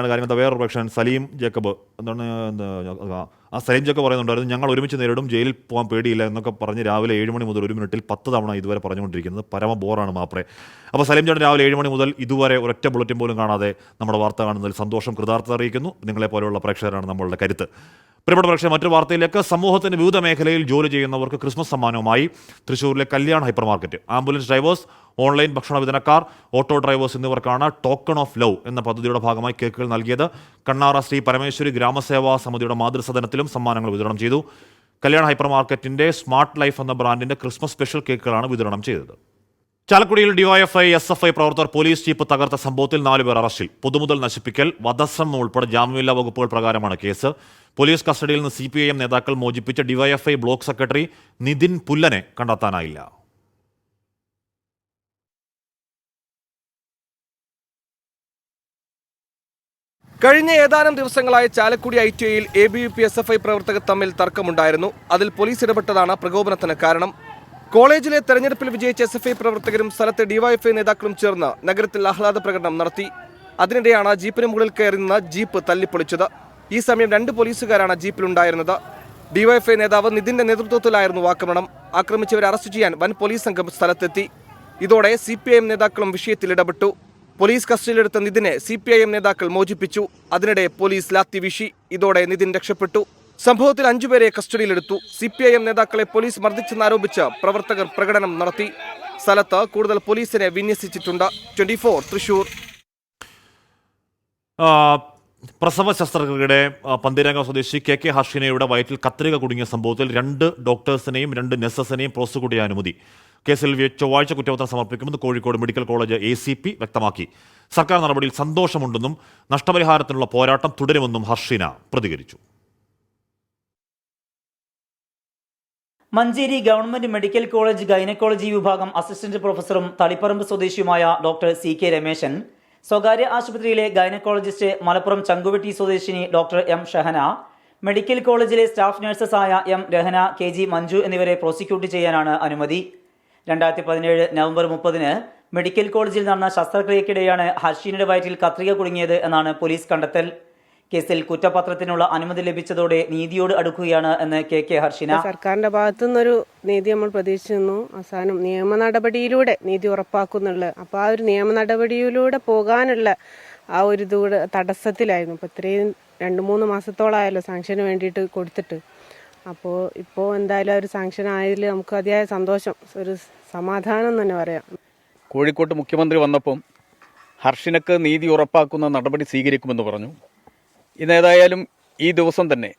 കാര്യം. വേറൊരു പക്ഷേ സലീം ജേക്കബ് സലീം ജേക്കബ് പറയുന്നുണ്ടായിരുന്നു, ഞങ്ങൾ ഒരുമിച്ച് നേരിടും, ജയിലിൽ പോകാൻ പേടിയില്ല എന്നൊക്കെ പറഞ്ഞ് രാവിലെ 7 മണി മുതൽ 1 മിനിറ്റിൽ 10 തവണ ഇതുവരെ പറഞ്ഞുകൊണ്ടിരിക്കുന്നത്. പരമ ബോറാണ് മാപ്രെ. അപ്പോൾ സലീം ചേട്ടൻ രാവിലെ 7 മണി മുതൽ ഇതുവരെ ഒരൊറ്റ ബുള്ളറ്റിൻ പോലും കാണാതെ നമ്മുടെ വാർത്ത കാണുന്നതിൽ സന്തോഷം, കൃതാർത്ഥത അറിയിക്കുന്നു. നിങ്ങളെപ്പോലെയുള്ള പ്രേക്ഷകരാണ് നമ്മളുടെ കരുത്ത്. പ്രിയപ്പെട്ട പ്രേക്ഷകർ, മറ്റൊരു വാർത്തയിലേക്ക്. സമൂഹത്തിൻ്റെ വിവിധ മേഖലയിൽ ജോലി ചെയ്യുന്നവർക്ക് ക്രിസ്മസ് സമ്മാനവുമായി തൃശ്ശൂരിലെ Kalyan hyper market. Ambulance drivers online ഭക്ഷണ വിതരണക്കാർ, ഓട്ടോ ഡ്രൈവേഴ്സ് എന്നിവർക്കാണ് ടോക്കൺ ഓഫ് ലവ് എന്ന പദ്ധതിയുടെ ഭാഗമായി കേക്കുകൾ നൽകിയത്. കണ്ണാറ ശ്രീ പരമേശ്വരി ഗ്രാമസേവാ സമിതിയുടെ മാതൃസദനത്തിലും സമ്മാനങ്ങൾ വിതരണം ചെയ്തു. കല്യാൺ ഹൈപ്പർ മാർക്കറ്റിന്റെ സ്മാർട്ട് ലൈഫ് എന്ന ബ്രാൻഡിന്റെ ക്രിസ്മസ് സ്പെഷ്യൽ കേക്കുകളാണ് വിതരണം ചെയ്തത്. ചാലക്കുടിയിൽ ഡിവൈഎഫ്ഐ SFI പ്രവർത്തകർ പോലീസ് ജീപ്പ് തകർത്ത സംഭവത്തിൽ 4 പേർ അറസ്റ്റിൽ. പൊതുമുതൽ നശിപ്പിക്കൽ, വധശ്രമം ഉൾപ്പെടെ ജാമ്യമില്ലാ വകുപ്പുകൾ പ്രകാരമാണ് കേസ്. പോലീസ് കസ്റ്റഡിയിൽ നിന്ന് CPIM നേതാക്കൾ മോചിപ്പിച്ച ഡിവൈഎഫ്ഐ ബ്ലോക്ക് സെക്രട്ടറി നിതിൻ പുല്ലനെ കണ്ടെത്താനായില്ല. കഴിഞ്ഞ ഏതാനും ദിവസങ്ങളായി ചാലക്കുടി ITIയിൽ ABVP SFI പ്രവർത്തകർ തമ്മിൽ തർക്കമുണ്ടായിരുന്നു. അതിൽ പോലീസ് ഇടപെട്ടതാണ് പ്രകോപനത്തിന് കാരണം. കോളേജിലെ തെരഞ്ഞെടുപ്പിൽ വിജയിച്ച SFI പ്രവർത്തകരും സ്ഥലത്തെ DYFI നേതാക്കളും ചേർന്ന് നഗരത്തിൽ ആഹ്ലാദ പ്രകടനം നടത്തി. അതിനിടെയാണ് ജീപ്പിന് മുകളിൽ കയറി നിന്ന് ജീപ്പ് തല്ലിപ്പൊളിച്ചത്. ഈ സമയം 2 പോലീസുകാരാണ് ജീപ്പിലുണ്ടായിരുന്നത്. DYFI നേതാവ് നിതിന്റെ നേതൃത്വത്തിലായിരുന്നു ആക്രമണം. ആക്രമിച്ചവരെ അറസ്റ്റ് ചെയ്യാൻ വൻ പോലീസ് സംഘം സ്ഥലത്തെത്തി. ഇതോടെ CPIM നേതാക്കളും വിഷയത്തിൽ ഇടപെട്ടു. പോലീസ് കസ്റ്റഡിയിലെടുത്ത നിതിനെ CPIM നേതാക്കൾ മോചിപ്പിച്ചു. അതിനിടെ പോലീസ് ലാത്തി വീശി. ഇതോടെ നിതിൻ രക്ഷപ്പെട്ടു. സംഭവത്തിൽ 5 പേരെ കസ്റ്റഡിയിലെടുത്തു. CPIM നേതാക്കളെ പോലീസ് മർദ്ദിച്ചെന്നാരോപിച്ച് പ്രവർത്തകർ പ്രകടനം നടത്തി. സ്ഥലത്ത് കൂടുതൽ പോലീസിനെ വിന്യസിച്ചിട്ടുണ്ട്. 24 തൃശൂർ. പ്രസവ ശസ്ത്രക്രിയയുടെ പന്തീരംഗം സ്വദേശി KK ഹർഷിനയുടെ വയറ്റിൽ കത്രിക കുടുങ്ങിയ സംഭവത്തിൽ 2 ഡോക്ടേഴ്സിനെയും 2 നഴ്സസിനെയും പ്രോസിക്യൂട്ട് ചെയ്യാൻ അനുമതി. കേസിൽ ചൊവ്വാഴ്ച കുറ്റപത്രം സമർപ്പിക്കുമെന്ന് കോഴിക്കോട് മെഡിക്കൽ കോളേജ് ACP വ്യക്തമാക്കി. സർക്കാർ നടപടിയിൽ സന്തോഷമുണ്ടെന്നും നഷ്ടപരിഹാരത്തിനുള്ള പോരാട്ടം തുടരുമെന്നും ഹർഷിന പ്രതികരിച്ചു. Manjeri government medical college gynaecology വിഭാഗം അസിസ്റ്റന്റ് പ്രൊഫസറും തളിപ്പറമ്പ് സ്വദേശിയുമായ ഡോക്ടർ CK രമേശൻ, സ്വകാര്യ ആശുപത്രിയിലെ ഗൈനക്കോളജിസ്റ്റ് മലപ്പുറം ചങ്കുവെട്ടി സ്വദേശിനി ഡോക്ടർ M ഷഹന, മെഡിക്കൽ കോളേജിലെ സ്റ്റാഫ് നഴ്സസായ M രഹന, KG മഞ്ജു എന്നിവരെ പ്രോസിക്യൂട്ട് ചെയ്യാനാണ് അനുമതി. 2017 നവംബർ 30 മെഡിക്കൽ കോളേജിൽ നടന്ന ശസ്ത്രക്രിയക്കിടെയാണ് ഹർഷീനയുടെ വയറ്റിൽ കത്രിക കുടുങ്ങിയത് എന്നാണ് പോലീസ് കണ്ടെത്തൽ. കേസിൽ കുറ്റപത്രത്തിനുള്ള അനുമതി ലഭിച്ചതോടെ നീതിയോട് അടുക്കുകയാണ് എന്ന് KK ഹർഷിന. സർക്കാരിന്റെ ഭാഗത്തു നിന്നൊരു നീതി നമ്മൾ പ്രതീക്ഷിക്കുന്നു. അവസാനം നിയമ നടപടിയിലൂടെ നീതി ഉറപ്പാക്കുന്നുള്ളത്. അപ്പോൾ ആ ഒരു നിയമ നടപടിയിലൂടെ പോകാനുള്ള ആ ഒരു ഇതൂടെ തടസ്സത്തിലായിരുന്നു. ഇപ്പോൾ ഇത്രയും 2-3 മാസത്തോളമായല്ലോ സാങ്ഷന് വേണ്ടിയിട്ട് കൊടുത്തിട്ട്. ഇപ്പോൾ എന്തായാലും ആ ഒരു സാങ്ഷൻ ആയതിൽ നമുക്ക് അതിയായ സന്തോഷം, ഒരു സമാധാനം തന്നെ പറയാം. കോഴിക്കോട്ട് മുഖ്യമന്ത്രി വന്നപ്പം ഹർഷിനക്ക് നീതി ഉറപ്പാക്കുന്ന നടപടി സ്വീകരിക്കുമെന്ന് പറഞ്ഞു. ഇന്നേതായാലും ഈ ദിവസം തന്നെ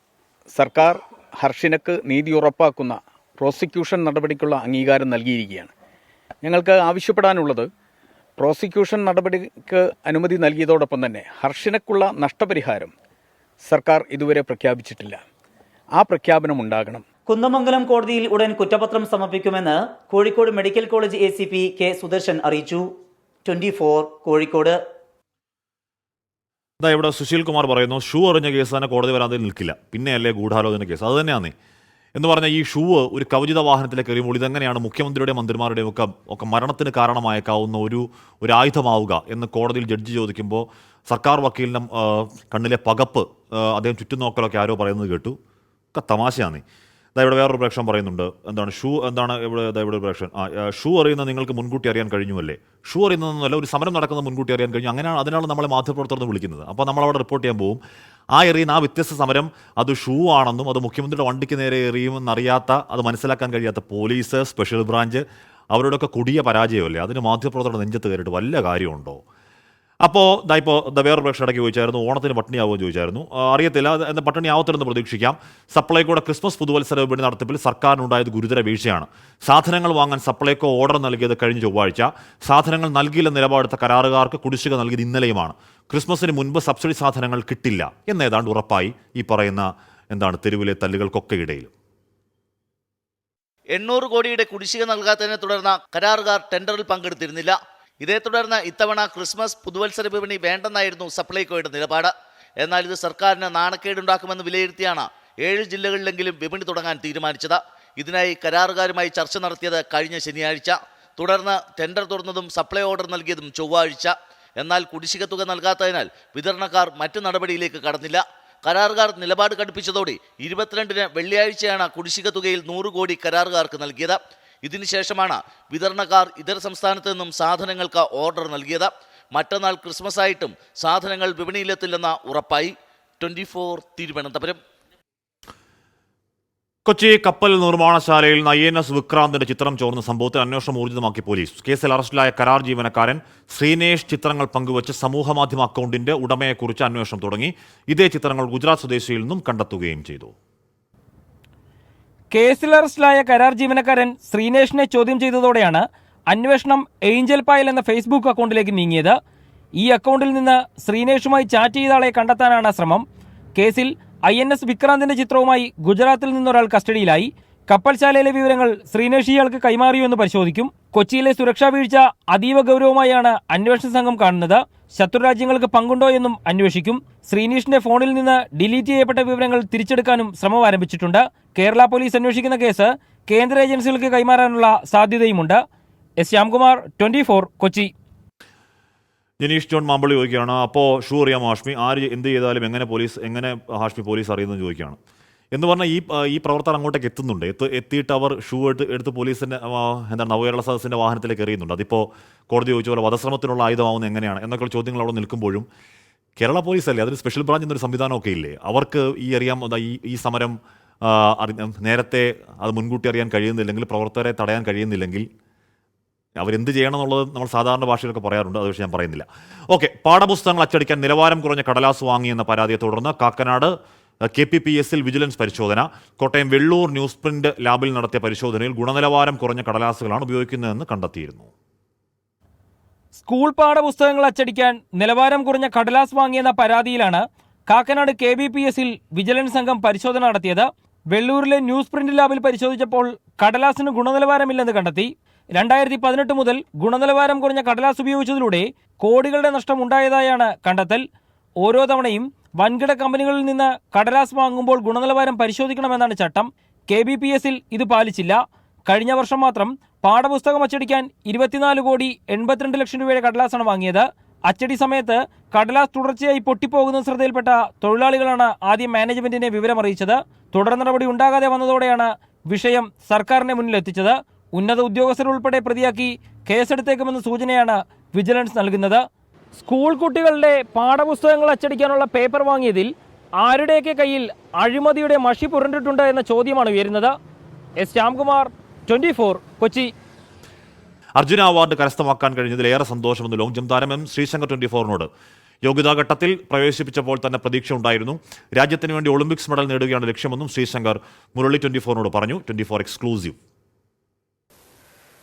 സർക്കാർ ഹർഷിനക്ക് നീതി ഉറപ്പാക്കുന്ന പ്രോസിക്യൂഷൻ നടപടിക്കുള്ള അംഗീകാരം നൽകിയിരിക്കുകയാണ്. ഞങ്ങൾക്ക് ആവശ്യപ്പെടാനുള്ളത്, പ്രോസിക്യൂഷൻ നടപടിക്ക് അനുമതി നൽകിയതോടൊപ്പം തന്നെ ഹർഷിനക്കുള്ള നഷ്ടപരിഹാരം സർക്കാർ ഇതുവരെ പ്രഖ്യാപിച്ചിട്ടില്ല. ആ പ്രഖ്യാപനം ഉണ്ടാകണം. കുന്നമംഗലം കോടതിയിൽ ഉടൻ കുറ്റപത്രം സമർപ്പിക്കുമെന്ന് Kozhikode medical college ACP K Sudarshan അറിയിച്ചു. 24 കോഴിക്കോട്. ഇവിടെ സുശീൽ കുമാർ പറയുന്നു, ഷൂ എറിഞ്ഞ കേസ് തന്നെ കോടതി വരാതെ നിൽക്കില്ല, പിന്നെയല്ലേ ഗൂഢാലോചന കേസ്. അത് തന്നെയാണ് എന്ന് പറഞ്ഞാൽ ഈ ഷൂ ഒരു കവചിത വാഹനത്തിലേക്ക് എറിയുമ്പോൾ ഇതെങ്ങനെയാണ് മുഖ്യമന്ത്രിയുടെയും മന്ത്രിമാരുടെയും ഒക്കെ മരണത്തിന് കാരണമായേക്കാവുന്ന ഒരു ആയുധമാവുക എന്ന് കോടതിയിൽ ജഡ്ജി ചോദിക്കുമ്പോൾ സർക്കാർ വക്കീലിനും കണ്ണിലെ പകപ്പ്, അദ്ദേഹം ചുറ്റുനോക്കലൊക്കെ ആരോ പറയുന്നത് കേട്ടു. ഒക്കെ തമാശയാണ്. ഇവിടെ വേറൊരു പ്രേക്ഷകൻ പറയുന്നുണ്ട്, എന്താണ് ഷൂ, എന്താണ് ഇവിടെ ഒരു പ്രേക്ഷകൻ, ഷൂ അറിയുന്നത് നിങ്ങൾക്ക് മുൻകൂട്ടി അറിയാൻ കഴിഞ്ഞുമല്ലേ? ഷൂ അറിയുന്നതെന്നല്ല, ഒരു സമരം നടക്കുന്നത് മുൻകൂട്ടി അറിയാൻ കഴിഞ്ഞു. അതിനാണ് നമ്മളെ മാധ്യമപ്രവർത്തകർ വിളിക്കുന്നത്. അപ്പോൾ നമ്മളവിടെ റിപ്പോർട്ട് ചെയ്യാൻ പോകും. എറിയുന്ന വ്യത്യസ്ത സമരം അത് ഷൂ ആണെന്നും അത് മുഖ്യമന്ത്രിയുടെ വണ്ടിക്ക് നേരെ എറിയുമെന്നറിയാത്ത, അത് മനസ്സിലാക്കാൻ കഴിയാത്ത പോലീസ്, സ്പെഷ്യൽ ബ്രാഞ്ച്, അവരുടെയൊക്കെ കൊടിയ പരാജയമല്ലേ? അതിന് മാധ്യമപ്രവർത്തകരുടെ നെഞ്ചത്ത് കയറിയിട്ട് വല്ല കാര്യമുണ്ടോ? അപ്പോൾ വേറൊരു പ്രേക്ഷകർ ഇടയ്ക്ക് ചോദിച്ചായിരുന്നു, ഓണത്തിന് പട്ടിണിയാവുമോ ചോദിച്ചായിരുന്നു. അറിയത്തില്ല, എന്താ പട്ടിണി ആവത്തില്ലെന്ന് പ്രതീക്ഷിക്കാം. സപ്ലൈകോയുടെ ക്രിസ്മസ് പുതുവത്സര വിപണി നടത്തിപ്പിൽ സർക്കാരിനുണ്ടായത് ഗുരുതര വീഴ്ചയാണ്. സാധനങ്ങൾ വാങ്ങാൻ സപ്ലൈകോ ഓർഡർ നൽകിയത് കഴിഞ്ഞ ചൊവ്വാഴ്ച. സാധനങ്ങൾ നൽകിയില്ലെന്ന് നിലപാടെടുത്ത കരാറുകാർക്ക് കുടിശ്ശിക നൽകിയത് ഇന്നലെയുമാണ്. ക്രിസ്മസിന് മുൻപ് സബ്സിഡി സാധനങ്ങൾ കിട്ടില്ല എന്നേതാണ്ട് ഉറപ്പായി ഈ പറയുന്ന തെരുവിലെ തല്ലുകൾക്കൊക്കെ ഇടയിൽ. 800 കോടിയുടെ കുടിശ്ശിക നൽകാത്തതിനെ തുടർന്ന് കരാറുകാർ ടെൻഡറിൽ പങ്കെടുത്തിരുന്നില്ല. ഇതേ തുടർന്ന് ഇത്തവണ ക്രിസ്മസ് പുതുവത്സര വിപണി വേണ്ടെന്നായിരുന്നു സപ്ലൈകോയുടെ നിലപാട്. എന്നാൽ ഇത് സർക്കാരിന് നാണക്കേടുണ്ടാക്കുമെന്ന് വിലയിരുത്തിയാണ് 7 ജില്ലകളിലെങ്കിലും വിപണി തുടങ്ങാൻ തീരുമാനിച്ചത്. ഇതിനായി കരാറുകാരുമായി ചർച്ച നടത്തിയത് കഴിഞ്ഞ ശനിയാഴ്ച. തുടർന്ന് ടെൻഡർ തുറന്നതും സപ്ലൈ ഓർഡർ നൽകിയതും ചൊവ്വാഴ്ച. എന്നാൽ കുടിശ്ശിക തുക നൽകാത്തതിനാൽ വിതരണക്കാർ മറ്റു നടപടിയിലേക്ക് കടന്നില്ല. കരാറുകാർ നിലപാട് കടുപ്പിച്ചതോടെ 22-ന് വെള്ളിയാഴ്ചയാണ് കുടിശ്ശിക തുകയിൽ 100 കോടി കരാറുകാർക്ക് നൽകിയത്. ഇതിനുശേഷമാണ് വിതരണക്കാർ ഇതര സംസ്ഥാനത്ത് നിന്നും സാധനങ്ങൾക്ക് ഓർഡർ നൽകിയത്. മറ്റന്നാൾ ക്രിസ്മസ് ആയിട്ടും സാധനങ്ങൾ വിപണിയിലെത്തില്ലെന്ന ഉറപ്പായി. 24 തിരുവനന്തപുരം. കൊച്ചി കപ്പൽ നിർമ്മാണശാലയിൽ INS വിക്രാന്തിന്റെ ചിത്രം ചോർന്ന സംഭവത്തിൽ അന്വേഷണം ഊർജിതമാക്കി പോലീസ്. കേസിൽ അറസ്റ്റിലായ കരാർ ജീവനക്കാരൻ ശ്രീനേഷ് ചിത്രങ്ങൾ പങ്കുവച്ച് സമൂഹമാധ്യമ അക്കൗണ്ടിന്റെ ഉടമയെക്കുറിച്ച് അന്വേഷണം തുടങ്ങി. ഇതേ ചിത്രങ്ങൾ ഗുജറാത്ത് സ്വദേശിയിൽ നിന്നും കണ്ടെത്തുകയും ചെയ്തു. കേസിൽ അറസ്റ്റിലായ കരാർ ജീവനക്കാരൻ ശ്രീനേഷിനെ ചോദ്യം ചെയ്തതോടെയാണ് അന്വേഷണം ഏഞ്ചൽ പായൽ എന്ന ഫേസ്ബുക്ക് അക്കൗണ്ടിലേക്ക് നീങ്ങിയത്. ഈ അക്കൗണ്ടിൽ നിന്ന് ശ്രീനേഷുമായി ചാറ്റ് ചെയ്ത ആളെ കണ്ടെത്താനാണ് ശ്രമം. കേസിൽ INS വിക്രാന്തിന്റെ ചിത്രവുമായി ഗുജറാത്തിൽ നിന്നൊരാൾ കസ്റ്റഡിയിലായി. കപ്പൽശാലയിലെ വിവരങ്ങൾ ശ്രീനേഷ് ഇയാൾക്ക് കൈമാറിയോ എന്ന് പരിശോധിക്കും. കൊച്ചിയിലെ സുരക്ഷാ വീഴ്ച അതീവ ഗൗരവമായാണ് അന്വേഷണ സംഘം കാണുന്നത്. ശത്രുരാജ്യങ്ങൾക്ക് പങ്കുണ്ടോ എന്നും അന്വേഷിക്കും. ശ്രീനേഷിന്റെ ഫോണിൽ നിന്ന് ഡിലീറ്റ് ചെയ്യപ്പെട്ട വിവരങ്ങൾ തിരിച്ചെടുക്കാനും ശ്രമം ആരംഭിച്ചിട്ടുണ്ട്. കേരള പോലീസ് അന്വേഷിക്കുന്ന കേസ് കേന്ദ്ര ഏജൻസികൾക്ക് കൈമാറാനുള്ള സാധ്യതയുമുണ്ട്. ശ്യാംകുമാർ, 24, കൊച്ചി. ജനീഷ് ജോൺ മാമ്പള്ളി ചോദിക്കുകയാണ്, അപ്പോൾ ഷൂ അറിയാമോ ഹാഷ്മി? ആര് എന്ത് ചെയ്താലും എങ്ങനെ ഹാഷ്മി പോലീസ് അറിയുമെന്ന് ചോദിക്കുകയാണ്. എന്ന് പറഞ്ഞാൽ ഈ പ്രവർത്തകർ അങ്ങോട്ടേക്ക് എത്തുന്നുണ്ട്. എത്തിയിട്ട് അവർ ഷൂ എടുത്ത് പോലീസിൻ്റെ നവകേരള സദസ്സിൻ്റെ വാഹനത്തിലേക്ക് എറിയുന്നുണ്ട്. അതിപ്പോൾ കോടതി ചോദിച്ച പോലെ വധശ്രമത്തിനുള്ള ആയുധമാവുന്നത് എങ്ങനെയാണ് എന്നൊക്കെയുള്ള ചോദ്യങ്ങൾ അവിടെ നിൽക്കുമ്പോഴും കേരള പോലീസല്ലേ, അതിന് സ്പെഷ്യൽ ബ്രാഞ്ച് എന്നൊരു സംവിധാനമൊക്കെ ഇല്ലേ? അവർക്ക് ഈ സമരം നേരത്തെ അത് മുൻകൂട്ടി അറിയാൻ കഴിയുന്നില്ലെങ്കിൽ, പ്രവർത്തകരെ തടയാൻ കഴിയുന്നില്ലെങ്കിൽ അവരെന്ത് ചെയ്യണം എന്നുള്ളത് നമ്മൾ സാധാരണ ഭാഷയിലൊക്കെ പറയാറുണ്ട്. അത് പക്ഷേ ഞാൻ പറയുന്നില്ല. ഓക്കെ, പാഠപുസ്തകങ്ങൾ അച്ചടിക്കാൻ നിലവാരം കുറഞ്ഞ കടലാസ് വാങ്ങിയെന്ന പരാതിയെ തുടർന്ന് കാക്കനാട് KPPSൽ വിജിലൻസ് പരിശോധന. കോട്ടയം വെള്ളൂർ ന്യൂസ് പ്രിന്റ് ലാബിൽ നടത്തിയ പരിശോധനയിൽ ഗുണനിലവാരം കുറഞ്ഞ കടലാസുകളാണ് ഉപയോഗിക്കുന്നതെന്ന് കണ്ടെത്തിയിരുന്നു. സ്കൂൾ പാഠപുസ്തകങ്ങൾ അച്ചടിക്കാൻ നിലവാരം കുറഞ്ഞ കടലാസ് വാങ്ങിയെന്ന പരാതിയിലാണ് കാക്കനാട് KBPSൽ വിജിലൻസ് സംഘം പരിശോധന നടത്തിയത്. വെള്ളൂരിലെ ന്യൂസ് പ്രിന്റ് ലാബിൽ പരിശോധിച്ചപ്പോൾ കടലാസിന് ഗുണനിലവാരമില്ലെന്ന് കണ്ടെത്തി. 2018 മുതൽ ഗുണനിലവാരം കുറഞ്ഞ കടലാസ് ഉപയോഗിച്ചതിലൂടെ കോടികളുടെ നഷ്ടം ഉണ്ടായതായാണ് കണ്ടെത്തൽ. ഓരോ തവണയും വൻകിട കമ്പനികളിൽ നിന്ന് കടലാസ് വാങ്ങുമ്പോൾ ഗുണനിലവാരം പരിശോധിക്കണമെന്നാണ് ചട്ടം. KBPSൽ ഇത് പാലിച്ചില്ല. കഴിഞ്ഞ വർഷം മാത്രം പാഠപുസ്തകം അച്ചടിക്കാൻ 24,82,00,000 രൂപയുടെ കടലാസാണ് വാങ്ങിയത്. അച്ചടി സമയത്ത് കടലാസ് തുടർച്ചയായി പൊട്ടിപ്പോകുന്ന ശ്രദ്ധയിൽപ്പെട്ട തൊഴിലാളികളാണ് ആദ്യം മാനേജ്മെന്റിനെ വിവരമറിയിച്ചത്. തുടർ നടപടി ഉണ്ടാകാതെ വന്നതോടെയാണ് വിഷയം സർക്കാരിന്റെ മുന്നിലെത്തിച്ചത്. ഉന്നത ഉദ്യോഗസ്ഥരുൾപ്പെടെ പ്രതിയാക്കി കേസെടുത്തേക്കുമെന്ന സൂചനയാണ് വിജിലൻസ് നൽകുന്നത്. സ്കൂൾ കുട്ടികളുടെ പാഠപുസ്തകങ്ങൾ അച്ചടിക്കാനുള്ള പേപ്പർ വാങ്ങിയതിൽ ആരുടെയൊക്കെ കയ്യിൽ അഴിമതിയുടെ മഷി പുരണ്ടിട്ടുണ്ട് എന്ന ചോദ്യമാണ് ഉയരുന്നത്. ശ്യാംകുമാർ, 24, കൊച്ചി. അർജുന അവാർഡ് കരസ്ഥമാക്കാൻ കഴിഞ്ഞതിൽ ഏറെ സന്തോഷമെന്ന് ലോങ് ജംപ് താരം M. ശ്രീശങ്കർ 24നോട്. യോഗ്യതാഘട്ടത്തിൽ പ്രവേശിപ്പിച്ചപ്പോൾ തന്നെ പ്രതീക്ഷ ഉണ്ടായിരുന്നു. രാജ്യത്തിന് വേണ്ടി ഒളിമ്പിക്സ് മെഡൽ നേടുകയാണ് ലക്ഷ്യമെന്നും ശ്രീശങ്കർ മുരളി 24നോട് പറഞ്ഞു. 24 എക്സ്ക്ലൂസീവ്.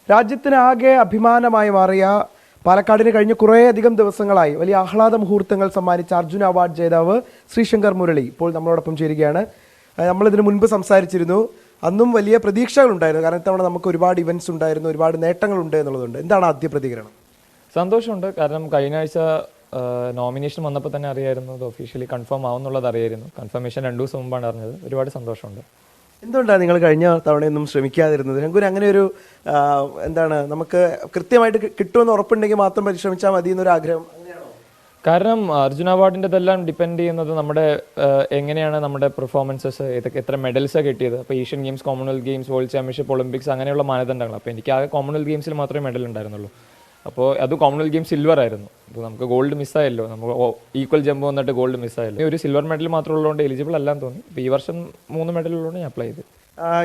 രാജ്യത്തിനാകെ അഭിമാനമായി മാറിയ പാലക്കാടിന് കഴിഞ്ഞ കുറേയധികം ദിവസങ്ങളായി വലിയ ആഹ്ലാദ മുഹൂർത്തങ്ങൾ സമ്മാനിച്ച അർജുന അവാർഡ് ജേതാവ് ശ്രീശങ്കർ മുരളി ഇപ്പോൾ നമ്മളോടൊപ്പം ചേരുകയാണ്. നമ്മളിതിനു മുൻപ് സംസാരിച്ചിരുന്നു. അന്നും വലിയ പ്രതീക്ഷകളുണ്ടായിരുന്നു. കാരണം ഇത്തവണ നമുക്ക് ഒരുപാട് ഇവന്റ്സ് ഉണ്ടായിരുന്നു, ഒരുപാട് നേട്ടങ്ങളുണ്ട് എന്നുള്ളതുണ്ട്. എന്താണ് ആദ്യ പ്രതികരണം? സന്തോഷമുണ്ട്. കാരണം കഴിഞ്ഞ ആഴ്ച നോമിനേഷൻ വന്നപ്പോൾ തന്നെ അറിയായിരുന്നു അത് ഒഫീഷ്യലി കൺഫേം ആവുന്നുള്ളത് അറിയായിരുന്നു. കൺഫർമേഷൻ 2 ദിവസം മുമ്പാണ് അറിഞ്ഞത്. ഒരുപാട് സന്തോഷമുണ്ട്. എന്തുകൊണ്ടാണ് നിങ്ങൾ കഴിഞ്ഞ തവണയൊന്നും ശ്രമിക്കാതിരുന്നത്? ഞങ്ങൾക്ക് അങ്ങനെ ഒരു നമുക്ക് കൃത്യമായിട്ട് കിട്ടുമെന്ന് ഉറപ്പുണ്ടെങ്കിൽ മാത്രം പരിശ്രമിച്ചാൽ മതി എന്നൊരു ആഗ്രഹം? കാരണം അർജുന അവാർഡിൻ്റെതെല്ലാം ഡിപ്പെൻഡ് ചെയ്യുന്നത് നമ്മുടെ എങ്ങനെയാണ് നമ്മുടെ പെർഫോമൻസസ്, എത്ര മെഡൽസാണ് കിട്ടിയത്. അപ്പോൾ Asian games, Commonwealth games, world championship, Olympics അങ്ങനെയുള്ള മാനദണ്ഡങ്ങൾ. അപ്പോൾ എനിക്ക് ആ കോമൺവെൽത്ത് ഗെയിംസിൽ മാത്രമേ മെഡൽ ഉണ്ടായിരുന്നുള്ളൂ. അപ്പോൾ അത് കോമൺവെൽത്ത് ഗെയിംസ് സിൽവർ ആയിരുന്നു. അപ്പോൾ നമുക്ക് ഗോൾഡ് മിസ്സായല്ലോ. നമുക്ക് ഈക്വൽ ജമ്പ് വന്നിട്ട് ഗോൾഡ് മിസ്സായല്ലോ. ഒരു സിൽവർ മെഡൽ മാത്രം ഉള്ളതുകൊണ്ട് എലിജിബിൾ അല്ലാന്ന് തോന്നി. ഇപ്പോൾ ഈ വർഷം 3 മെഡൽ ഉള്ളതുകൊണ്ട് ഞാൻ അപ്ലൈ ചെയ്തു.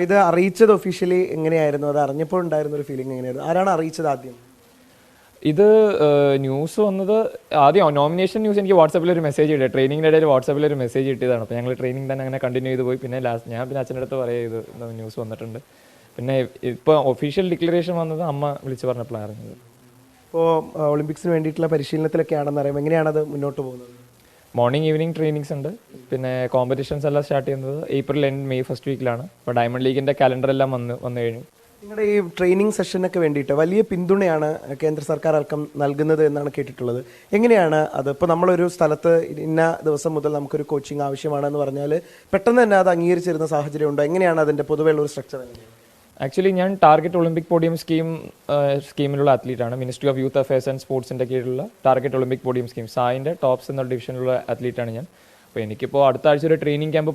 ഇത് അറിയിച്ചത് ഒഫീഷ്യലി എങ്ങനെയായിരുന്നു? അത് അറിഞ്ഞപ്പോൾ ഉണ്ടായിരുന്ന ഒരു ഫീലിംഗ് എങ്ങനെയായിരുന്നു? ആരാണ് അറിയിച്ചത് ആദ്യം? ഇത് ന്യൂസ് വന്നത് ആദ്യം നോമിനേഷൻ ന്യൂസ് എനിക്ക് വാട്സാപ്പിൽ ഒരു മെസ്സേജ് ഇട്ടേ, ട്രെയിനിങ്ങിൻ്റെ ഇടയിൽ വാട്സാപ്പിൽ ഒരു മെസ്സേജ് ഇട്ടതാണ്. അപ്പോൾ ഞങ്ങൾ ട്രെയിനിങ് തന്നെ അങ്ങനെ കണ്ടിന്യൂ ചെയ്ത് പോയി. പിന്നെ ഞാൻ അച്ഛൻ്റെ അടുത്ത് പറയുക ഇത് ന്യൂസ് വന്നിട്ടുണ്ട്. പിന്നെ ഇപ്പോൾ ഒഫീഷ്യൽ ഡിക്ലറേഷൻ വന്നത് അമ്മ വിളിച്ച് പറഞ്ഞപ്പോഴാണ് അറിഞ്ഞത്. ഇപ്പോൾ ഒളിമ്പിക്സിന് വേണ്ടിയിട്ടുള്ള പരിശീലനത്തിലൊക്കെയാണെന്ന് അറിയാം. എങ്ങനെയാണത് മുന്നോട്ട് പോകുന്നത്? മോർണിംഗ് ഈവനിങ് ട്രെയിനിങ്സ് ഉണ്ട്. പിന്നെ കോമ്പറ്റീഷൻസ് എല്ലാം സ്റ്റാർട്ട് ചെയ്യുന്നത് April end May 1st വീക്കിലാണ്. ഇപ്പോൾ ഡയമണ്ട് ലീഗിൻ്റെ കാലണ്ടർ എല്ലാം വന്നു കഴിഞ്ഞു. നിങ്ങളുടെ ഈ ട്രെയിനിങ് സെഷനൊക്കെ വേണ്ടിയിട്ട് വലിയ പിന്തുണയാണ് കേന്ദ്ര സർക്കാർ അടക്കം നൽകുന്നത് എന്നാണ് കേട്ടിട്ടുള്ളത്. എങ്ങനെയാണ് അത്? ഇപ്പോൾ നമ്മളൊരു സ്ഥലത്ത് ഇന്ന ദിവസം മുതൽ നമുക്കൊരു കോച്ചിങ് ആവശ്യമാണെന്ന് പറഞ്ഞാൽ പെട്ടെന്ന് തന്നെ അത് അംഗീകരിച്ചിരുന്ന സാഹചര്യം ഉണ്ടോ? എങ്ങനെയാണ് അതിൻ്റെ പൊതുവെയുള്ള ഒരു സ്ട്രക്ചർ? ആക്ച്വലി ഞാൻ ടാർഗറ്റ് ഒളിമ്പിക് പോഡിയം സ്കീമിലുള്ള അത്ലീറ്റാണ്. Ministry of youth affairs and സ്പോർട്സിൻ്റെ കീഴിലുള്ള ടാർഗറ്റ് ഒളിമ്പിക് പോഡിയം സ്കീം സായിൻ്റെ ടോപ്സ് എന്ന ഡിവിഷനിലുള്ള അത്ലീറ്റാണ് ഞാൻ. അപ്പോൾ എനിക്കിപ്പോൾ അടുത്ത ആഴ്ച ഒരു ട്രെയിനിങ് ക്യാമ്പ്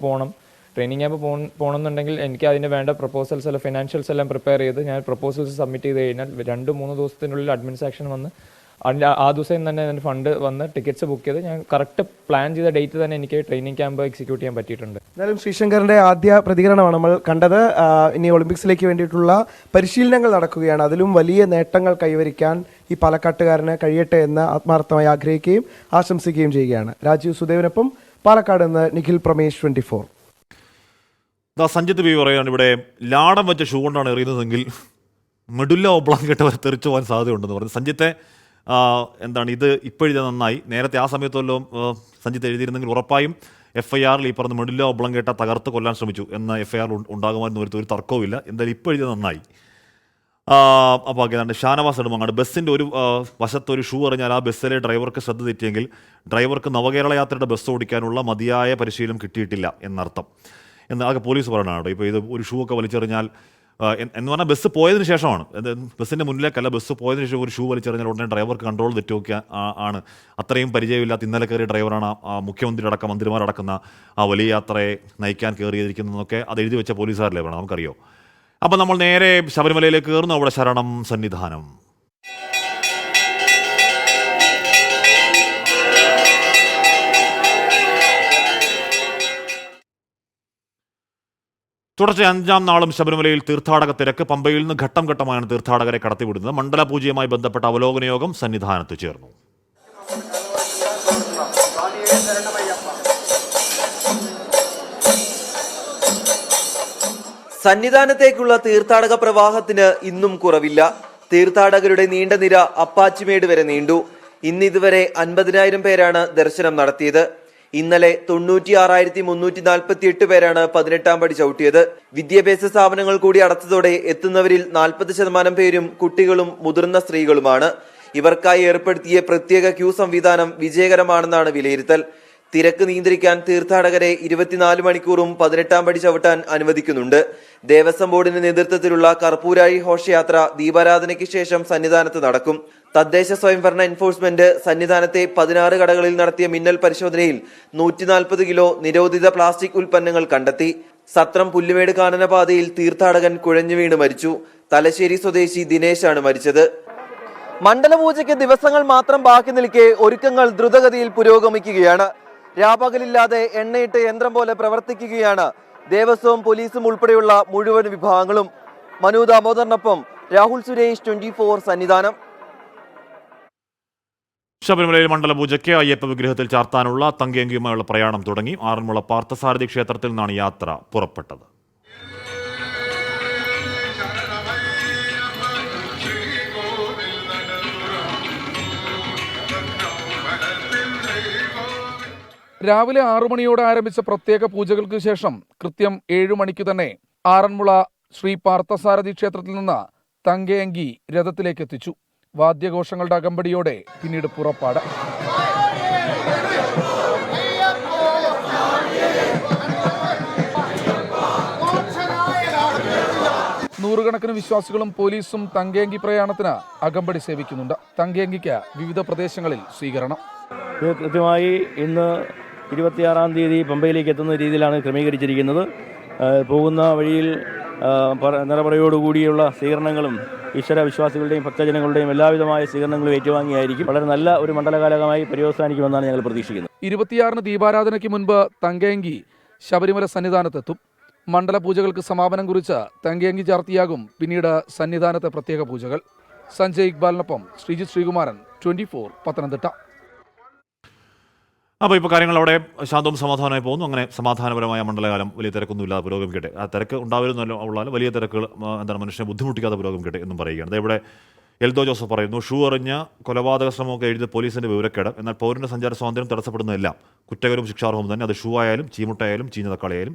പോകണമെന്നുണ്ടെങ്കിൽ എനിക്ക് അതിന് വേണ്ട പ്രപ്പോസൽസ് എല്ലാം ഫിനാൻഷ്യൽസ് എല്ലാം പ്രിപ്പയർ ചെയ്ത് ഞാൻ പ്രപ്പോസൽസ് സബ്മിറ്റ് ചെയ്ത് കഴിഞ്ഞാൽ 2-3 ദിവസത്തിനുള്ളിൽ അഡ്മിനിസ്ട്രേഷൻ വന്ന് ആ ദിവസം തന്നെ എൻ്റെ ഫണ്ട് വന്ന് ടിക്കറ്റ്സ് ബുക്ക് ചെയ്ത് ഞാൻ കറക്റ്റ് പ്ലാൻ ചെയ്ത ഡേറ്റ് തന്നെ എനിക്ക് ട്രെയിനിങ് ക്യാമ്പ് എക്സിക്യൂട്ട് ചെയ്യാൻ പറ്റിയിട്ടുണ്ട്. എന്തായാലും ശ്രീശങ്കറിന്റെ ആദ്യ പ്രതികരണമാണ് നമ്മൾ കണ്ടത്. ഇനി ഒളിമ്പിക്സിലേക്ക് വേണ്ടിയിട്ടുള്ള പരിശീലനങ്ങൾ നടക്കുകയാണ്. അതിലും വലിയ നേട്ടങ്ങൾ കൈവരിക്കാൻ ഈ പാലക്കാട്ടുകാരന് കഴിയട്ടെ എന്ന് ആത്മാർത്ഥമായി ആഗ്രഹിക്കുകയും ആശംസിക്കുകയും ചെയ്യുകയാണ്. രാജീവ് സുദേവിനൊപ്പം പാലക്കാട് നിന്ന് നിഖിൽ പ്രമേഷ്, 24. സഞ്ജിത്ത് ബി പറയുകയാണ്, ഇവിടെ ലാടം വെച്ച ഷൂ കൊണ്ടാണ് എറിയുന്നതെങ്കിൽ മെഡുല്ല ഒബ്ലാങ്കേട്ട വരെ തെറിച്ചു പോകാൻ സാധ്യതയുണ്ടെന്ന് പറഞ്ഞു. സഞ്ജിത്തെ എന്താണ് ഇത് ഇപ്പോഴെഴുതിയത് നന്നായി. നേരത്തെ ആ സമയത്തല്ലോ സഞ്ജിത്ത് എഴുതിയിരുന്നെങ്കിൽ ഉറപ്പായും FIR ഈ പറഞ്ഞ മെഡുല്ല ഒബ്ലാങ്കേട്ട തകർത്ത് കൊല്ലാൻ ശ്രമിച്ചു എന്ന FIR ഉണ്ടാകുമായിരുന്നു. ഒരു തർക്കവുമില്ല. എന്തായാലും ഇപ്പോൾ എഴുതിയത് നന്നായി. അപ്പോൾ ഏതാണ്ട് ഷാനവാസ് ഇടുമങ്ങാട് ബസ്സിൻ്റെ ഒരു വശത്തൊരു ഷൂ എറിഞ്ഞാൽ ആ ബസ്സിലെ ഡ്രൈവർക്ക് ശ്രദ്ധ തെറ്റിയെങ്കിൽ ഡ്രൈവർക്ക് നവകേരള യാത്രയുടെ ബസ് ഓടിക്കാനുള്ള മതിയായ പരിശീലനം കിട്ടിയിട്ടില്ല എന്നർത്ഥം എന്ന് ആകെ പോലീസ് പറയണതാണ്. ഇപ്പോൾ ഇത് ഒരു ഷൂ ഒക്കെ വലിച്ചെറിഞ്ഞാൽ എന്ന് പറഞ്ഞാൽ ബസ് പോയതിനു ശേഷമാണ്, ബസ്സിൻ്റെ മുന്നിലേക്കല്ല, ബസ് പോയതിനു ശേഷം ഒരു ഷൂ വലിച്ചെറിഞ്ഞാൽ ഉടനെ ഡ്രൈവർക്ക് കൺട്രോൾ തെറ്റുവൊക്കെ ആണ്. അത്രയും പരിചയമില്ലാത്ത ഇന്നലെ കയറിയ ഡ്രൈവറാണ് മുഖ്യമന്ത്രി അടക്കം മന്ത്രിമാരടക്കുന്ന ആ വലിയ യാത്രയെ നയിക്കാൻ കയറിയിരിക്കുന്നതെന്നൊക്കെ അത് എഴുതി വെച്ച പോലീസുകാരല്ലേ വേണം, നമുക്കറിയോ. അപ്പം നമ്മൾ നേരെ ശബരിമലയിലേക്ക് കയറുന്നു. അവിടെ ശരണം സന്നിധാനം. തുടർച്ച 5-ാം നാളും ശബരിമലയിൽ തീർത്ഥാടക തിരക്ക്. പമ്പയിൽ നിന്ന് ഘട്ടം ഘട്ടമായാണ് തീർത്ഥാടകരെ കടത്തിവിടുന്നത്. മണ്ഡല പൂജയുമായി ബന്ധപ്പെട്ട അവലോകന യോഗം സന്നിധാനത്ത് ചേർന്നു. സന്നിധാനത്തേക്കുള്ള തീർത്ഥാടക പ്രവാഹത്തിന് ഇന്നും കുറവില്ല. തീർത്ഥാടകരുടെ നീണ്ട നിര അപ്പാച്ചിമേട് വരെ നീണ്ടു. ഇന്നിതുവരെ 50,000 പേരാണ് ദർശനം നടത്തിയത്. ഇന്നലെ 96,348 പേരാണ് 18-ാം പടി ചവിട്ടിയത്. വിദ്യാഭ്യാസ സ്ഥാപനങ്ങൾ കൂടി അടച്ചതോടെ എത്തുന്നവരിൽ 40% പേരും കുട്ടികളും മുതിർന്ന സ്ത്രീകളുമാണ്. ഇവർക്കായി ഏർപ്പെടുത്തിയ പ്രത്യേക ക്യൂ സംവിധാനം വിജയകരമാണെന്നാണ് വിലയിരുത്തൽ. തിരക്ക് നിയന്ത്രിക്കാൻ തീർത്ഥാടകരെ 24 മണിക്കൂറും 18-ാം പടി ചവിട്ടാൻ അനുവദിക്കുന്നുണ്ട്. ദേവസ്വം ബോർഡിന്റെ നേതൃത്വത്തിലുള്ള കർപ്പൂരാഴി ഘോഷയാത്ര ദീപാരാധനയ്ക്ക് ശേഷം സന്നിധാനത്ത് നടക്കും. തദ്ദേശ സ്വയംഭരണ എൻഫോഴ്സ്മെന്റ് സന്നിധാനത്തെ 16 കടകളിൽ നടത്തിയ മിന്നൽ പരിശോധനയിൽ 140 കിലോ നിരോധിത പ്ലാസ്റ്റിക് ഉൽപ്പന്നങ്ങൾ കണ്ടെത്തി. സത്രം പുല്ലുമേട് കാനനപാതയിൽ തീർത്ഥാടകൻ കുഴഞ്ഞു വീണ് മരിച്ചു. തലശ്ശേരി സ്വദേശി ദിനേശാണ് മരിച്ചത്. മണ്ഡലപൂജയ്ക്ക് ദിവസങ്ങൾ മാത്രം ബാക്കി നിൽക്കെ ഒരുക്കങ്ങൾ ദ്രുതഗതിയിൽ പുരോഗമിക്കുകയാണ്. രാപകലില്ലാതെ എണ്ണയിട്ട് യന്ത്രം പോലെ പ്രവർത്തിക്കുകയാണ് ദേവസ്വവും പോലീസും ഉൾപ്പെടെയുള്ള മുഴുവൻ വിഭാഗങ്ങളും. മനു ദാമോദറിനൊപ്പം രാഹുൽ സുരേഷ്, 24 സന്നിധാനം. ശബരിമലയിൽ മണ്ഡലപൂജയ്ക്ക് അയ്യപ്പ വിഗ്രഹത്തിൽ ചാർത്താനുള്ള തങ്കയങ്കിയുമായുള്ള പ്രയാണം തുടങ്ങി. ആറന്മുള പാർത്ഥസാരഥി ക്ഷേത്രത്തിൽ നിന്നാണ് യാത്ര പുറപ്പെട്ടത്. രാവിലെ 6 മണിയോടെ ആരംഭിച്ച പ്രത്യേക പൂജകൾക്ക് ശേഷം കൃത്യം 7 മണിക്ക് തന്നെ ആറന്മുള ശ്രീ പാർത്ഥസാരഥി ക്ഷേത്രത്തിൽ നിന്ന് തങ്കയങ്കി രഥത്തിലേക്ക് എത്തിച്ചു. വാദ്യഘോഷങ്ങളുടെ അകമ്പടിയോടെ പിന്നീട് പുറപ്പാട്. നൂറുകണക്കിന് വിശ്വാസികളും പോലീസും തങ്കയങ്കി പ്രയാണത്തിന് അകമ്പടി സേവിക്കുന്നുണ്ട്. തങ്കയങ്കിക്ക് വിവിധ പ്രദേശങ്ങളിൽ സ്വീകരണം. കൃത്യമായി ഇന്ന് 26-ാം തീയതി പമ്പയിലേക്ക് എത്തുന്ന രീതിയിലാണ് ക്രമീകരിച്ചിരിക്കുന്നത്. പോകുന്ന വഴിയിൽ നിറപറയോടുകൂടിയുള്ള സ്വീകരണങ്ങളും ഈശ്വര വിശ്വാസികളുടെയും ഭക്തജനങ്ങളുടെയും എല്ലാവിധമായ സ്വീകരണങ്ങളും ഏറ്റുവാങ്ങിയായിരിക്കും. വളരെ നല്ല ഒരു മണ്ഡലകാലമായി പര്യവസാനിക്കുമെന്നാണ് ഞങ്ങൾ പ്രതീക്ഷിക്കുന്നത്. 26-ന് ദീപാരാധനയ്ക്ക് മുൻപ് തങ്കയങ്കി ശബരിമല സന്നിധാനത്തെത്തും. മണ്ഡല പൂജകൾക്ക് സമാപനം കുറിച്ച് തങ്കയങ്കി ചാർത്തിയാകും പിന്നീട് സന്നിധാനത്തെ പ്രത്യേക പൂജകൾ. സഞ്ജയ് ഇക്ബാലിനൊപ്പം ശ്രീജിത്ത് ശ്രീകുമാരൻ, 24 പത്തനംതിട്ട. അപ്പോൾ ഇപ്പോൾ കാര്യങ്ങൾ അവിടെ ശാന്തവും സമാധാനമായി പോകുന്നു. അങ്ങനെ സമാധാനപരമായ മണ്ഡലകാലം വലിയ തിരക്കൊന്നുമില്ലാതെ പുരോഗമിക്കട്ടെ. ആ തിരക്ക് ഉണ്ടാവുന്നല്ലോ ഉള്ളാലും വലിയ തിരക്കുകൾ എന്താണ് മനുഷ്യനെ ബുദ്ധിമുട്ടിക്കാതെ പുരോഗമിക്കട്ടെ എന്നും പറയുകയാണ്. ഇവിടെ എൽദോ ജോസഫ് പറയുന്നു, ഷൂ എറിഞ്ഞ കൊലപാതക ശ്രമമൊക്കെ എഴുതിയ പോലീസിൻ്റെ വിവരക്കേട്. എന്നാൽ പൗരൻ്റെ സഞ്ചാര സ്വാതന്ത്ര്യം തടസ്സപ്പെടുന്നതെല്ലാം കുറ്റകരവും ശിക്ഷാർഹവും തന്നെ. അത് ഷൂ ആയാലും ചീമുട്ടയായാലും ചീഞ്ഞ തക്കാളിയായാലും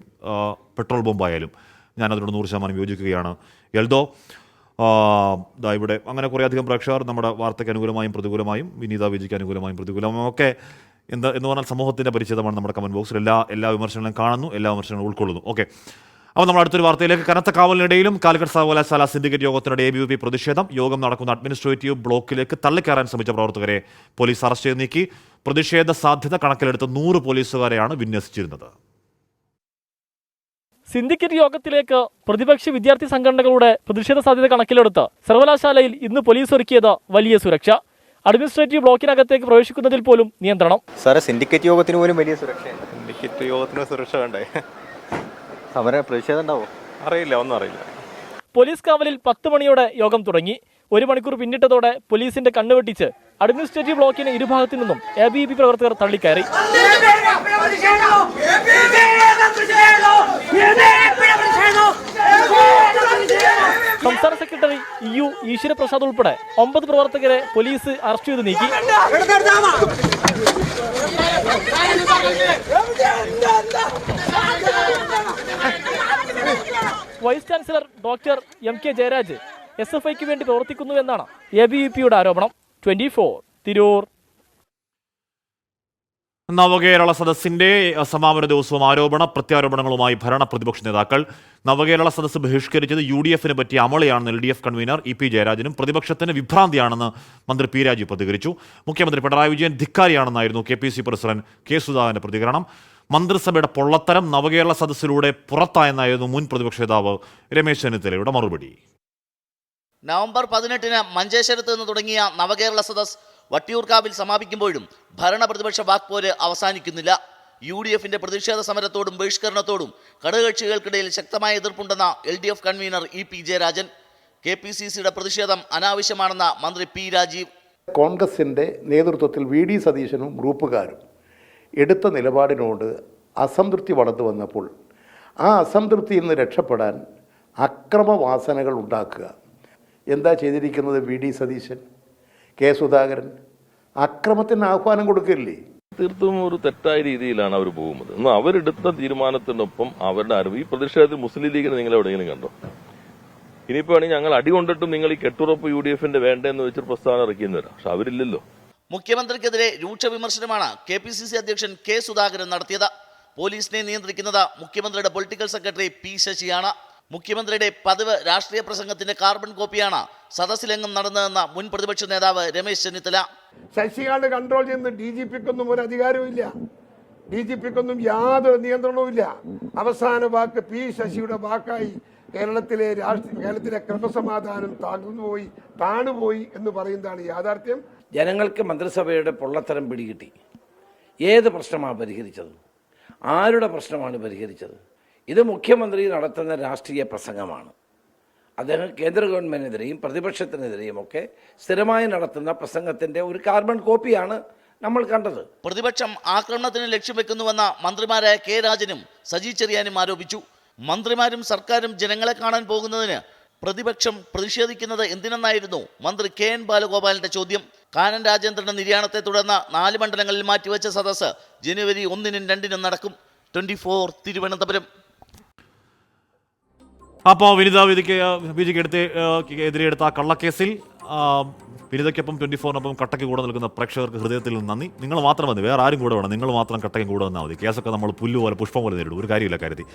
പെട്രോൾ ബോംബായാലും ഞാൻ അതിനോട് 100% യോജിക്കുകയാണ്. എൽദോ ഇവിടെ അങ്ങനെ കുറേയധികം പ്രേക്ഷകർ നമ്മുടെ വാർത്തയ്ക്ക് അനുകൂലമായും പ്രതികൂലമായും വിനീത വിജിക്ക് അനുകൂലമായും പ്രതികൂലമായും ഒക്കെ എന്ന് പറഞ്ഞാൽ സമൂഹത്തിൻ്റെ പരിചിതമാണ് നമ്മുടെ കമൻറ്റ് ബോക്സിൽ. എല്ലാ വിമർശനങ്ങളും കാണുന്നു, എല്ലാ വിമർശനങ്ങളും ഉൾക്കൊള്ളുന്നു. ഓക്കെ, അപ്പോൾ നമ്മൾ അടുത്തൊരു വാർത്തയിലേക്ക്. കനത്ത കാവലിനിടയിലും കാലിക്കറ്റ് സർവകലാശാല സിൻഡിക്കേറ്റ് യോഗത്തിനിടെ ABVP പ്രതിഷേധം. യോഗം നടക്കുന്ന അഡ്മിനിസ്ട്രേറ്റീവ് ബ്ലോക്കിലേക്ക് തള്ളിക്കയറാൻ ശ്രമിച്ച പ്രവർത്തകരെ പോലീസ് അറസ്റ്റ് ചെയ്ത് നീക്കി. പ്രതിഷേധ സാധ്യത കണക്കിലെടുത്ത് 100 പോലീസുകാരെയാണ് വിന്യസിച്ചിരുന്നത്. സിൻഡിക്കേറ്റ് യോഗത്തിലേക്ക് പ്രതിപക്ഷ വിദ്യാർത്ഥി സംഘടനകളുടെ പ്രതിഷേധ സാധ്യത കണക്കിലെടുത്ത് സർവകലാശാലയിൽ ഇന്ന് പോലീസ് ഒരുക്കിയത് വലിയ സുരക്ഷ. അഡ്മിനിസ്ട്രേറ്റീവ് ബ്ലോക്കിനകത്തേക്ക് പ്രവേശിക്കുന്നതിൽ പോലും നിയന്ത്രണം. സാറേ, സിൻഡിക്കേറ്റ് യോഗത്തിന് പോലും വലിയ സുരക്ഷയാണ്. സിൻഡിക്കേറ്റ് യോഗത്തിന് സുരക്ഷ വേണ്ടേ? അവരെ പ്രതിഷേധം ഉണ്ടാവോ? അറിയില്ല, ഒന്നും അറിയില്ല. പോലീസ് കാവലിൽ 10 മണിയോടെ യോഗം തുടങ്ങി. 1 മണിക്കൂർ പിന്നിട്ടതോടെ പോലീസിന്റെ കണ്ണുവെട്ടിച്ച് അഡ്മിനിസ്ട്രേറ്റീവ് ബ്ലോക്കിന് ഇരുഭാഗത്തു നിന്നും ABVP പ്രവർത്തകർ തള്ളിക്കയറി. സംസ്ഥാന സെക്രട്ടറി EU ഈശ്വരപ്രസാദ് ഉൾപ്പെടെ 9 പ്രവർത്തകരെ പോലീസ് അറസ്റ്റ് ചെയ്ത് നീക്കി. Vice chancellor doctor MK Jayaraj SFIക്ക് വേണ്ടി പ്രവർത്തിക്കുന്നുവെന്നാണ് ABVPയുടെ ആരോപണം. 24 തിരൂർ. നവകേരള സദസ്സിന്റെ സമാപന ദിവസവും ആരോപണ പ്രത്യാരോപണങ്ങളുമായി ഭരണ പ്രതിപക്ഷ നേതാക്കൾ. നവകേരള സദസ്സ് ബഹിഷ്കരിച്ചത് UDFന് പറ്റിയ അമളിയാണെന്ന് LDF കൺവീനർ EP ജയരാജനും പ്രതിപക്ഷത്തിന് വിഭ്രാന്തിയാണെന്ന് മന്ത്രി P രാജീവ് പ്രതികരിച്ചു. മുഖ്യമന്ത്രി പിണറായി വിജയൻ ധിക്കാരിയാണെന്നായിരുന്നു KPC പ്രസിഡന്റ് K സുധാകരന്റെ പ്രതികരണം. മന്ത്രിസഭയുടെ പൊള്ളത്തരം നവകേരള സദസ്സിലൂടെ പുറത്തായെന്നായിരുന്നു മുൻ പ്രതിപക്ഷ നേതാവ് രമേശ് ചെന്നിത്തലയുടെ മറുപടി. നവംബർ 18-ന് മഞ്ചേശ്വരത്ത് നിന്ന് തുടങ്ങിയ നവകേരള സദസ് വട്ടിയൂർക്കാവിൽ സമാപിക്കുമ്പോഴും ഭരണ പ്രതിപക്ഷ വാക്പോര് അവസാനിക്കുന്നില്ല. UDFന്റെ പ്രതിഷേധ സമരത്തോടും ബഹിഷ്കരണത്തോടും ഘടകകക്ഷികൾക്കിടയിൽ ശക്തമായ എതിർപ്പുണ്ടെന്ന LDF കൺവീനർ EP ജയരാജൻ. KPCCയുടെ പ്രതിഷേധം അനാവശ്യമാണെന്ന മന്ത്രി P രാജീവ്. കോൺഗ്രസിൻ്റെ നേതൃത്വത്തിൽ VD സതീശനും ഗ്രൂപ്പുകാരും എടുത്ത നിലപാടിനോട് അസംതൃപ്തി വളർന്നു വന്നപ്പോൾ ആ അസംതൃപ്തിയിൽ നിന്ന് രക്ഷപ്പെടാൻ അക്രമവാസനകൾ ഉണ്ടാക്കുക. എന്താ ചെയ്തിരിക്കുന്നത് VD സതീശൻ, K സുധാകരൻ? അക്രമത്തിന് ആഹ്വാനം കൊടുക്കില്ലേ? തീർത്തും ഒരു തെറ്റായ രീതിയിലാണ് അവർ പോകുന്നത്. എന്നാൽ അവരെടുത്ത തീരുമാനത്തിനൊപ്പം അവരുടെ അറിവ് ഈ പ്രതിഷേധത്തിൽ മുസ്ലിം ലീഗിനെ നിങ്ങൾ എവിടെയെങ്കിലും കണ്ടോ? ഇനിയിപ്പോ ആണെങ്കിൽ ഞങ്ങൾ അടികൊണ്ടിട്ടും നിങ്ങൾ ഈ കെട്ടുറപ്പ് UDFന്റെ വേണ്ടെന്ന് വെച്ചൊരു പ്രസ്താവന ഇറക്കിയെന്ന് വരാം. പക്ഷെ അവരില്ലല്ലോ. മുഖ്യമന്ത്രിക്കെതിരെ രൂക്ഷ വിമർശനമാണ് KPCC അധ്യക്ഷൻ K സുധാകരൻ നടത്തിയത്. പോലീസിനെ നിയന്ത്രിക്കുന്നത് മുഖ്യമന്ത്രിയുടെ പൊളിറ്റിക്കൽ സെക്രട്ടറി P ശശിയാണ്. മുഖ്യമന്ത്രിയുടെ പതിവ് രാഷ്ട്രീയ പ്രസംഗത്തിന്റെ കാർബൺ കോപ്പിയാണ് സദസ്സിലെങ്ങും നടന്നതെന്ന മുൻ പ്രതിപക്ഷ നേതാവ് രമേശ് ചെന്നിത്തല. ശശികാണ്ട് കൺട്രോൾ ചെയ്യുന്ന DGPക്കൊന്നും ഒരു അധികാരവും ഇല്ല. DGPക്കൊന്നും യാതൊരു നിയന്ത്രണവും ഇല്ല. അവസാന വാക്ക് P ശശിയുടെ വാക്കായി കേരളത്തിലെ ക്രമസമാധാനം താണുപോയി എന്ന് പറയുന്നതാണ് യാഥാർത്ഥ്യം. ജനങ്ങൾക്ക് മന്ത്രിസഭയുടെ പൊള്ളത്തരം പിടികിട്ടി. ഏത് പ്രശ്നമാണ് പരിഹരിച്ചത്? ആരുടെ പ്രശ്നമാണ് പരിഹരിച്ചത്? ഇത് മുഖ്യമന്ത്രി നടത്തുന്ന രാഷ്ട്രീയ പ്രസംഗമാണ്. അദ്ദേഹം കേന്ദ്ര ഗവൺമെന്റിനെതിരെയും പ്രതിപക്ഷത്തിനെതിരെയും ഒക്കെ സ്ഥിരമായി നടത്തുന്ന പ്രസംഗത്തിന്റെ ഒരു കാർബൺ കോപ്പിയാണ് നമ്മൾ കണ്ടത്. പ്രതിപക്ഷം ആക്രമണത്തിന് ലക്ഷ്യം വെക്കുന്നുവെന്ന മന്ത്രിമാരായ K രാജനും സജി ചെറിയാനും ആരോപിച്ചു. മന്ത്രിമാരും സർക്കാരും ജനങ്ങളെ കാണാൻ പോകുന്നതിന് പ്രതിപക്ഷം പ്രതിഷേധിക്കുന്നത് എന്തിനെന്നായിരുന്നു മന്ത്രി KN ബാലഗോപാലിന്റെ ചോദ്യം. കാനൻ രാജേന്ദ്രന്റെ നിര്യാണത്തെ തുടർന്ന് 4 മണ്ഡലങ്ങളിൽ മാറ്റിവെച്ച സദസ്സ് ജനുവരി 1-നും 2-നും നടക്കും. 24 തിരുവനന്തപുരം. അപ്പോൾ വിനിത ബിജെക്ക് എതിരെ എടുത്ത കള്ളക്കേസിൽ വിനിതയ്ക്കൊപ്പം 24-നൊപ്പം കട്ടയ്ക്ക് കൂടെ നിൽക്കുന്ന പ്രേക്ഷകർക്ക് ഹൃദയത്തിൽ നിന്ന് നന്ദി. നിങ്ങൾ മാത്രം മതി, വേറെ ആരും കൂടെ വേണം. നിങ്ങൾ മാത്രം കട്ടയ്ക്ക് കൂടെ വന്നാൽ മതി. കേസൊക്കെ നമ്മൾ പുല്ലുപോലെ പുഷ്പം പോലെ നേരിടും. ഒരു കാര്യമില്ല കാര്യത്തിൽ.